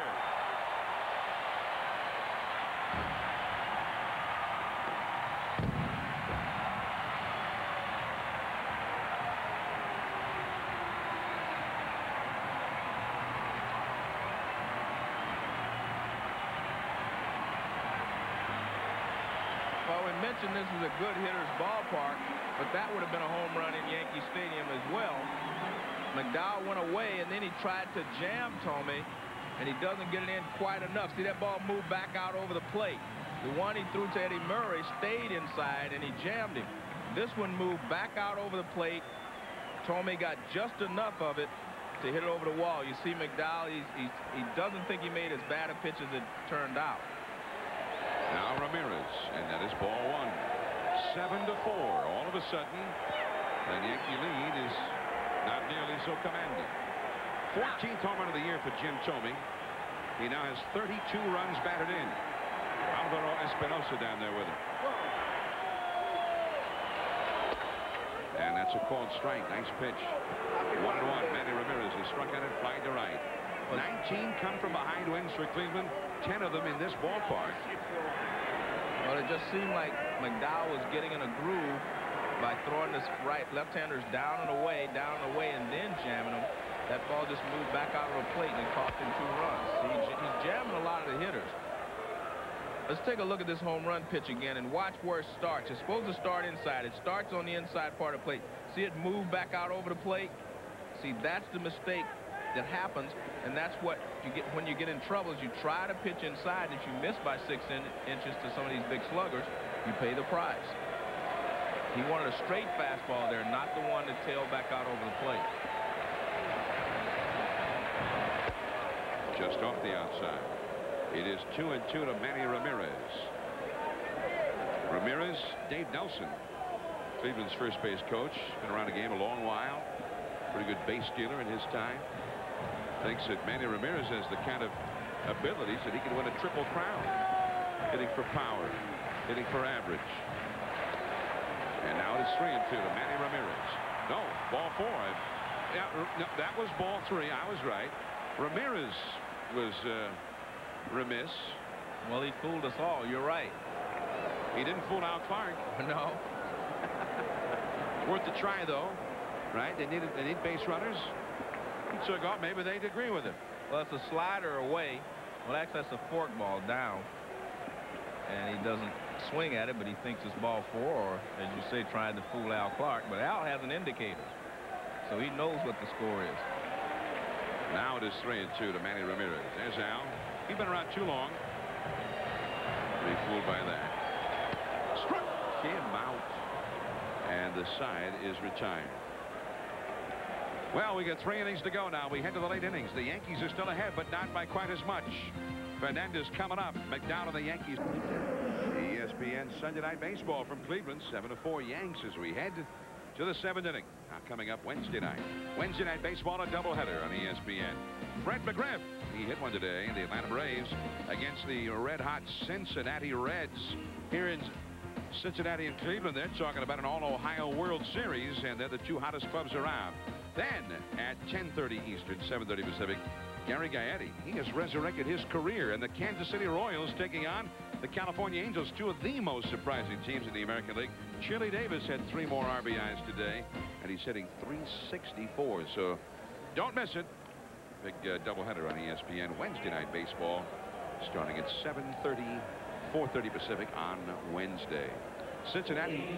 [SPEAKER 2] Well, we mentioned this was a good hitter's ballpark, but that would have been a home run in Yankee Stadium as well. McDowell went away, and then he tried to jam Thome, and he doesn't get it in quite enough. See, that ball moved back out over the plate. The one he threw to Eddie Murray stayed inside, and he jammed him. This one moved back out over the plate. Thome got just enough of it to hit it over the wall. You see McDowell, he doesn't think he made as bad a pitch as it turned out.
[SPEAKER 1] Now Ramirez, and that is ball 1. 7-4. All of a sudden, the Yankee lead is not nearly so commanding. 14th home run of the year for Jim Thome. He now has 32 runs batted in. Alvaro Espinosa down there with him. And that's a called strike. Nice pitch. 1-1. Manny Ramirez is struck out and flied to right. 19 come from behind wins for Cleveland. 10 of them in this ballpark.
[SPEAKER 2] Well, it just seemed like McDowell was getting in a groove by throwing this left-handers down and away, and then jamming them. That ball just moved back out of the plate and it cost him 2 runs. He's jamming a lot of the hitters. Let's take a look at this home run pitch again and watch where it starts. It's supposed to start inside. It starts on the inside part of the plate. See it move back out over the plate? See, that's the mistake that happens, and that's what you get when you get in trouble. Is you try to pitch inside. If you miss by 6 inches to some of these big sluggers, you pay the price. He wanted a straight fastball there, not the one that tailed back out over the plate.
[SPEAKER 1] Just off the outside. It is 2-2 to Manny Ramirez. Ramirez, Dave Nelson, Cleveland's first base coach, been around the game a long while. Pretty good base stealer in his time. Thinks that Manny Ramirez has the kind of abilities that he can win a triple crown. Hitting for power, hitting for average. And now it is 3-2 to Manny Ramirez. No, ball 4. Yeah, no, that was ball 3. I was right. Ramirez was remiss.
[SPEAKER 2] Well, he fooled us all. You're right.
[SPEAKER 1] He didn't fool Al Clark.
[SPEAKER 2] No.
[SPEAKER 1] Worth a try, though. Right? They need base runners. He took off. Maybe they'd agree with him.
[SPEAKER 2] Well, it's a slider away. Well, actually, that's a fork ball down. And he doesn't swing at it, but he thinks it's ball 4, or, as you say, trying to fool Al Clark. But Al has an indicator, so he knows what the score is.
[SPEAKER 1] Now it is 3-2 to Manny Ramirez. There's Al. He's been around too long. Be fooled by that. Struck him out. And the side is retired. Well, we got 3 innings to go now. We head to the late innings. The Yankees are still ahead, but not by quite as much. Fernandez coming up. McDowell and the Yankees. ESPN Sunday Night Baseball from Cleveland. 7-4 Yanks as we head to the 7th inning. Now coming up Wednesday night. Wednesday Night Baseball, a doubleheader on ESPN. Brett McGriff, he hit one today in the Atlanta Braves against the red-hot Cincinnati Reds. Here in Cincinnati and Cleveland, they're talking about an all-Ohio World Series, and they're the 2 hottest clubs around. Then at 10:30 Eastern, 7:30 Pacific, Gary Gaetti, he has resurrected his career, and the Kansas City Royals taking on the California Angels, 2 of the most surprising teams in the American League. Chili Davis had 3 more RBIs today, and he's hitting .364. So don't miss it. Big doubleheader on ESPN Wednesday Night Baseball, starting at 7:30, 4:30 Pacific on Wednesday. Cincinnati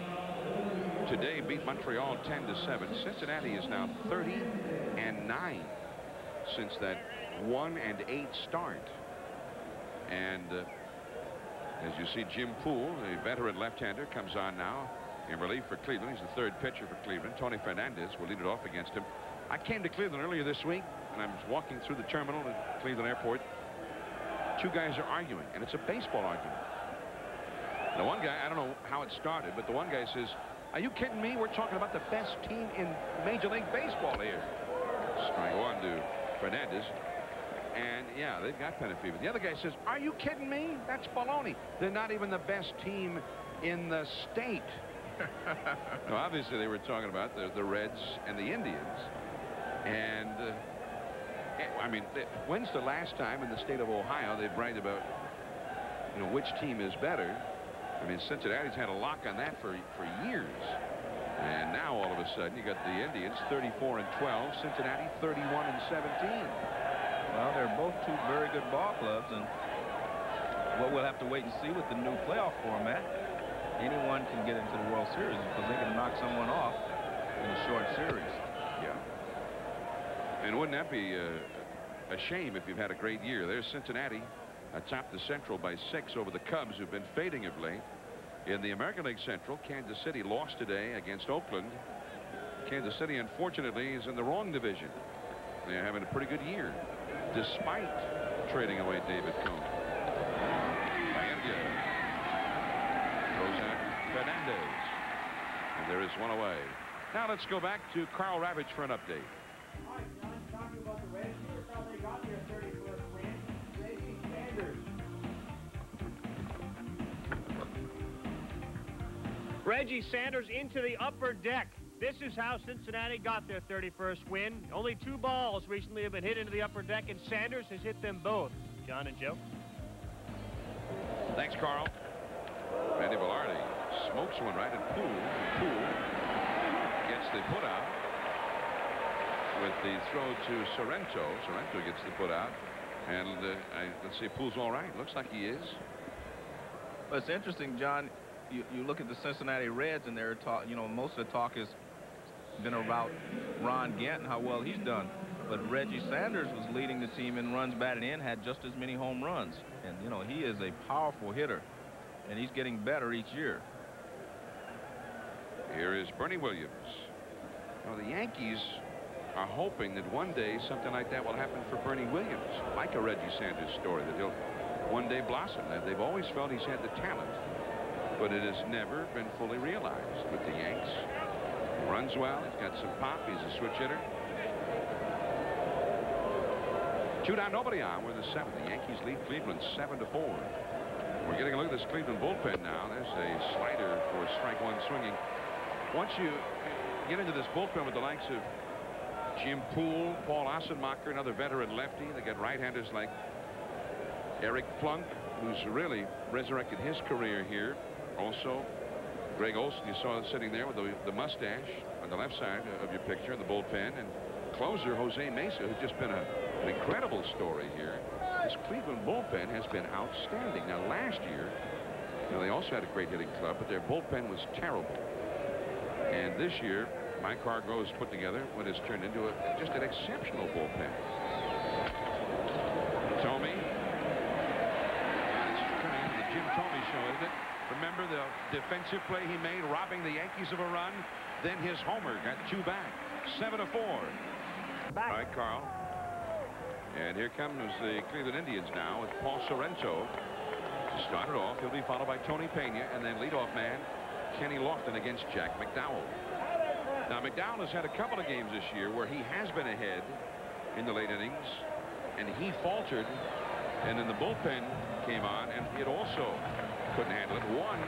[SPEAKER 1] today beat Montreal 10-7. Cincinnati is now 30-9 since that 1-8 start. And as you see, Jim Poole, a veteran left-hander, comes on now in relief for Cleveland. He's the 3rd pitcher for Cleveland. Tony Fernandez will lead it off against him. I came to Cleveland earlier this week, and I was walking through the terminal at Cleveland Airport. 2 guys are arguing, and it's a baseball argument. The one guy, I don't know how it started, but the one guy says, "Are you kidding me? We're talking about the best team in Major League Baseball here." Strike 1 to Fernandez. And, yeah, they've got pennant fever. The other guy says, "Are you kidding me? That's baloney. They're not even the best team in the state." Now, obviously, they were talking about the Reds and the Indians. And, I mean, when's the last time in the state of Ohio they bragged about, you know, which team is better? I mean, Cincinnati's had a lock on that for years. And now, all of a sudden, you got the Indians 34-12, Cincinnati 31-17.
[SPEAKER 2] Well, they're both 2 very good ball clubs, and what we'll have to wait and see with the new playoff format, anyone can get into the World Series because they can knock someone off in a short series.
[SPEAKER 1] Yeah. And wouldn't that be a shame if you've had a great year? There's Cincinnati atop the Central by 6 over the Cubs, who've been fading of late. In the American League Central, Kansas City lost today against Oakland. Kansas City, unfortunately, is in the wrong division. They're having a pretty good year, despite trading away David Cone. Throws out Fernandez. And there is one away. Now let's go back to Carl Ravitch for an update.
[SPEAKER 4] All right, John, talking about the Reds, here's how they got their 31st win. Reggie Sanders. Reggie Sanders into the upper deck. This is how Cincinnati got their 31st win. Only 2 balls recently have been hit into the upper deck, and Sanders has hit them both. John and Joe.
[SPEAKER 1] Thanks, Carl. Randy Velarde smokes one right at Poole. Poole gets the put out. with the throw to Sorrento. Sorrento gets the put out. And let's see, Poole's all right. Looks like he is.
[SPEAKER 2] Well, it's interesting, John. You look at the Cincinnati Reds, and they're talk. Most of the talk has been about Ron Gant and how well he's done. But Reggie Sanders was leading the team in runs batted in, had just as many home runs. And, he is a powerful hitter, and he's getting better each year.
[SPEAKER 1] Here is Bernie Williams. The Yankees are hoping that one day something like that will happen for Bernie Williams, like a Reggie Sanders story, that he'll one day blossom. They've always felt he's had the talent, but it has never been fully realized with the Yanks. He runs well. He's got some pop. He's a switch hitter. 2 down, nobody on. We're in the 7th. The Yankees lead Cleveland 7-4. We're getting a look at this Cleveland bullpen now. There's a slider for strike one swinging. Once you get into this bullpen with the likes of Jim Poole, Paul Ossenmacher, another veteran lefty, they got right-handers like Eric Plunk, who's really resurrected his career here. Also, Greg Olson, you saw sitting there with the mustache on the left side of your picture in the bullpen, and closer Jose Mesa, who's just been an incredible story here. This Cleveland bullpen has been outstanding. Now, last year, they also had a great hitting club, but their bullpen was terrible. And this year, Mike Hargrove's put together what has turned into just an exceptional bullpen. Thome. It's turning into the Jim Thome show, isn't it? Remember the defensive play he made, robbing the Yankees of a run? Then his homer got 2 back. 7-4. Back. All right, Carl. And here comes the Cleveland Indians now with Paul Sorrento. Started off. He'll be followed by Tony Pena, and then leadoff man Kenny Lofton against Jack McDowell. Now, McDowell has had a couple of games this year where he has been ahead in the late innings, and he faltered, and then the bullpen came on, and it also couldn't handle it. Won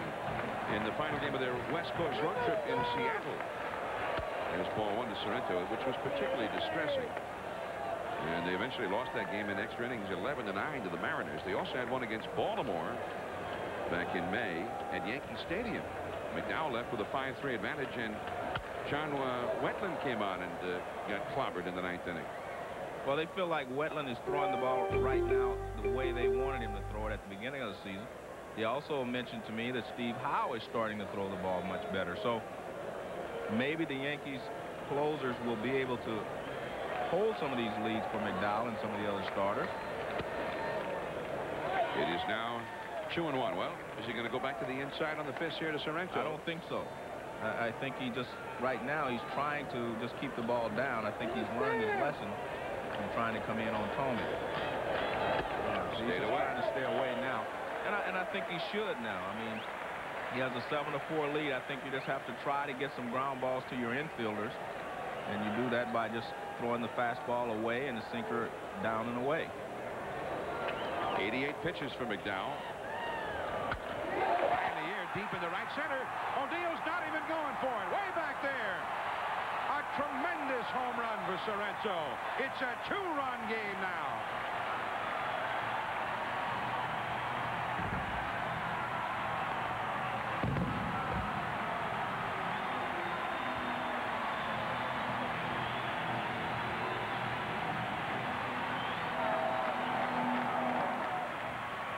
[SPEAKER 1] in the final game of their West Coast road trip in Seattle. There's ball 1 to Sorrento, which was particularly distressing. And they eventually lost that game in extra innings 11-9 to the Mariners. They also had one against Baltimore back in May at Yankee Stadium. McDowell left with a 5-3 advantage, and John Wetland came on and got clobbered in the 9th inning.
[SPEAKER 2] Well, they feel like Wetland is throwing the ball right now the way they wanted him to throw it at the beginning of the season. He also mentioned to me that Steve Howe is starting to throw the ball much better. So maybe the Yankees closers will be able to hold some of these leads for McDowell and some of the other starters.
[SPEAKER 1] It is now 2-1. Well, is he going to go back to the inside on the fist here to Sorrento?
[SPEAKER 2] I don't think so. I think he just, right now, he's trying to just keep the ball down. I think he's learned his lesson and trying to come in on Thome. So he's trying to stay away now. And I think he should now. I mean, he has a 7-4 lead. I think you just have to try to get some ground balls to your infielders. And you do that by just throwing the fastball away and the sinker down and away.
[SPEAKER 1] 88 pitches for McDowell. High in the air, deep in the right center. O'Neill's not even going for it. Way back there. A tremendous home run for Sorrento. It's a 2-run game now.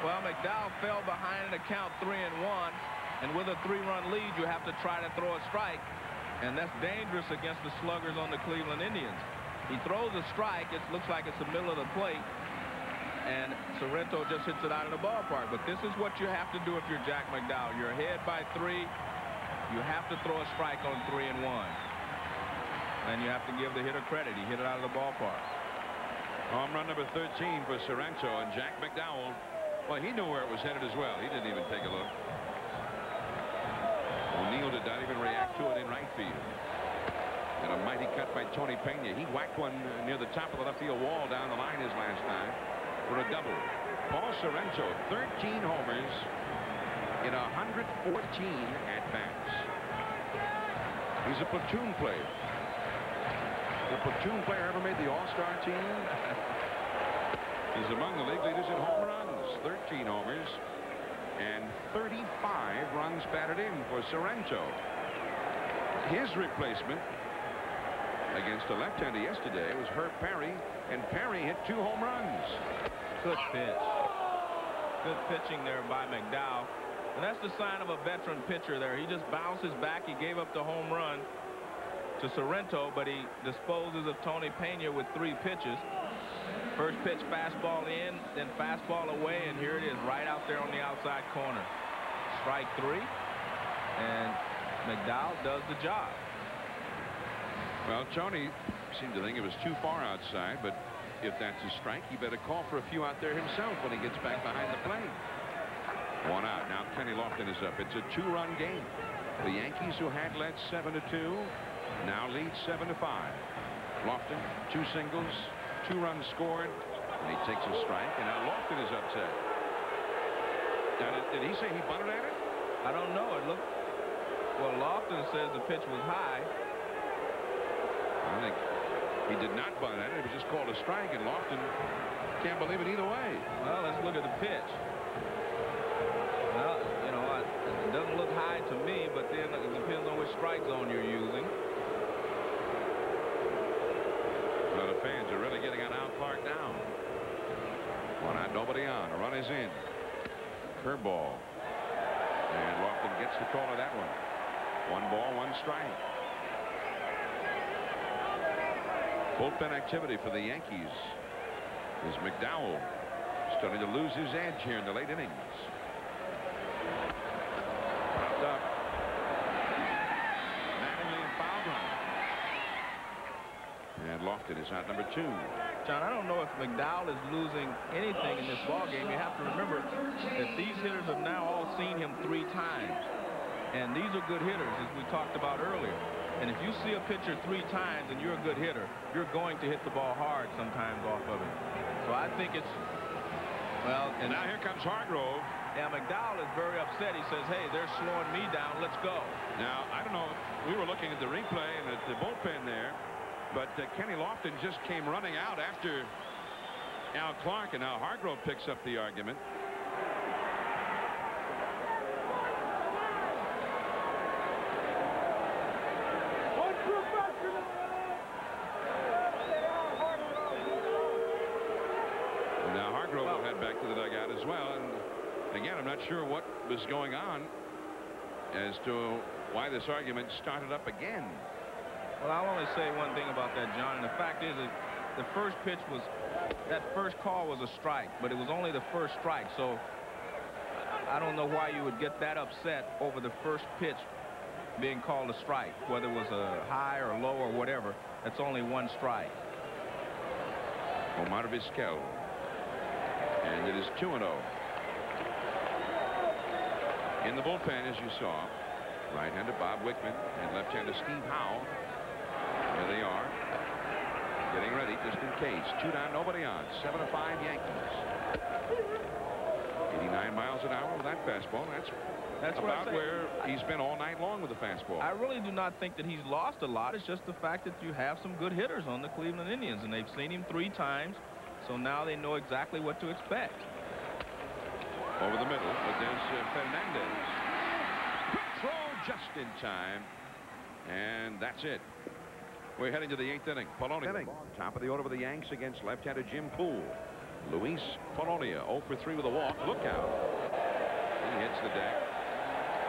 [SPEAKER 2] Well, McDowell fell behind at a count 3-1, and with a 3-run lead, you have to try to throw a strike, and that's dangerous against the sluggers on the Cleveland Indians. He throws a strike. It looks like it's the middle of the plate, and Sorrento just hits it out of the ballpark. But this is what you have to do if you're Jack McDowell. You're ahead by 3. You have to throw a strike on 3-1, and you have to give the hitter credit. He hit it out of the ballpark.
[SPEAKER 1] Home run number 13 for Sorrento, and Jack McDowell, well, he knew where it was headed as well. He didn't even take a look. O'Neill did not even react to it in right field. And a mighty cut by Tony Pena. He whacked one near the top of the left field wall down the line his last time for a double. Paul Sorrento, 13 homers in 114 at-bats. He's a platoon player. The platoon player ever made the All-Star team? He's among the league leaders in home runs. 13 homers and 35 runs batted in for Sorrento. His replacement against a left-hander yesterday. It was Herb Perry, and Perry hit 2 home runs.
[SPEAKER 2] Good pitch. Good pitching there by McDowell. And that's the sign of a veteran pitcher there. He just bounces back. He gave up the home run to Sorrento, but he disposes of Tony Pena with 3 pitches. First pitch fastball in, then fastball away, and here it is right out there on the outside corner. Strike 3, and McDowell does the job.
[SPEAKER 1] Well, Tony seemed to think it was too far outside, but if that's a strike, he better call for a few out there himself when he gets back behind the plate. 1 out. Now Kenny Lofton is up. It's a 2-run game. The Yankees, who had led 7-2, now lead 7-5. Lofton, 2 singles, 2 runs scored, and he takes a strike, and now Lofton is upset. Now, did he say he bunted at it?
[SPEAKER 2] I don't know. It looked. Well, Lofton says the pitch was high.
[SPEAKER 1] I think he did not bunt at it. It was just called a strike, and Lofton can't believe it either way.
[SPEAKER 2] Well, let's look at the pitch. Well, you know, it doesn't look high to me, but then it depends on which strike zone you're using.
[SPEAKER 1] Well, the fans are really getting on Al Clark now. 1 out, nobody on. A run is in. Curveball. And Lofton gets the call of that one. 1 ball, 1 strike. Bullpen activity for the Yankees is McDowell starting to lose his edge here in the late innings. Popped up. Mattingly and foul line. And Lofton is out number 2.
[SPEAKER 2] John, I don't know if McDowell is losing anything in this ball game. You have to remember that these hitters have now all seen him 3 times. And these are good hitters, as we talked about earlier. And if you see a pitcher 3 times and you're a good hitter, you're going to hit the ball hard sometimes off of it. So I think it's, well.
[SPEAKER 1] And now here comes Hargrove.
[SPEAKER 2] Yeah, McDowell is very upset. He says, hey, they're slowing me down. Let's go.
[SPEAKER 1] Now, I don't know. We were looking at the replay and at the bullpen there. But Kenny Lofton just came running out after Al Clark, and now Hargrove picks up the argument. And now Hargrove will head back to the dugout as well. And again, I'm not sure what was going on as to why this argument started up again.
[SPEAKER 2] Well, I'll only say one thing about that, John, and the fact is that the first pitch was, that first call was a strike, but it was only the first strike, so I don't know why you would get that upset over the first pitch being called a strike, whether it was a high or low or whatever. That's only 1 strike.
[SPEAKER 1] Omar Vizquel, and it is 2-0. In the bullpen, as you saw, right-hander Bob Wickman and left-hander Steve Howe. Here they are, getting ready just in case. 2 down, nobody on. 7-5 Yankees. 89 miles an hour with that fastball. That's about where he's been all night long with the fastball.
[SPEAKER 2] I really do not think that he's lost a lot. It's just the fact that you have some good hitters on the Cleveland Indians, and they've seen him 3 times, so now they know exactly what to expect.
[SPEAKER 1] Over the middle, but there's Fernandez. Quick throw just in time, and that's it. We're heading to the 8th inning. Polonia, top of the order with the Yanks against left-hander Jim Poole. Luis Polonia, 0 for 3 with a walk. Look out. He hits the deck.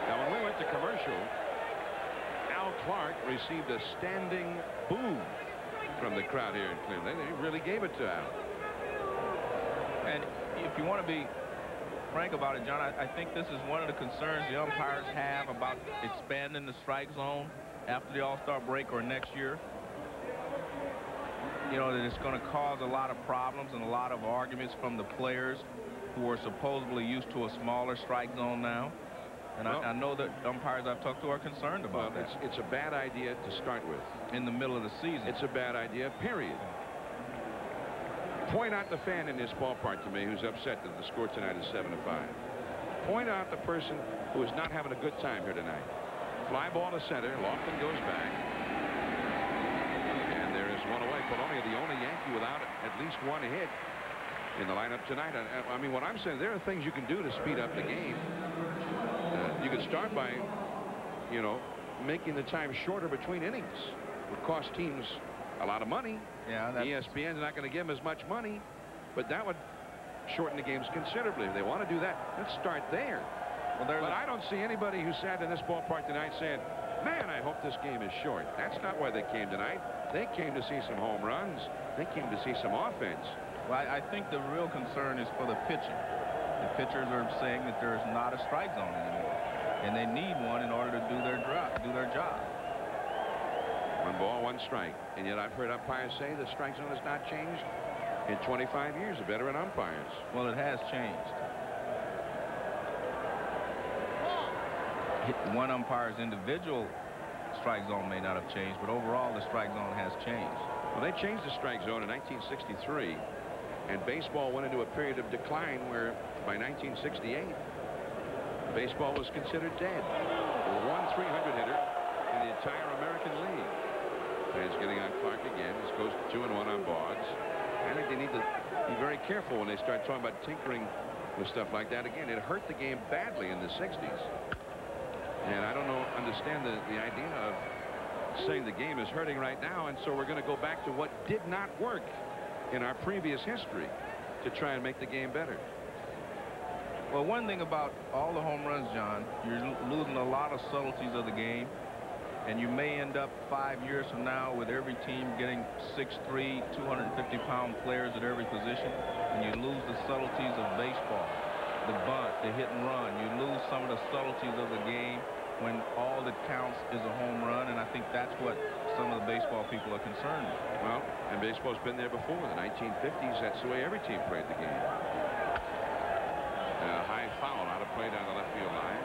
[SPEAKER 1] Now, when we went to commercial, Al Clark received a standing boo from the crowd here in Cleveland. They really gave it to Al.
[SPEAKER 2] And if you want to be frank about it, John, I think this is one of the concerns the umpires have about expanding the strike zone after the All-Star break or next year. You know, that it's going to cause a lot of problems and a lot of arguments from the players who are supposedly used to a smaller strike zone now. And well, I know that umpires I've talked to are concerned about that.
[SPEAKER 1] It's a bad idea to start with.
[SPEAKER 2] In the middle of the season.
[SPEAKER 1] It's a bad idea, period. Point out the fan in this ballpark to me who's upset that the score tonight is 7-5. Point out the person who is not having a good time here tonight. Fly ball to center. Lofton goes back. And there is one away. Polonia, the only Yankee without at least 1 hit in the lineup tonight. I mean, what I'm saying, there are things you can do to speed up the game. You could start by, you know, making the time shorter between innings. It would cost teams a lot of money.
[SPEAKER 2] Yeah,
[SPEAKER 1] ESPN's not going to give him as much money, but that would shorten the games considerably. If they want to do that, let's start there. Well, but I don't see anybody who sat in this ballpark tonight saying, man, I hope this game is short. That's not why they came tonight. They came to see some home runs. They came to see some offense.
[SPEAKER 2] Well, I think the real concern is for the pitching. The pitchers are saying that there's not a strike zone anymore, and they need one in order to do their job.
[SPEAKER 1] 1 ball, 1 strike. And yet I've heard umpires say the strike zone has not changed in 25 years of veteran umpires.
[SPEAKER 2] Well, it has changed. One umpire's individual strike zone may not have changed, but overall the strike zone has changed.
[SPEAKER 1] Well, they changed the strike zone in 1963, and baseball went into a period of decline where by 1968 baseball was considered dead. The one 300 hitter in the entire American League. Fans getting on Clark again. This goes to 2-1 on Boggs. I think they need to be very careful when they start talking about tinkering with stuff like that again. It hurt the game badly in the 60s. And I don't understand the idea of saying the game is hurting right now, and so we're going to go back to what did not work in our previous history to try and make the game better.
[SPEAKER 2] Well, one thing about all the home runs, John, you're losing a lot of subtleties of the game, and you may end up 5 years from now with every team getting 6'3", 250-pound players at every position, and you lose the subtleties of baseball. The bunt, the hit and run. You lose some of the subtleties of the game when all that counts is a home run, and I think that's what some of the baseball people are concerned with.
[SPEAKER 1] Well, and baseball's been there before. In the 1950s, that's the way every team played the game. High foul out of play down the left field line.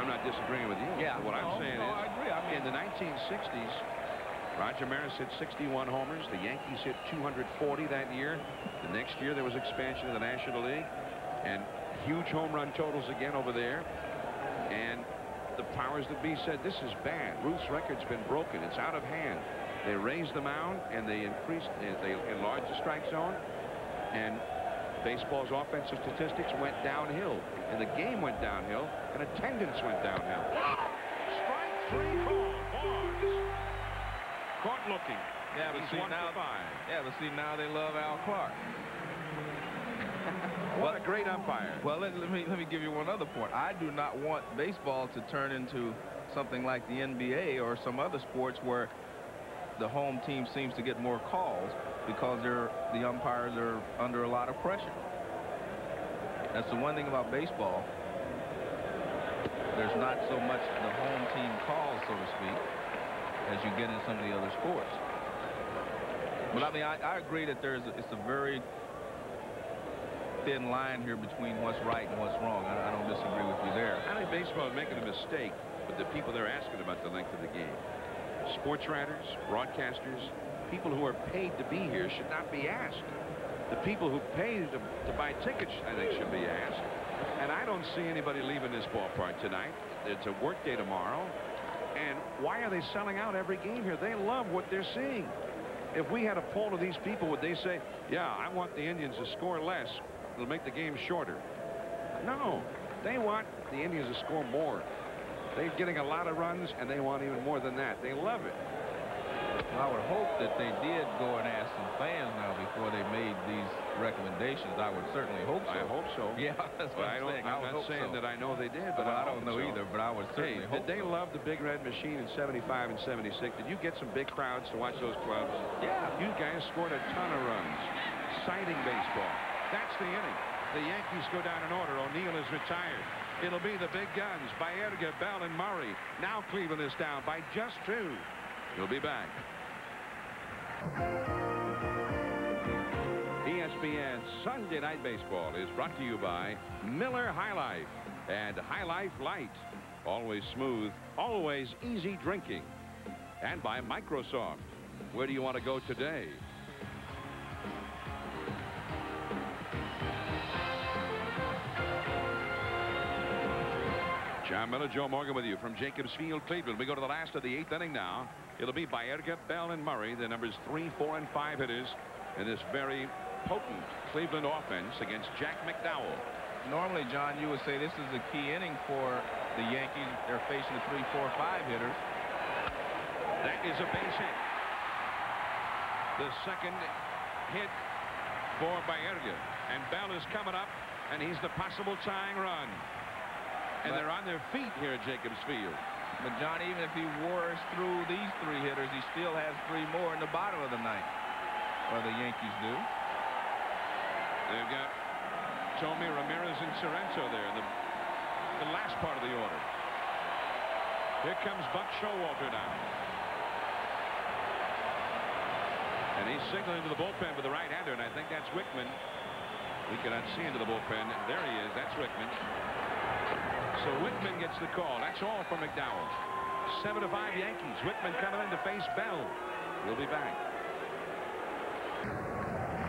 [SPEAKER 1] I'm not disagreeing with you.
[SPEAKER 2] Yeah.
[SPEAKER 1] What I'm saying is,
[SPEAKER 2] I agree.
[SPEAKER 1] in the 1960s, Roger Maris hit 61 homers. The Yankees hit 240 that year. The next year, there was expansion of the National League, and huge home run totals again over there. And the powers that be said, this is bad. Ruth's record's been broken. It's out of hand. They raised the mound and they enlarged the strike zone, and baseball's offensive statistics went downhill, and the game went downhill, and attendance went downhill. Strike 3 call. Boggs caught looking.
[SPEAKER 2] Yeah, but see now. Yeah, but see now they love Al Clark.
[SPEAKER 1] What a great umpire.
[SPEAKER 2] Well, let me give you one other point. I do not want baseball to turn into something like the NBA or some other sports where the home team seems to get more calls because the umpires are under a lot of pressure. That's the one thing about baseball. There's not so much the home team calls, so to speak, as you get in some of the other sports. But I mean, I agree that it's a very thin line here between what's right and what's wrong. I don't disagree with you there.
[SPEAKER 1] I think baseball is making a mistake with the people they're asking about the length of the game. Sports writers, broadcasters, people who are paid to be here should not be asked. The people who pay to buy tickets, I think, should be asked. And I don't see anybody leaving this ballpark tonight. It's a work day tomorrow. And why are they selling out every game here? They love what they're seeing. If we had a poll of these people, would they say, yeah, I want the Indians to score less. It'll make the game shorter. No, they want the Indians to score more. They're getting a lot of runs, and they want even more than that. They love it.
[SPEAKER 2] Well, I would hope that they did go and ask some fans now before they made these recommendations. I would certainly hope so.
[SPEAKER 1] I hope so.
[SPEAKER 2] Yeah, that's what I'm saying.
[SPEAKER 1] I'm not saying that I know they did, but
[SPEAKER 2] I don't know either, but I would certainly hope
[SPEAKER 1] did they love the Big Red Machine in 75 and 76? Did you get some big crowds to watch those clubs?
[SPEAKER 2] Yeah.
[SPEAKER 1] You guys scored a ton of runs. Exciting baseball. That's the inning. The Yankees go down in order. O'Neill is retired. It'll be the big guns, Baerga, Bell, and Murray. Now Cleveland is down by just 2. We'll be back. ESPN Sunday Night Baseball is brought to you by Miller High Life and High Life Light. Always smooth, always easy drinking. And by Microsoft. Where do you want to go today? Jon Miller, Joe Morgan with you from Jacobs Field, Cleveland. We go to the last of the 8th inning now. It'll be Baerga, Bell, and Murray, the numbers 3, 4, and 5 hitters in this very potent Cleveland offense against Jack McDowell.
[SPEAKER 2] Normally, John, you would say this is a key inning for the Yankees. They're facing the 3, 4, 5 hitters.
[SPEAKER 1] That is a base hit. The second hit for Baerga. And Bell is coming up, and he's the possible tying run. And they're on their feet here at Jacobs Field.
[SPEAKER 2] But, John, even if he wars through these 3 hitters, he still has 3 more in the bottom of the 9th. Or the Yankees do.
[SPEAKER 1] They've got Tommy, Ramirez, and Sorrento there in the last part of the order. Here comes Buck Showalter now. And he's signaling to the bullpen with the right-hander, and I think that's Wickman. We cannot see into the bullpen. There he is. That's Wickman. So Wickman gets the call. That's all for McDowell. 7-5 Yankees. Wickman coming in to face Bell. We'll be back.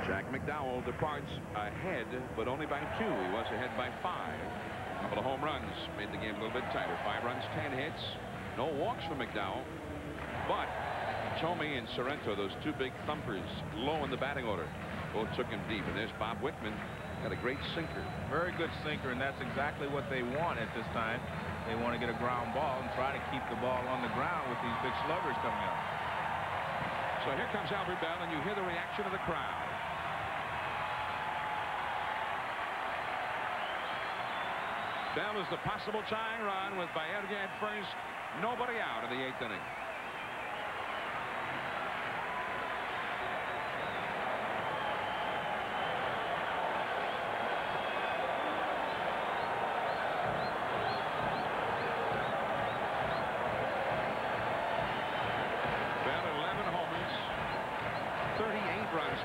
[SPEAKER 1] Jack McDowell departs ahead, but only by 2. He was ahead by 5. A couple of home runs made the game a little bit tighter. 5 runs, 10 hits. No walks for McDowell. But Tommy and Sorrento, those 2 big thumpers, low in the batting order, both took him deep. And there's Bob Wickman. Got a great sinker.
[SPEAKER 2] Very good sinker, and that's exactly what they want at this time. They want to get a ground ball and try to keep the ball on the ground with these big sluggers coming up.
[SPEAKER 1] So here comes Albert Bell, and you hear the reaction of the crowd. Bell is the possible tying run with Baerga at first. Nobody out in the 8th inning.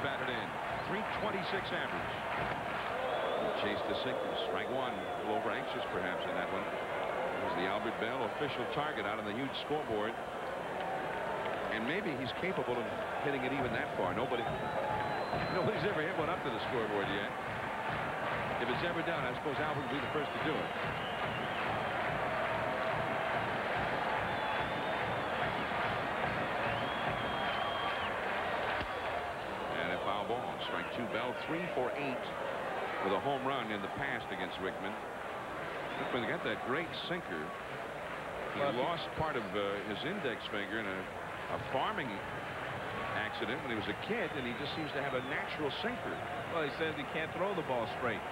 [SPEAKER 1] Batted in. 326 average. Chased the sinkers. Strike 1. A little over anxious perhaps in that one. There's the Albert Bell official target out on the huge scoreboard. And maybe he's capable of hitting it even that far. Nobody's ever hit one up to the scoreboard yet. If it's ever done, I suppose Albert will be the first to do it. Strike 2. Bell 3 for 8 with a home run in the past against Wickman. Wickman got that great sinker. He lost part of his index finger in a farming accident when he was a kid, and he just seems to have a natural sinker.
[SPEAKER 2] Well, he says he can't throw the ball straight.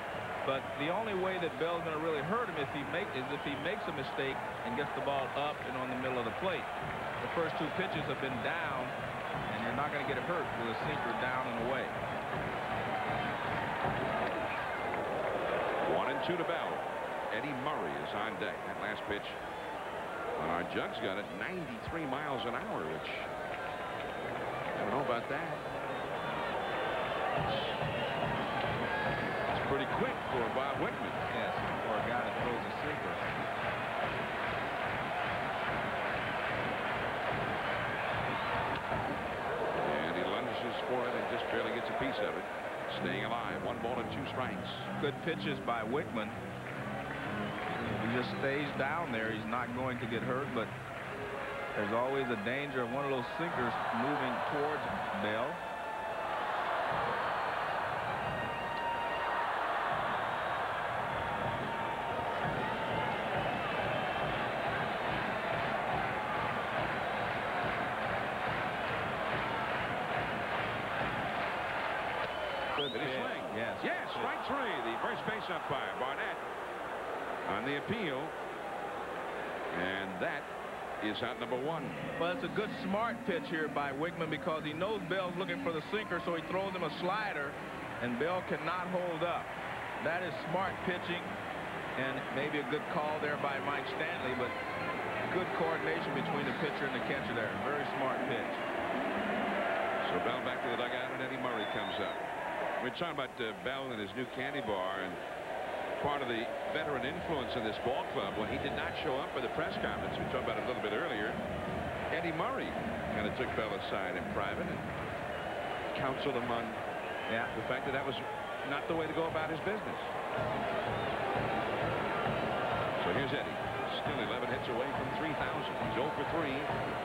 [SPEAKER 2] But the only way that Bell's going to really hurt him is if he makes a mistake and gets the ball up and on the middle of the plate. The first 2 pitches have been down, and you're not going to get hurt with a sinker down and away.
[SPEAKER 1] 1-2 to Bell. Eddie Murray is on deck. That last pitch on our jugs got it 93 miles an hour, which I don't know about that. It's pretty quick for Bob Wickman.
[SPEAKER 2] Yes, for a guy that throws a sinker.
[SPEAKER 1] And he lunges for it and just barely gets a piece of it. Staying alive. 1 ball and 2 strikes.
[SPEAKER 2] Good pitches by Wickman. He just stays down there. He's not going to get hurt, but there's always a danger of one of those sinkers moving towards Bell.
[SPEAKER 1] Yes, strike 3. The first base umpire, Barnett, on the appeal. And that is out number 1.
[SPEAKER 2] Well, it's a good smart pitch here by Wickman because he knows Bell's looking for the sinker, so he throws him a slider, and Bell cannot hold up. That is smart pitching, and maybe a good call there by Mike Stanley, but good coordination between the pitcher and the catcher there. Very smart pitch.
[SPEAKER 1] So Bell back to the dugout, and Eddie Murray comes up. We're talking about Bell and his new candy bar, and part of the veteran influence in this ball club. When he did not show up for the press conference, we talked about it a little bit earlier, Eddie Murray kind of took Bell aside in private and counseled him on the fact that that was not the way to go about his business. So here's Eddie. Still 11 hits away from 3,000. He's 0 for 3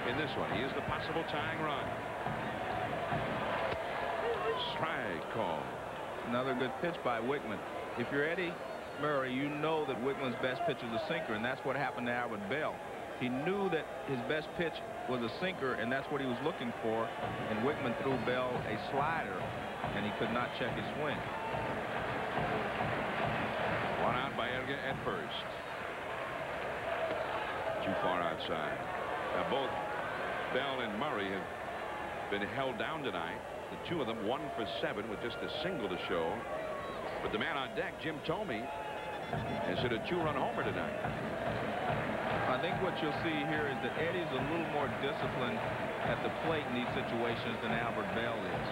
[SPEAKER 1] in this one. He is the possible tying run. Strike call.
[SPEAKER 2] Another good pitch by Wickman. If you're Eddie Murray, you know that Wickman's best pitch is a sinker, and that's what happened to Albert Bell. He knew that his best pitch was a sinker, and that's what he was looking for. And Wickman threw Bell a slider, and he could not check his swing.
[SPEAKER 1] One out by Erga at first. Too far outside. Now both Bell and Murray have been held down tonight. The two of them 1 for 7 with just a single to show. But the man on deck, Jim Thome, has hit a 2-run homer tonight.
[SPEAKER 2] I think what you'll see here is that Eddie's a little more disciplined at the plate in these situations than Albert Bell is.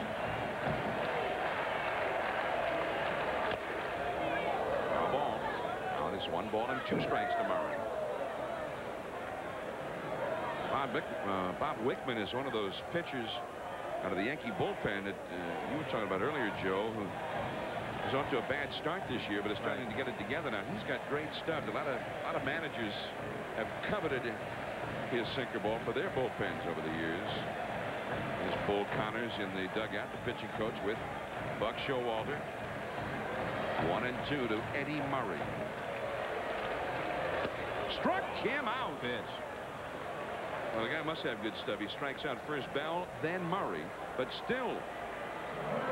[SPEAKER 1] Foul ball. Now it is 1 ball and 2 strikes to Murray. Bob Wickman is one of those pitchers out of the Yankee bullpen that you were talking about earlier, Joe, who is off to a bad start this year, but is starting to get it together now. He's got great stuff. A lot of managers have coveted his sinker ball for their bullpens over the years. There's Bull Connors in the dugout, the pitching coach, with Buck Showalter. 1-2 to Eddie Murray. Struck him out.
[SPEAKER 2] Pitch.
[SPEAKER 1] Well, the guy must have good stuff. He strikes out first Bell, then Murray, but still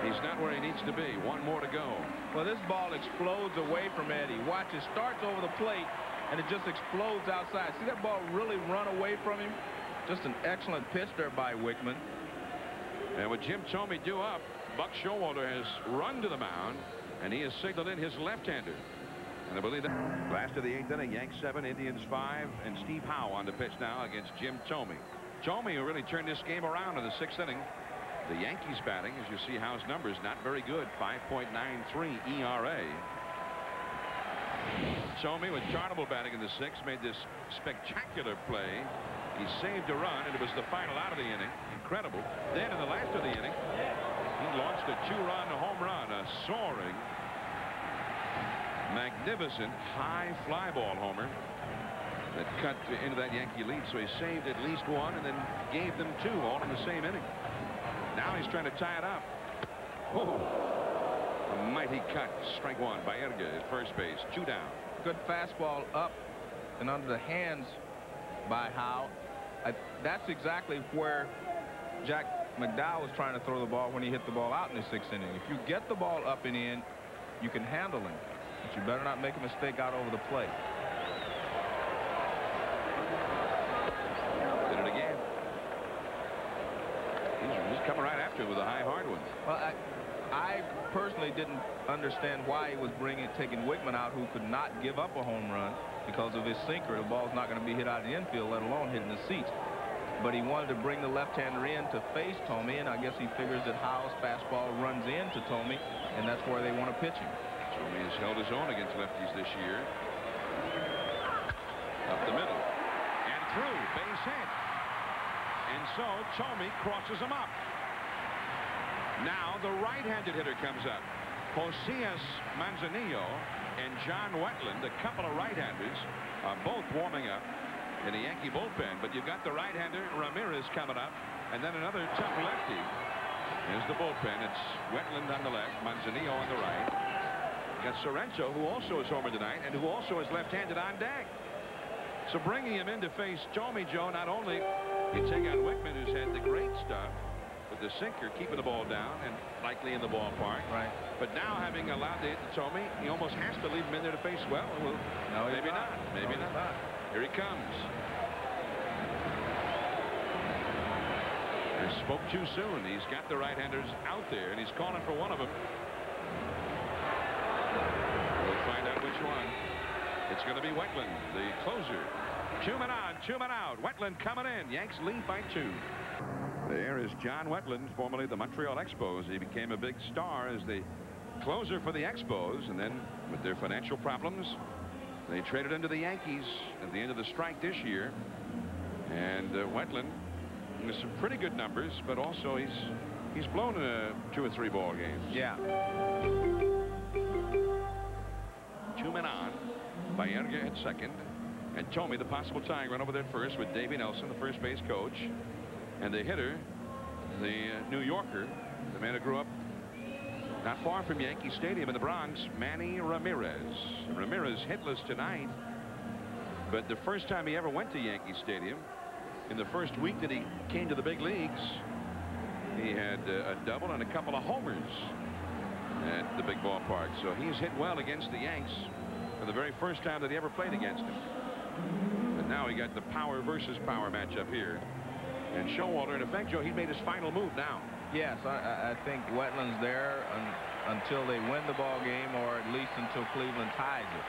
[SPEAKER 1] he's not where he needs to be. 1 more to go.
[SPEAKER 2] Well, this ball explodes away from Eddie. Watch, it starts over the plate, and it just explodes outside. See that ball really run away from him? Just an excellent pitch there by Wickman.
[SPEAKER 1] And with Jim Thome due up, Buck Showalter has run to the mound, and he has signaled in his left-hander. And I believe that last of the 8th inning, Yanks 7, Indians 5, and Steve Howe on the pitch now against Jim Thome. Thome, who really turned this game around in the 6th inning. The Yankees batting, as you see Howe's numbers, not very good. 5.93 ERA. Thome with Chartable batting in the 6th made this spectacular play. He saved a run, and it was the final out of the inning. Incredible. Then in the last of the inning, he launched a 2-run home run, a soaring, magnificent high fly ball homer that cut into that Yankee lead. So he saved at least 1 and then gave them 2, all in the same inning. Now he's trying to tie it up. Oh, a mighty cut. Strike 1 by Erga at first base. 2 down.
[SPEAKER 2] Good fastball up and under the hands by Howe. That's exactly where Jack McDowell was trying to throw the ball when he hit the ball out in the 6th inning. If you get the ball up and in, you can handle him. But you better not make a mistake out over the plate.
[SPEAKER 1] Did it again. He's coming right after it with a high hard one.
[SPEAKER 2] Well, I personally didn't understand why he was taking Wickman out, who could not give up a home run because of his sinker. The ball's not going to be hit out of the infield, let alone hitting the seats. But he wanted to bring the left-hander in to face Thome, and I guess he figures that Howe's fastball runs into Thome, and that's where they want to pitch him.
[SPEAKER 1] Thome has held his own against lefties this year. Up the middle and through, base hit. And so Thome crosses him up. Now the right-handed hitter comes up. Josias Manzanillo and John Wetland, a couple of right-handers, are both warming up in the Yankee bullpen. But you've got the right-hander Ramirez coming up, and then another tough lefty. Here's the bullpen. It's Wetland on the left, Manzanillo on the right. Got Sorrento, who also is homer tonight, and who also is left-handed on deck. So bringing him in to face Thome, Joe, not only you take out Wickman, who's had the great stuff with the sinker, keeping the ball down and likely in the ballpark.
[SPEAKER 2] Right.
[SPEAKER 1] But now having allowed the hit to Thome, he almost has to leave him in there to face well.
[SPEAKER 2] No,
[SPEAKER 1] maybe not. Maybe not. Here he comes. He spoke too soon. He's got the right-handers out there, and he's calling for one of them. We'll find out which one. It's going to be Wetland, the closer. 2 men on, 2 men out. Wetland coming in. Yanks lead by 2. There is John Wetland, formerly the Montreal Expos. He became a big star as the closer for the Expos, and then with their financial problems, they traded him to the Yankees at the end of the strike this year. And Wetland with some pretty good numbers, but also he's blown 2 or 3 ball games.
[SPEAKER 2] Yeah.
[SPEAKER 1] 2 men on by Erga at second, and Thome, the possible tying run over there first with Davey Nelson, the first base coach, and the hitter, the New Yorker, the man who grew up not far from Yankee Stadium in the Bronx, Manny Ramirez. Ramirez hitless tonight. But the first time he ever went to Yankee Stadium, in the first week that he came to the big leagues, he had a double and a couple of homers at the big ballpark. So he's hit well against the Yanks for the very first time that he ever played against him. And now he got the power versus power matchup here. And Showalter, in effect, Joe, he made his final move now.
[SPEAKER 2] Yes, I think Wetland's there until they win the ball game, or at least until Cleveland ties it.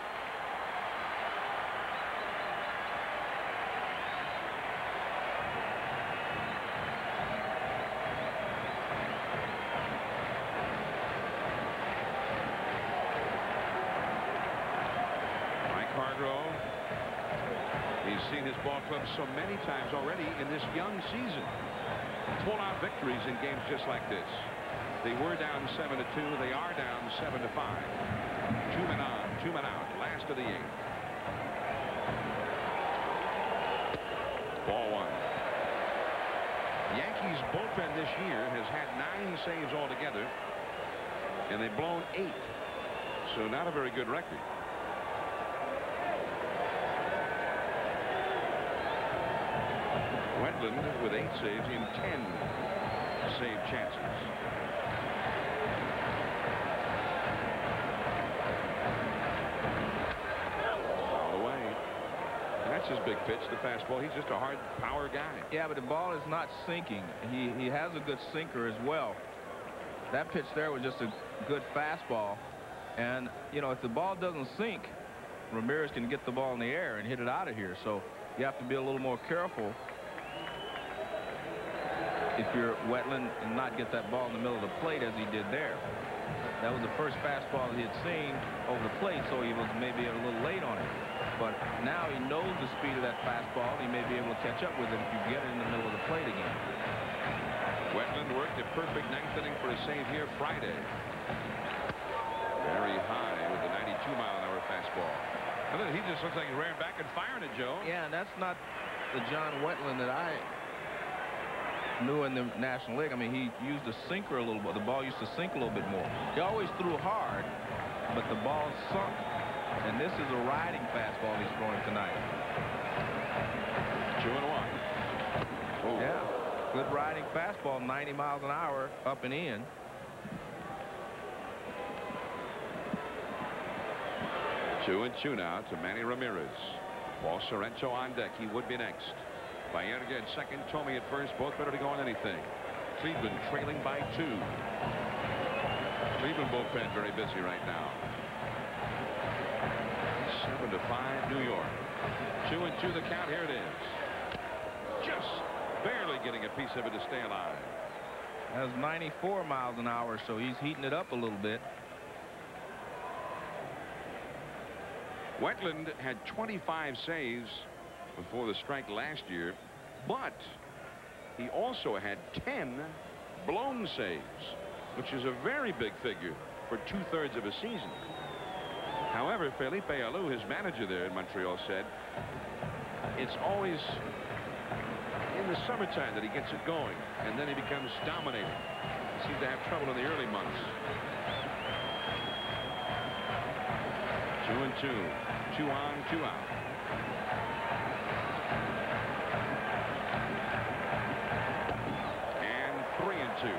[SPEAKER 1] He's seen his ball club so many times already in this young season. Pull out victories in games just like this. They were down 7-2. They are down 7-5. 2 men on, 2 men out. Last of the 8th. Ball 1. The Yankees bullpen this year has had 9 saves altogether, and they've blown 8. So not a very good record. Wetland with 8 saves in 10 save chances. All away. And that's his big pitch, the fastball. He's just a hard power guy.
[SPEAKER 2] Yeah, but the ball is not sinking. He has a good sinker as well. That pitch there was just a good fastball. And, you know, if the ball doesn't sink, Ramirez can get the ball in the air and hit it out of here. So you have to be a little more careful if you're Wetland and not get that ball in the middle of the plate as he did there. That was the first fastball he had seen over the plate, so he was maybe a little late on it. But now he knows the speed of that fastball. He may be able to catch up with it if you get it in the middle of the plate again.
[SPEAKER 1] Wetland worked a perfect 9th inning for a save here Friday. Very high with the 92-mile-an-hour fastball. And then he just looks like he's rearing back and firing it, Joe.
[SPEAKER 2] Yeah, and that's not the John Wetland that I knew in the National League. I mean, he used a sinker a little bit. The ball used to sink a little bit more. He always threw hard, but the ball sunk. And this is a riding fastball he's throwing tonight.
[SPEAKER 1] 2-1. Oh.
[SPEAKER 2] Yeah, good riding fastball, 90 miles an hour, up and in.
[SPEAKER 1] Two and two now to Manny Ramirez. Paul Sorrento on deck. He would be next. Baerga at second, Tomey at first, both better to go on anything. Cleveland trailing by 2. Cleveland bullpen very busy right now. 7-5 New York. 2-2 the count. Here it is. Just barely getting a piece of it to stay alive.
[SPEAKER 2] That's 94 miles an hour, so he's heating it up a little bit.
[SPEAKER 1] Wetland had 25 saves before the strike last year, but he also had 10 blown saves, which is a very big figure for 2/3 of a season. However, Felipe Alou, his manager there in Montreal, said it's always in the summertime that he gets it going, and then he becomes dominating. He seems to have trouble in the early months. 2-2. 2 on, 2 out. And 3-2.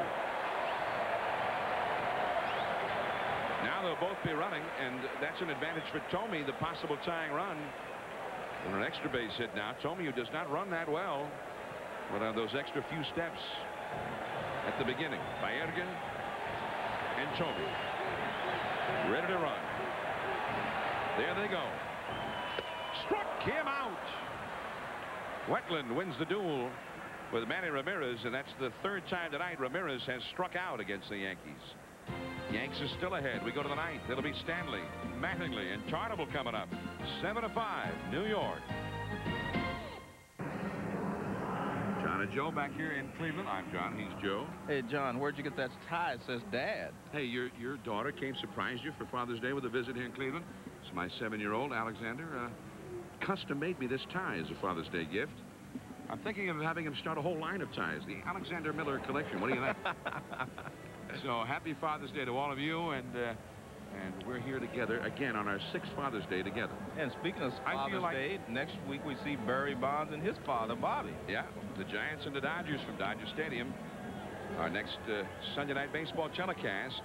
[SPEAKER 1] Now they'll both be running, and that's an advantage for Tomey, the possible tying run. And an extra base hit now. Tomey, who does not run that well, but on those extra few steps at the beginning. Baerga and Tomey ready to run. There they go. Struck him out. Wetland wins the duel with Manny Ramirez, and that's the 3rd time tonight Ramirez has struck out against the Yankees. Yanks are still ahead. We go to the 9th. It'll be Stanley, Mattingly, and Tarnable coming up. 7-5, New York. John and Joe back here in Cleveland. I'm John. He's Joe.
[SPEAKER 2] Hey, John, where'd you get that tie? It says Dad.
[SPEAKER 1] Hey, your daughter came surprised you for Father's Day with a visit here in Cleveland. It's my 7-year-old, Alexander. Custom made me this tie as a Father's Day gift. I'm thinking of having him start a whole line of ties, the Alexander Miller collection. What do you think? So happy Father's Day to all of you, and and we're here together again on our 6th Father's Day together.
[SPEAKER 2] And speaking of Father's Day, next week we see Barry Bonds and his father, Bobby.
[SPEAKER 1] Yeah, the Giants and the Dodgers from Dodger Stadium. Our next Sunday night baseball telecast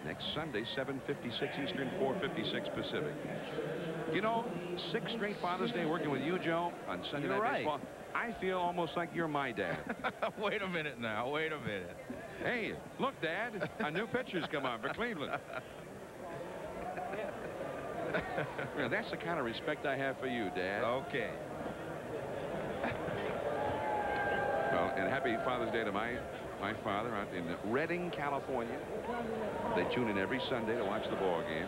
[SPEAKER 1] next Sunday, 7:56 Eastern, 4:56 Pacific. You know, 6 straight Father's Day working with you, Joe, on Sunday night baseball. I feel almost like you're my dad.
[SPEAKER 2] Wait a minute now. Wait a minute.
[SPEAKER 1] Hey, look, Dad, a new pitcher's come on for Cleveland. Yeah, that's the kind of respect I have for you, Dad.
[SPEAKER 2] Okay.
[SPEAKER 1] Well, and happy Father's Day to my father out in Redding, California. They tune in every Sunday to watch the ball game.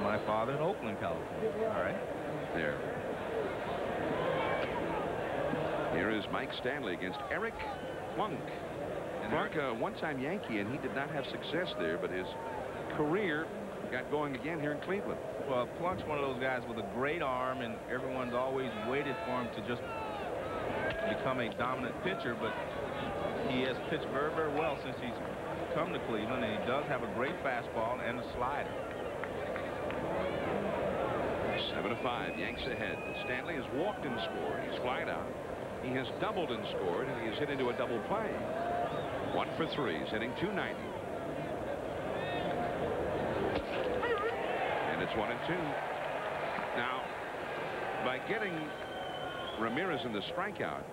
[SPEAKER 2] My father in Oakland, California. All right.
[SPEAKER 1] There. Here is Mike Stanley against Eric Plunk. Plunk, a one-time Yankee, and he did not have success there, but his career got going again here in Cleveland.
[SPEAKER 2] Well, Plunk's one of those guys with a great arm, and everyone's always waited for him to just become a dominant pitcher, but he has pitched very, very well since he's come to Cleveland, and he does have a great fastball and a slider.
[SPEAKER 1] 7-5, Yanks ahead. Stanley has walked and scored. He's flied out. He has doubled and scored, and he has hit into a double play. 1 for 3. He's hitting .290. And it's 1-2. Now, by getting Ramirez in the strikeout,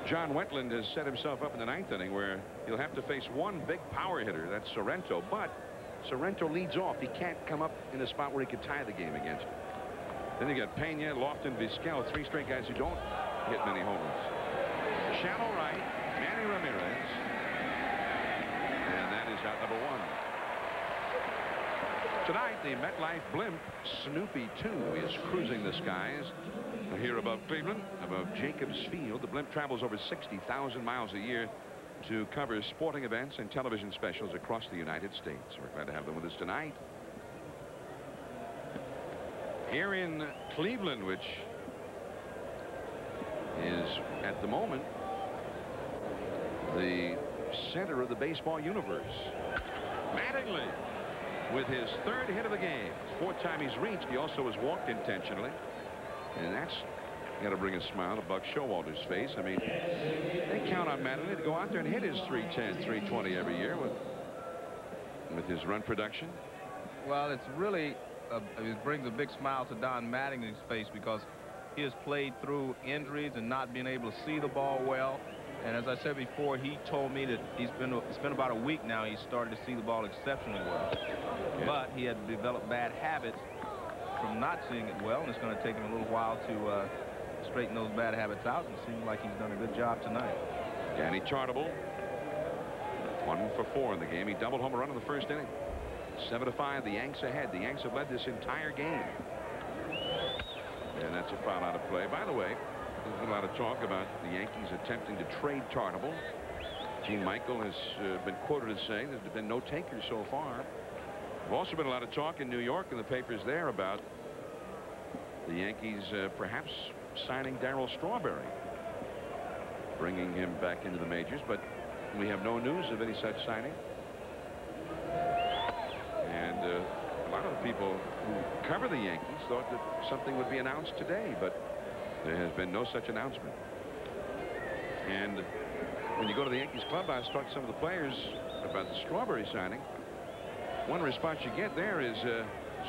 [SPEAKER 1] John Wetland has set himself up in the 9th inning where he'll have to face one big power hitter. That's Sorrento. But Sorrento leads off. He can't come up in a spot where he could tie the game against him. Then you got Pena, Lofton, Vizquel, 3 straight guys who don't hit many homers. Shallow right, Manny Ramirez. And that is out number 1. Tonight, the MetLife blimp Snoopy 2 is cruising the skies here above Cleveland, above Jacobs Field. The blimp travels over 60,000 miles a year to cover sporting events and television specials across the United States. We're glad to have them with us tonight. Here in Cleveland, which is at the moment the center of the baseball universe. Mattingly with his 3rd hit of the game. 4th time he's reached. He also has walked intentionally, and that's got to bring a smile to Buck Showalter's face. I mean, they count on Mattingly to go out there and hit his .310, .320 every year with his run production.
[SPEAKER 2] Well, it's really it brings a big smile to Don Mattingly's face because he has played through injuries and not being able to see the ball well. And as I said before, he told me that it's been about a week now he started to see the ball exceptionally well. Yeah. But he had developed bad habits from not seeing it well, and it's going to take him a little while to straighten those bad habits out, and it seems like he's done a good job tonight.
[SPEAKER 1] Danny Chartable, 1 for 4 in the game. He doubled home run in the 1st inning. 7-5, the Yanks ahead. The Yanks have led this entire game. And that's a foul out of play. By the way, there's been a lot of talk about the Yankees attempting to trade Chartable. Gene Michael has been quoted as saying there's been no takers so far. There's also been a lot of talk in New York in the papers there about the Yankees perhaps signing Darryl Strawberry, bringing him back into the majors, but we have no news of any such signing. And a lot of the people who cover the Yankees thought that something would be announced today, but there has been no such announcement. And when you go to the Yankees clubhouse, talk to some of the players about the Strawberry signing, one response you get there is,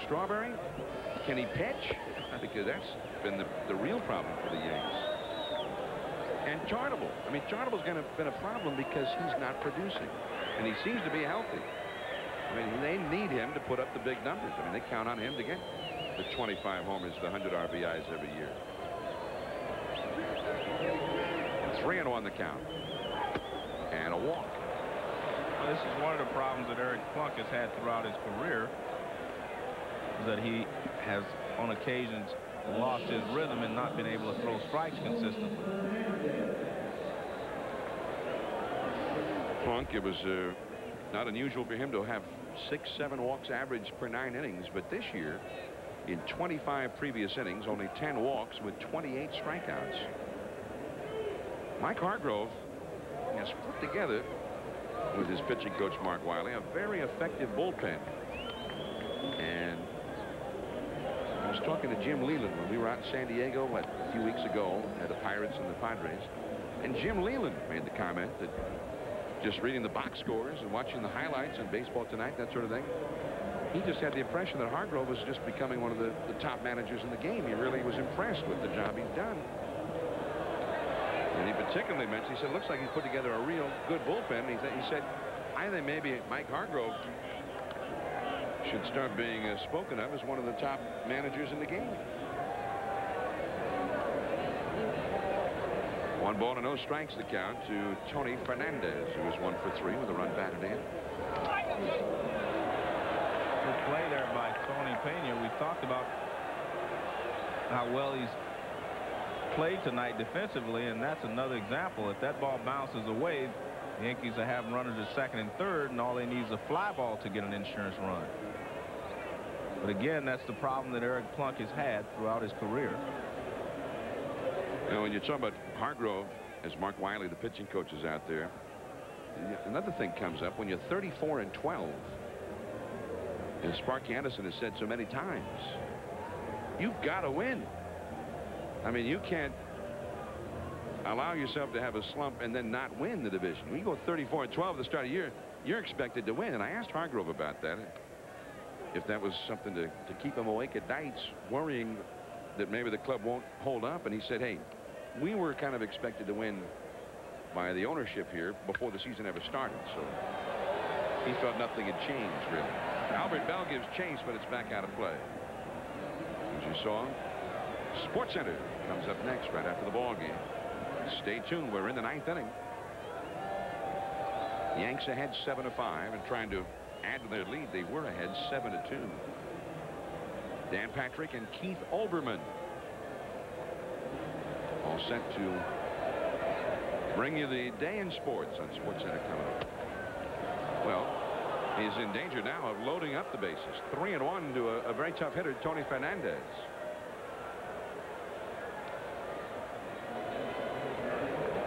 [SPEAKER 1] Strawberry, can he pitch? Because that's been the real problem for the Yankees. And Chartable. I mean, Chartable's been a problem because he's not producing. And he seems to be healthy. I mean, they need him to put up the big numbers. I mean, they count on him to get the 25 homers, the 100 RBIs every year. 3-1 the count. And a walk.
[SPEAKER 2] Well, this is one of the problems that Eric Plunk has had throughout his career, is that he has, on occasions, lost his rhythm and not been able to throw strikes consistently.
[SPEAKER 1] Plunk, it was not unusual for him to have 6-7 walks average per 9 innings, but this year, in 25 previous innings, only 10 walks with 28 strikeouts. Mike Hargrove has put together with his pitching coach, Mark Wiley. A very effective bullpen. And I was talking to Jim Leland when we were out in San Diego, a few weeks ago, at the Pirates and the Padres. And Jim Leland made the comment that just reading the box scores and watching the highlights and Baseball Tonight, that sort of thing, he just had the impression that Hargrove was just becoming one of the top managers in the game. He really was impressed with the job he's done. And he particularly mentioned, he said, it looks like he's put together a real good bullpen. He said, I think maybe Mike Hargrove should start being spoken of as one of the top managers in the game. 1 ball and no strikes the count to Tony Fernandez, who was 1 for 3 with a run batted in.
[SPEAKER 2] Good play there by Tony Pena. We talked about how well he's played tonight defensively, and that's another example. If that ball bounces away, the Yankees are having runners at second and third, and all they need is a fly ball to get an insurance run. But again, that's the problem that Eric Plunk has had throughout his career.
[SPEAKER 1] You know, when you talk about Hargrove, as Mark Wiley, the pitching coach, is out there, another thing comes up. When you're 34-12, as Sparky Anderson has said so many times, you've got to win. I mean, you can't allow yourself to have a slump and then not win the division. When you go 34-12 at the start of the year, you're expected to win. And I asked Hargrove about that, if that was something to keep him awake at nights, worrying that maybe the club won't hold up. And he said, hey, we were kind of expected to win by the ownership here before the season ever started. So he felt nothing had changed, really. Albert Bell gives chase, but it's back out of play. As you saw, Sports Center comes up next right after the ball game. Stay tuned. We're in the 9th inning. The Yanks ahead 7-5 and trying to add to their lead. They were ahead 7-2. Dan Patrick and Keith Olbermann all set to bring you the day in sports on Sports Center coming up. Well, he's in danger now of loading up the bases. 3-1 to a very tough hitter, Tony Fernandez.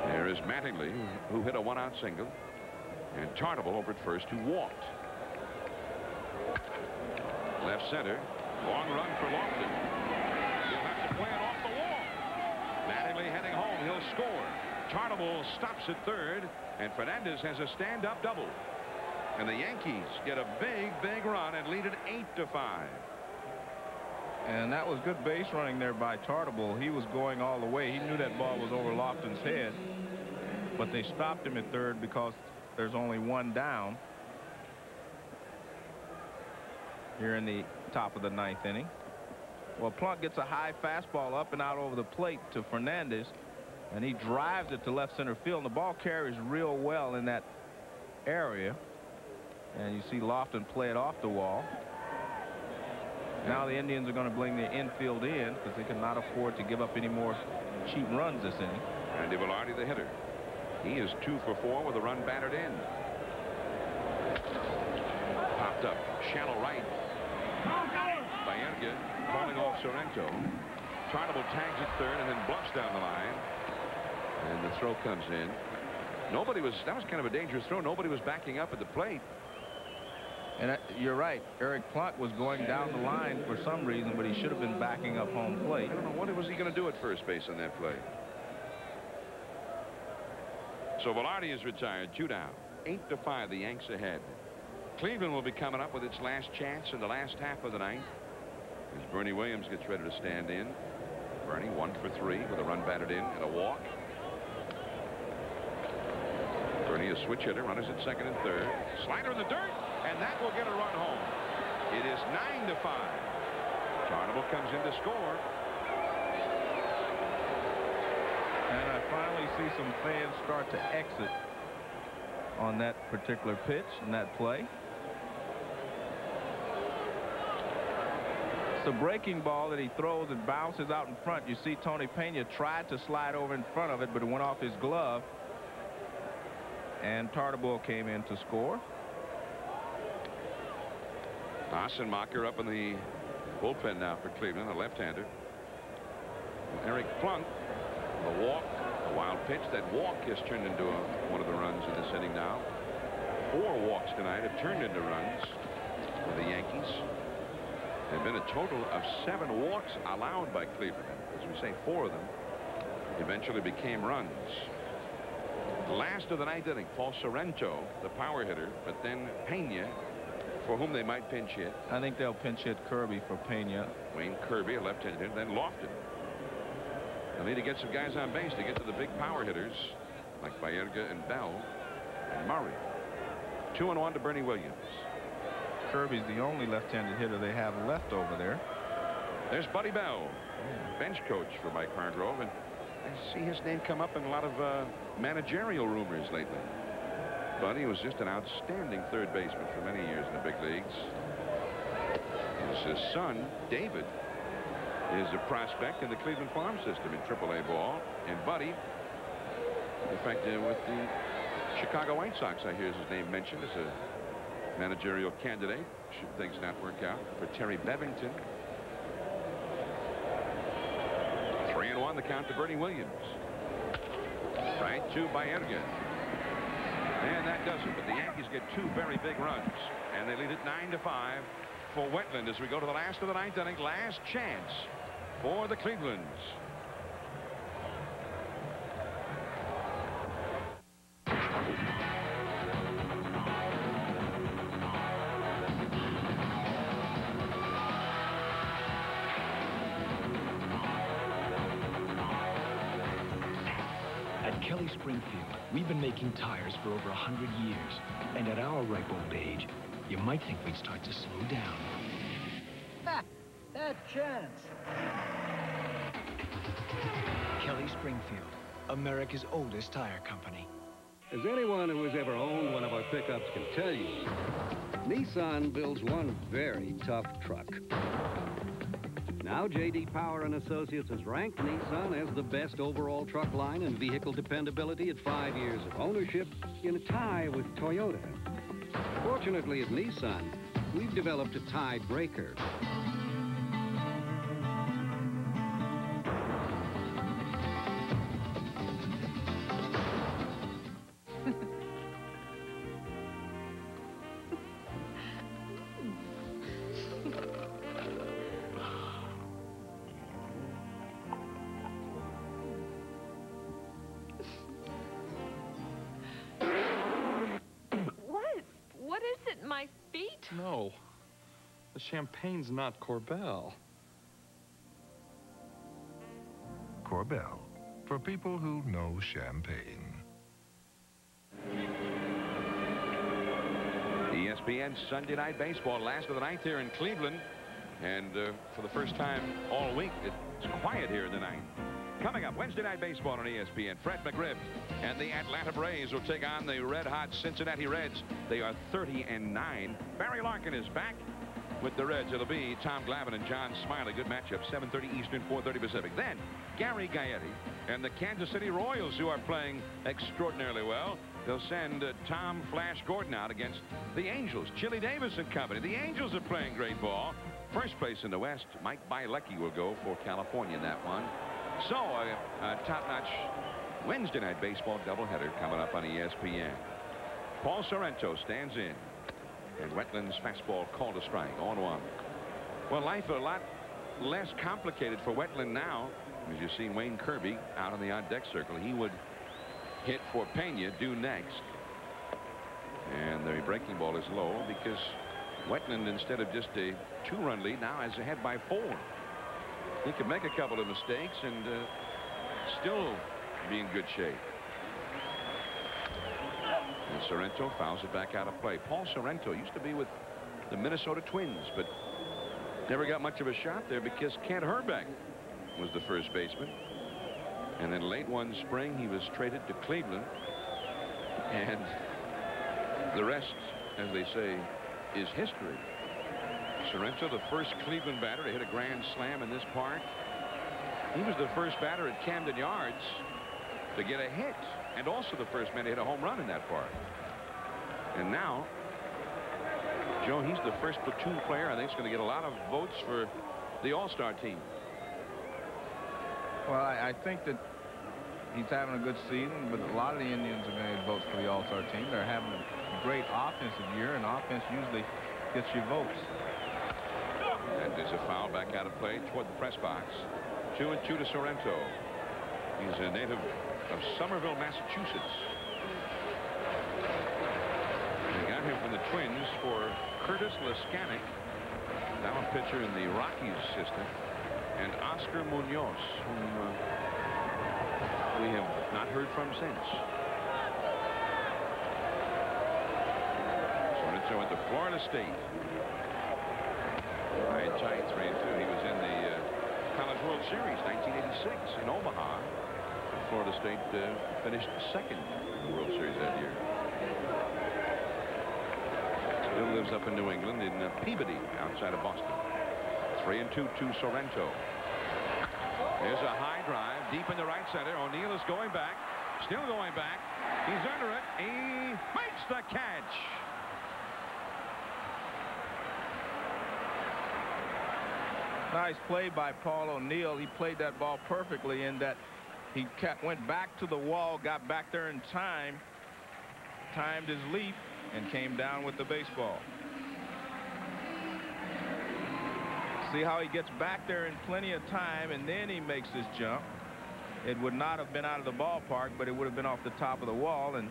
[SPEAKER 1] There is Mattingly, who hit a 1-out single, and Tartable over at first, who walked. Left center, long run for Lofton. He'll have to play it off the wall. Mattingly heading home. He'll score. Tartable stops at third, and Fernandez has a stand-up double. And the Yankees get a big run and lead it 8-5.
[SPEAKER 2] And that was good base running there by Tartable. He was going all the way. He knew that ball was over Lofton's head, but they stopped him at third because there's only one down here in the top of the 9th inning. Well, Plunk gets a high fastball up and out over the plate to Fernandez, and he drives it to left center field, and the ball carries real well in that area. And you see Lofton play it off the wall. Now the Indians are going to bring the infield in because they cannot afford to give up any more cheap runs this inning.
[SPEAKER 1] Andy Velarde, the hitter. He is 2 for 4 with a run battered in. Popped up, shallow right. Bayerga calling off Sorrento. Tartable tags at third and then bluffs down the line. And the throw comes in. That was kind of a dangerous throw. Nobody was backing up at the plate.
[SPEAKER 2] And you're right. Eric Plunk was going down the line for some reason, but he should have been backing up home plate.
[SPEAKER 1] I don't know. What was he going to do at first base on that play? So Velarde is retired. 2 down. 8-5. The Yanks ahead. Cleveland will be coming up with its last chance in the last half of the 9th. As Bernie Williams gets ready to stand in. Bernie 1 for 3 with a run batted in and a walk. Bernie, a switch hitter, runners at second and third. Slider in the dirt, and that will get a run home. It is 9-5. Tartable comes in to score.
[SPEAKER 2] And I finally see some fans start to exit on that particular pitch and that play. It's a breaking ball that he throws and bounces out in front. You see Tony Pena tried to slide over in front of it, but it went off his glove. And Tartable came in to score.
[SPEAKER 1] Ossenmacher up in the bullpen now for Cleveland, a left-hander. Eric Plunk, a walk, a wild pitch. That walk has turned into one of the runs in this inning now. 4 walks tonight have turned into runs for the Yankees. There have been a total of 7 walks allowed by Cleveland. As we say, 4 of them eventually became runs. Last of the 9th inning, Paul Sorrento, the power hitter, but then Pena, for whom they might pinch hit.
[SPEAKER 2] I think they'll pinch hit Kirby for Pena.
[SPEAKER 1] Wayne Kirby, a left-handed hitter, then Lofton. They'll need to get some guys on base to get to the big power hitters like Baerga and Bell and Murray. 2-1 to Bernie Williams.
[SPEAKER 2] Kirby's the only left-handed hitter they have left over there.
[SPEAKER 1] There's Buddy Bell, bench coach for Mike Hargrove, and I see his name come up in a lot of managerial rumors lately. Buddy was just an outstanding third baseman for many years in the big leagues. His son, David, is a prospect in the Cleveland farm system in AAA ball. And Buddy, in fact, with the Chicago White Sox, I hear his name mentioned as a managerial candidate should things not work out for Terry Bevington. 3-1 the count to Bernie Williams. Right to Baerga. And that does it. But the Yankees get 2 very big runs. And they lead it 9-5 for Wetland as we go to the last of the 9th inning. Last chance for the Clevelands.
[SPEAKER 7] Kelly Springfield, we've been making tires for over 100 years. And at our ripe old age, you might think we'd start to slow down.
[SPEAKER 8] That chance.
[SPEAKER 7] Kelly Springfield, America's oldest tire company.
[SPEAKER 9] As anyone who has ever owned one of our pickups can tell you, Nissan builds one very tough truck. Now, J.D. Power & Associates has ranked Nissan as the best overall truck line and vehicle dependability at 5 years of ownership in a tie with Toyota. Fortunately, at Nissan, we've developed a tiebreaker.
[SPEAKER 3] No, the champagne's not Corbel.
[SPEAKER 10] Corbel, for people who know champagne.
[SPEAKER 1] ESPN Sunday Night Baseball, last of the 9th here in Cleveland. And for the first time all week, it's quiet here in the 9th. Coming up, Wednesday Night Baseball on ESPN. Fred McGriff and the Atlanta Braves will take on the red-hot Cincinnati Reds. They are 30-9. Barry Larkin is back with the Reds. It'll be Tom Glavine and John Smiley. Good matchup, 7:30 Eastern, 4:30 Pacific. Then, Gary Gaetti and the Kansas City Royals, who are playing extraordinarily well. They'll send Tom Flash Gordon out against the Angels. Chili Davis and company. The Angels are playing great ball. First place in the West, Mike Bielecki will go for California in that one. So, a top-notch Wednesday Night Baseball doubleheader coming up on ESPN. Paul Sorrento stands in. And Wetland's fastball called a strike, 0-1. Well, life a lot less complicated for Wetland now. As you see Wayne Kirby out on the on-deck circle. He would hit for Pena, due next. And the breaking ball is low because Wetland, instead of just a 2-run lead, now is ahead by 4. He could make a couple of mistakes and still be in good shape. And Sorrento fouls it back out of play. Paul Sorrento used to be with the Minnesota Twins, but never got much of a shot there because Kent Herbeck was the first baseman. And then late one spring, he was traded to Cleveland. And the rest, as they say, is history. Sorrento, the first Cleveland batter to hit a grand slam in this park. He was the first batter at Camden Yards to get a hit, and also the first man to hit a home run in that park. And now, Joe, he's the first platoon player. I think he's going to get a lot of votes for the All-Star team.
[SPEAKER 2] Well, I think that he's having a good season, but a lot of the Indians are going to vote for the All-Star team. They're having a great offensive year, and offense usually gets you votes.
[SPEAKER 1] And there's a foul back out of play toward the press box. 2-2 to Sorrento. He's a native of Somerville, Massachusetts. They got him from the Twins for Curtis Leskanic, now a pitcher in the Rockies system, and Oscar Munoz, whom we have not heard from since. Sorrento went to Florida State. Ryan tight 3-2. He was in the College World Series 1986 in Omaha. Florida State finished second in the World Series that year. Still lives up in New England in Peabody, outside of Boston. 3-2 to Sorrento. There's a high drive deep in the right center. O'Neill is going back, still going back. He's under it. He makes the catch.
[SPEAKER 2] Nice play by Paul O'Neill. He played that ball perfectly in that he went back to the wall, got back there in time, timed his leap, and came down with the baseball. See how he gets back there in plenty of time, and then he makes his jump. It would not have been out of the ballpark, but it would have been off the top of the wall, and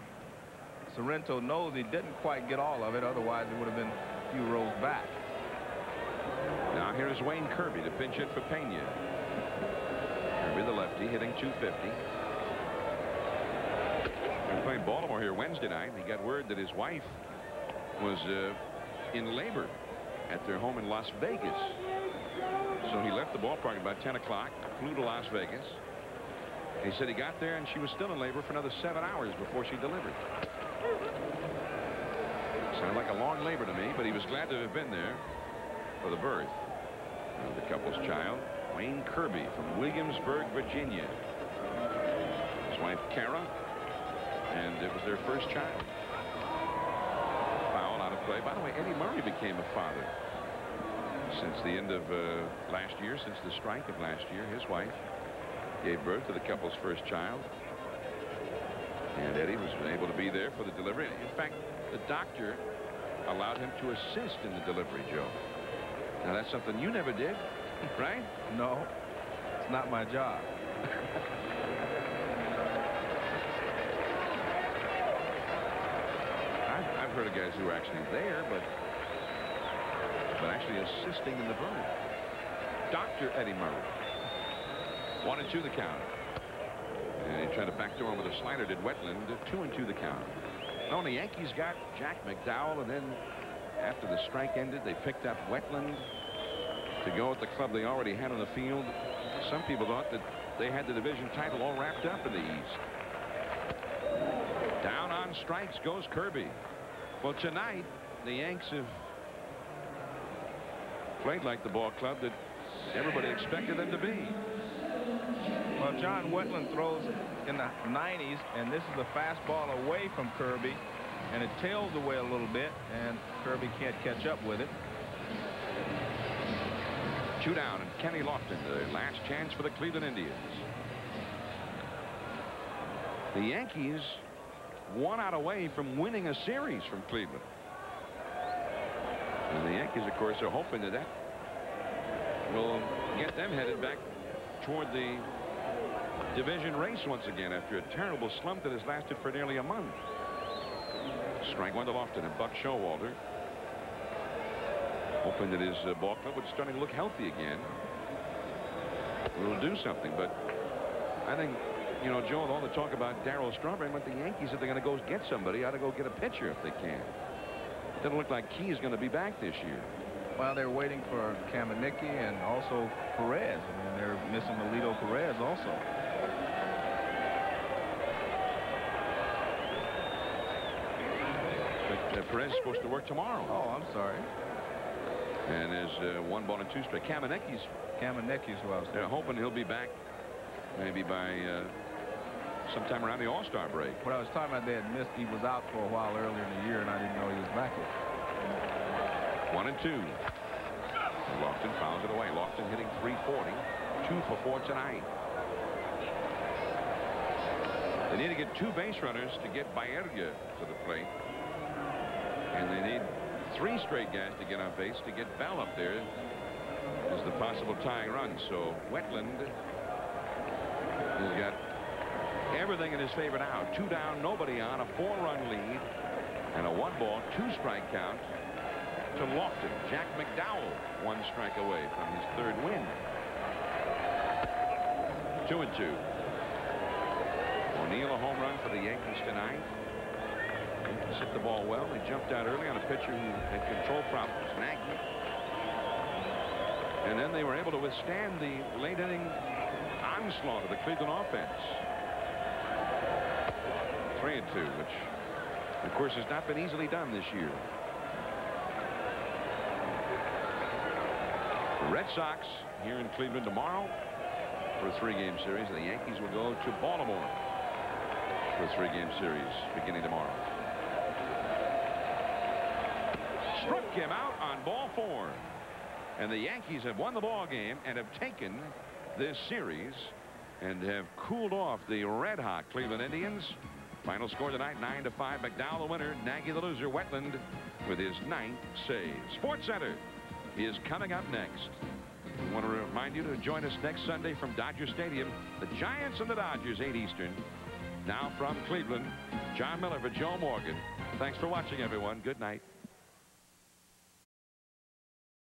[SPEAKER 2] Sorrento knows he didn't quite get all of it. Otherwise, it would have been a few rows back.
[SPEAKER 1] Now here's Wayne Kirby to pinch hit for Pena. Kirby, the lefty, hitting .250. They're playing Baltimore here Wednesday night. He got word that his wife was in labor at their home in Las Vegas. So he left the ballpark about 10 o'clock, flew to Las Vegas. He said he got there and she was still in labor for another 7 hours before she delivered. Sounded like a long labor to me, but he was glad to have been there for the birth of the couple's child, Wayne Kirby from Williamsburg, Virginia. His wife Kara, and it was their first child. Foul out of play. By the way, Eddie Murray became a father since the end of last year, since the strike of last year. His wife gave birth to the couple's first child, and Eddie was able to be there for the delivery. In fact, the doctor allowed him to assist in the delivery, Joe. Now that's something you never did, right?
[SPEAKER 2] No, it's not my job.
[SPEAKER 1] I've heard of guys who were actually there, but actually assisting in the birth. Dr. Eddie Murray. 1-2 the count. And he tried to backdoor him with a slider, did Wetland. 2-2 the count. No, the Yankees got Jack McDowell, and then after the strike ended, they picked up Wetland to go at the club they already had on the field. Some people thought that they had the division title all wrapped up in the East. Down on strikes goes Kirby. Well, tonight, the Yanks have played like the ball club that everybody expected them to be.
[SPEAKER 2] Well, John, Wetland throws in the 90s, and this is a fastball away from Kirby, and it tails away a little bit, and Kirby can't catch up with it.
[SPEAKER 1] 2 down, and Kenny Lofton, the last chance for the Cleveland Indians. The Yankees 1 out away from winning a series from Cleveland. And the Yankees, of course, are hoping that will get them headed back toward the division race once again after a terrible slump that has lasted for nearly a month. Strike one to Lofton, and Buck Showalter hoping that his ball club was starting to look healthy again. Will do something, but I think, you know, Joe, with all the talk about Darryl Strawberry, but the Yankees, if they're going to go get somebody, ought to go get a pitcher if they can. It doesn't look like Key is going to be back this year.
[SPEAKER 2] Well, they're waiting for Kamenicki and also Perez. I mean, they're missing Melito Perez also.
[SPEAKER 1] But Perez is supposed to work tomorrow.
[SPEAKER 2] Oh, I'm sorry.
[SPEAKER 1] And there's 1 ball and 2 strikes. Kamenicki's
[SPEAKER 2] who I was
[SPEAKER 1] they're hoping he'll be back maybe by sometime around the All-Star break.
[SPEAKER 2] What I was talking about, they had missed. He was out for a while earlier in the year, and I didn't know he was back yet.
[SPEAKER 1] 1-2. Lofton fouls it away. Lofton hitting .340. 2 for 4 tonight. They need to get 2 base runners to get Baerga to the plate. And they need 3 straight guys to get on base to get Bell up there as the possible tying run. So Wetland has got everything in his favor now. 2 down, nobody on, a 4-run lead, and a 1-ball, 2-strike count to Lofton. Jack McDowell 1 strike away from his 3rd win. 2-2. O'Neill a home run for the Yankees tonight. Yankees hit the ball well. They jumped out early on a pitcher who had control problems, Nagy. And then they were able to withstand the late inning onslaught of the Cleveland offense. 3-2, which of course has not been easily done this year. The Red Sox here in Cleveland tomorrow for a 3-game series. The Yankees will go to Baltimore for a 3-game series beginning tomorrow. Struck him out on ball 4. And the Yankees have won the ball game and have taken this series and have cooled off the red-hot Cleveland Indians. Final score tonight, 9-5. McDowell the winner, Nagy the loser. Wetland with his 9th save. Sports Center is coming up next. We want to remind you to join us next Sunday from Dodger Stadium. The Giants and the Dodgers, 8 Eastern. Now from Cleveland, Jon Miller for Joe Morgan. Thanks for watching, everyone. Good night.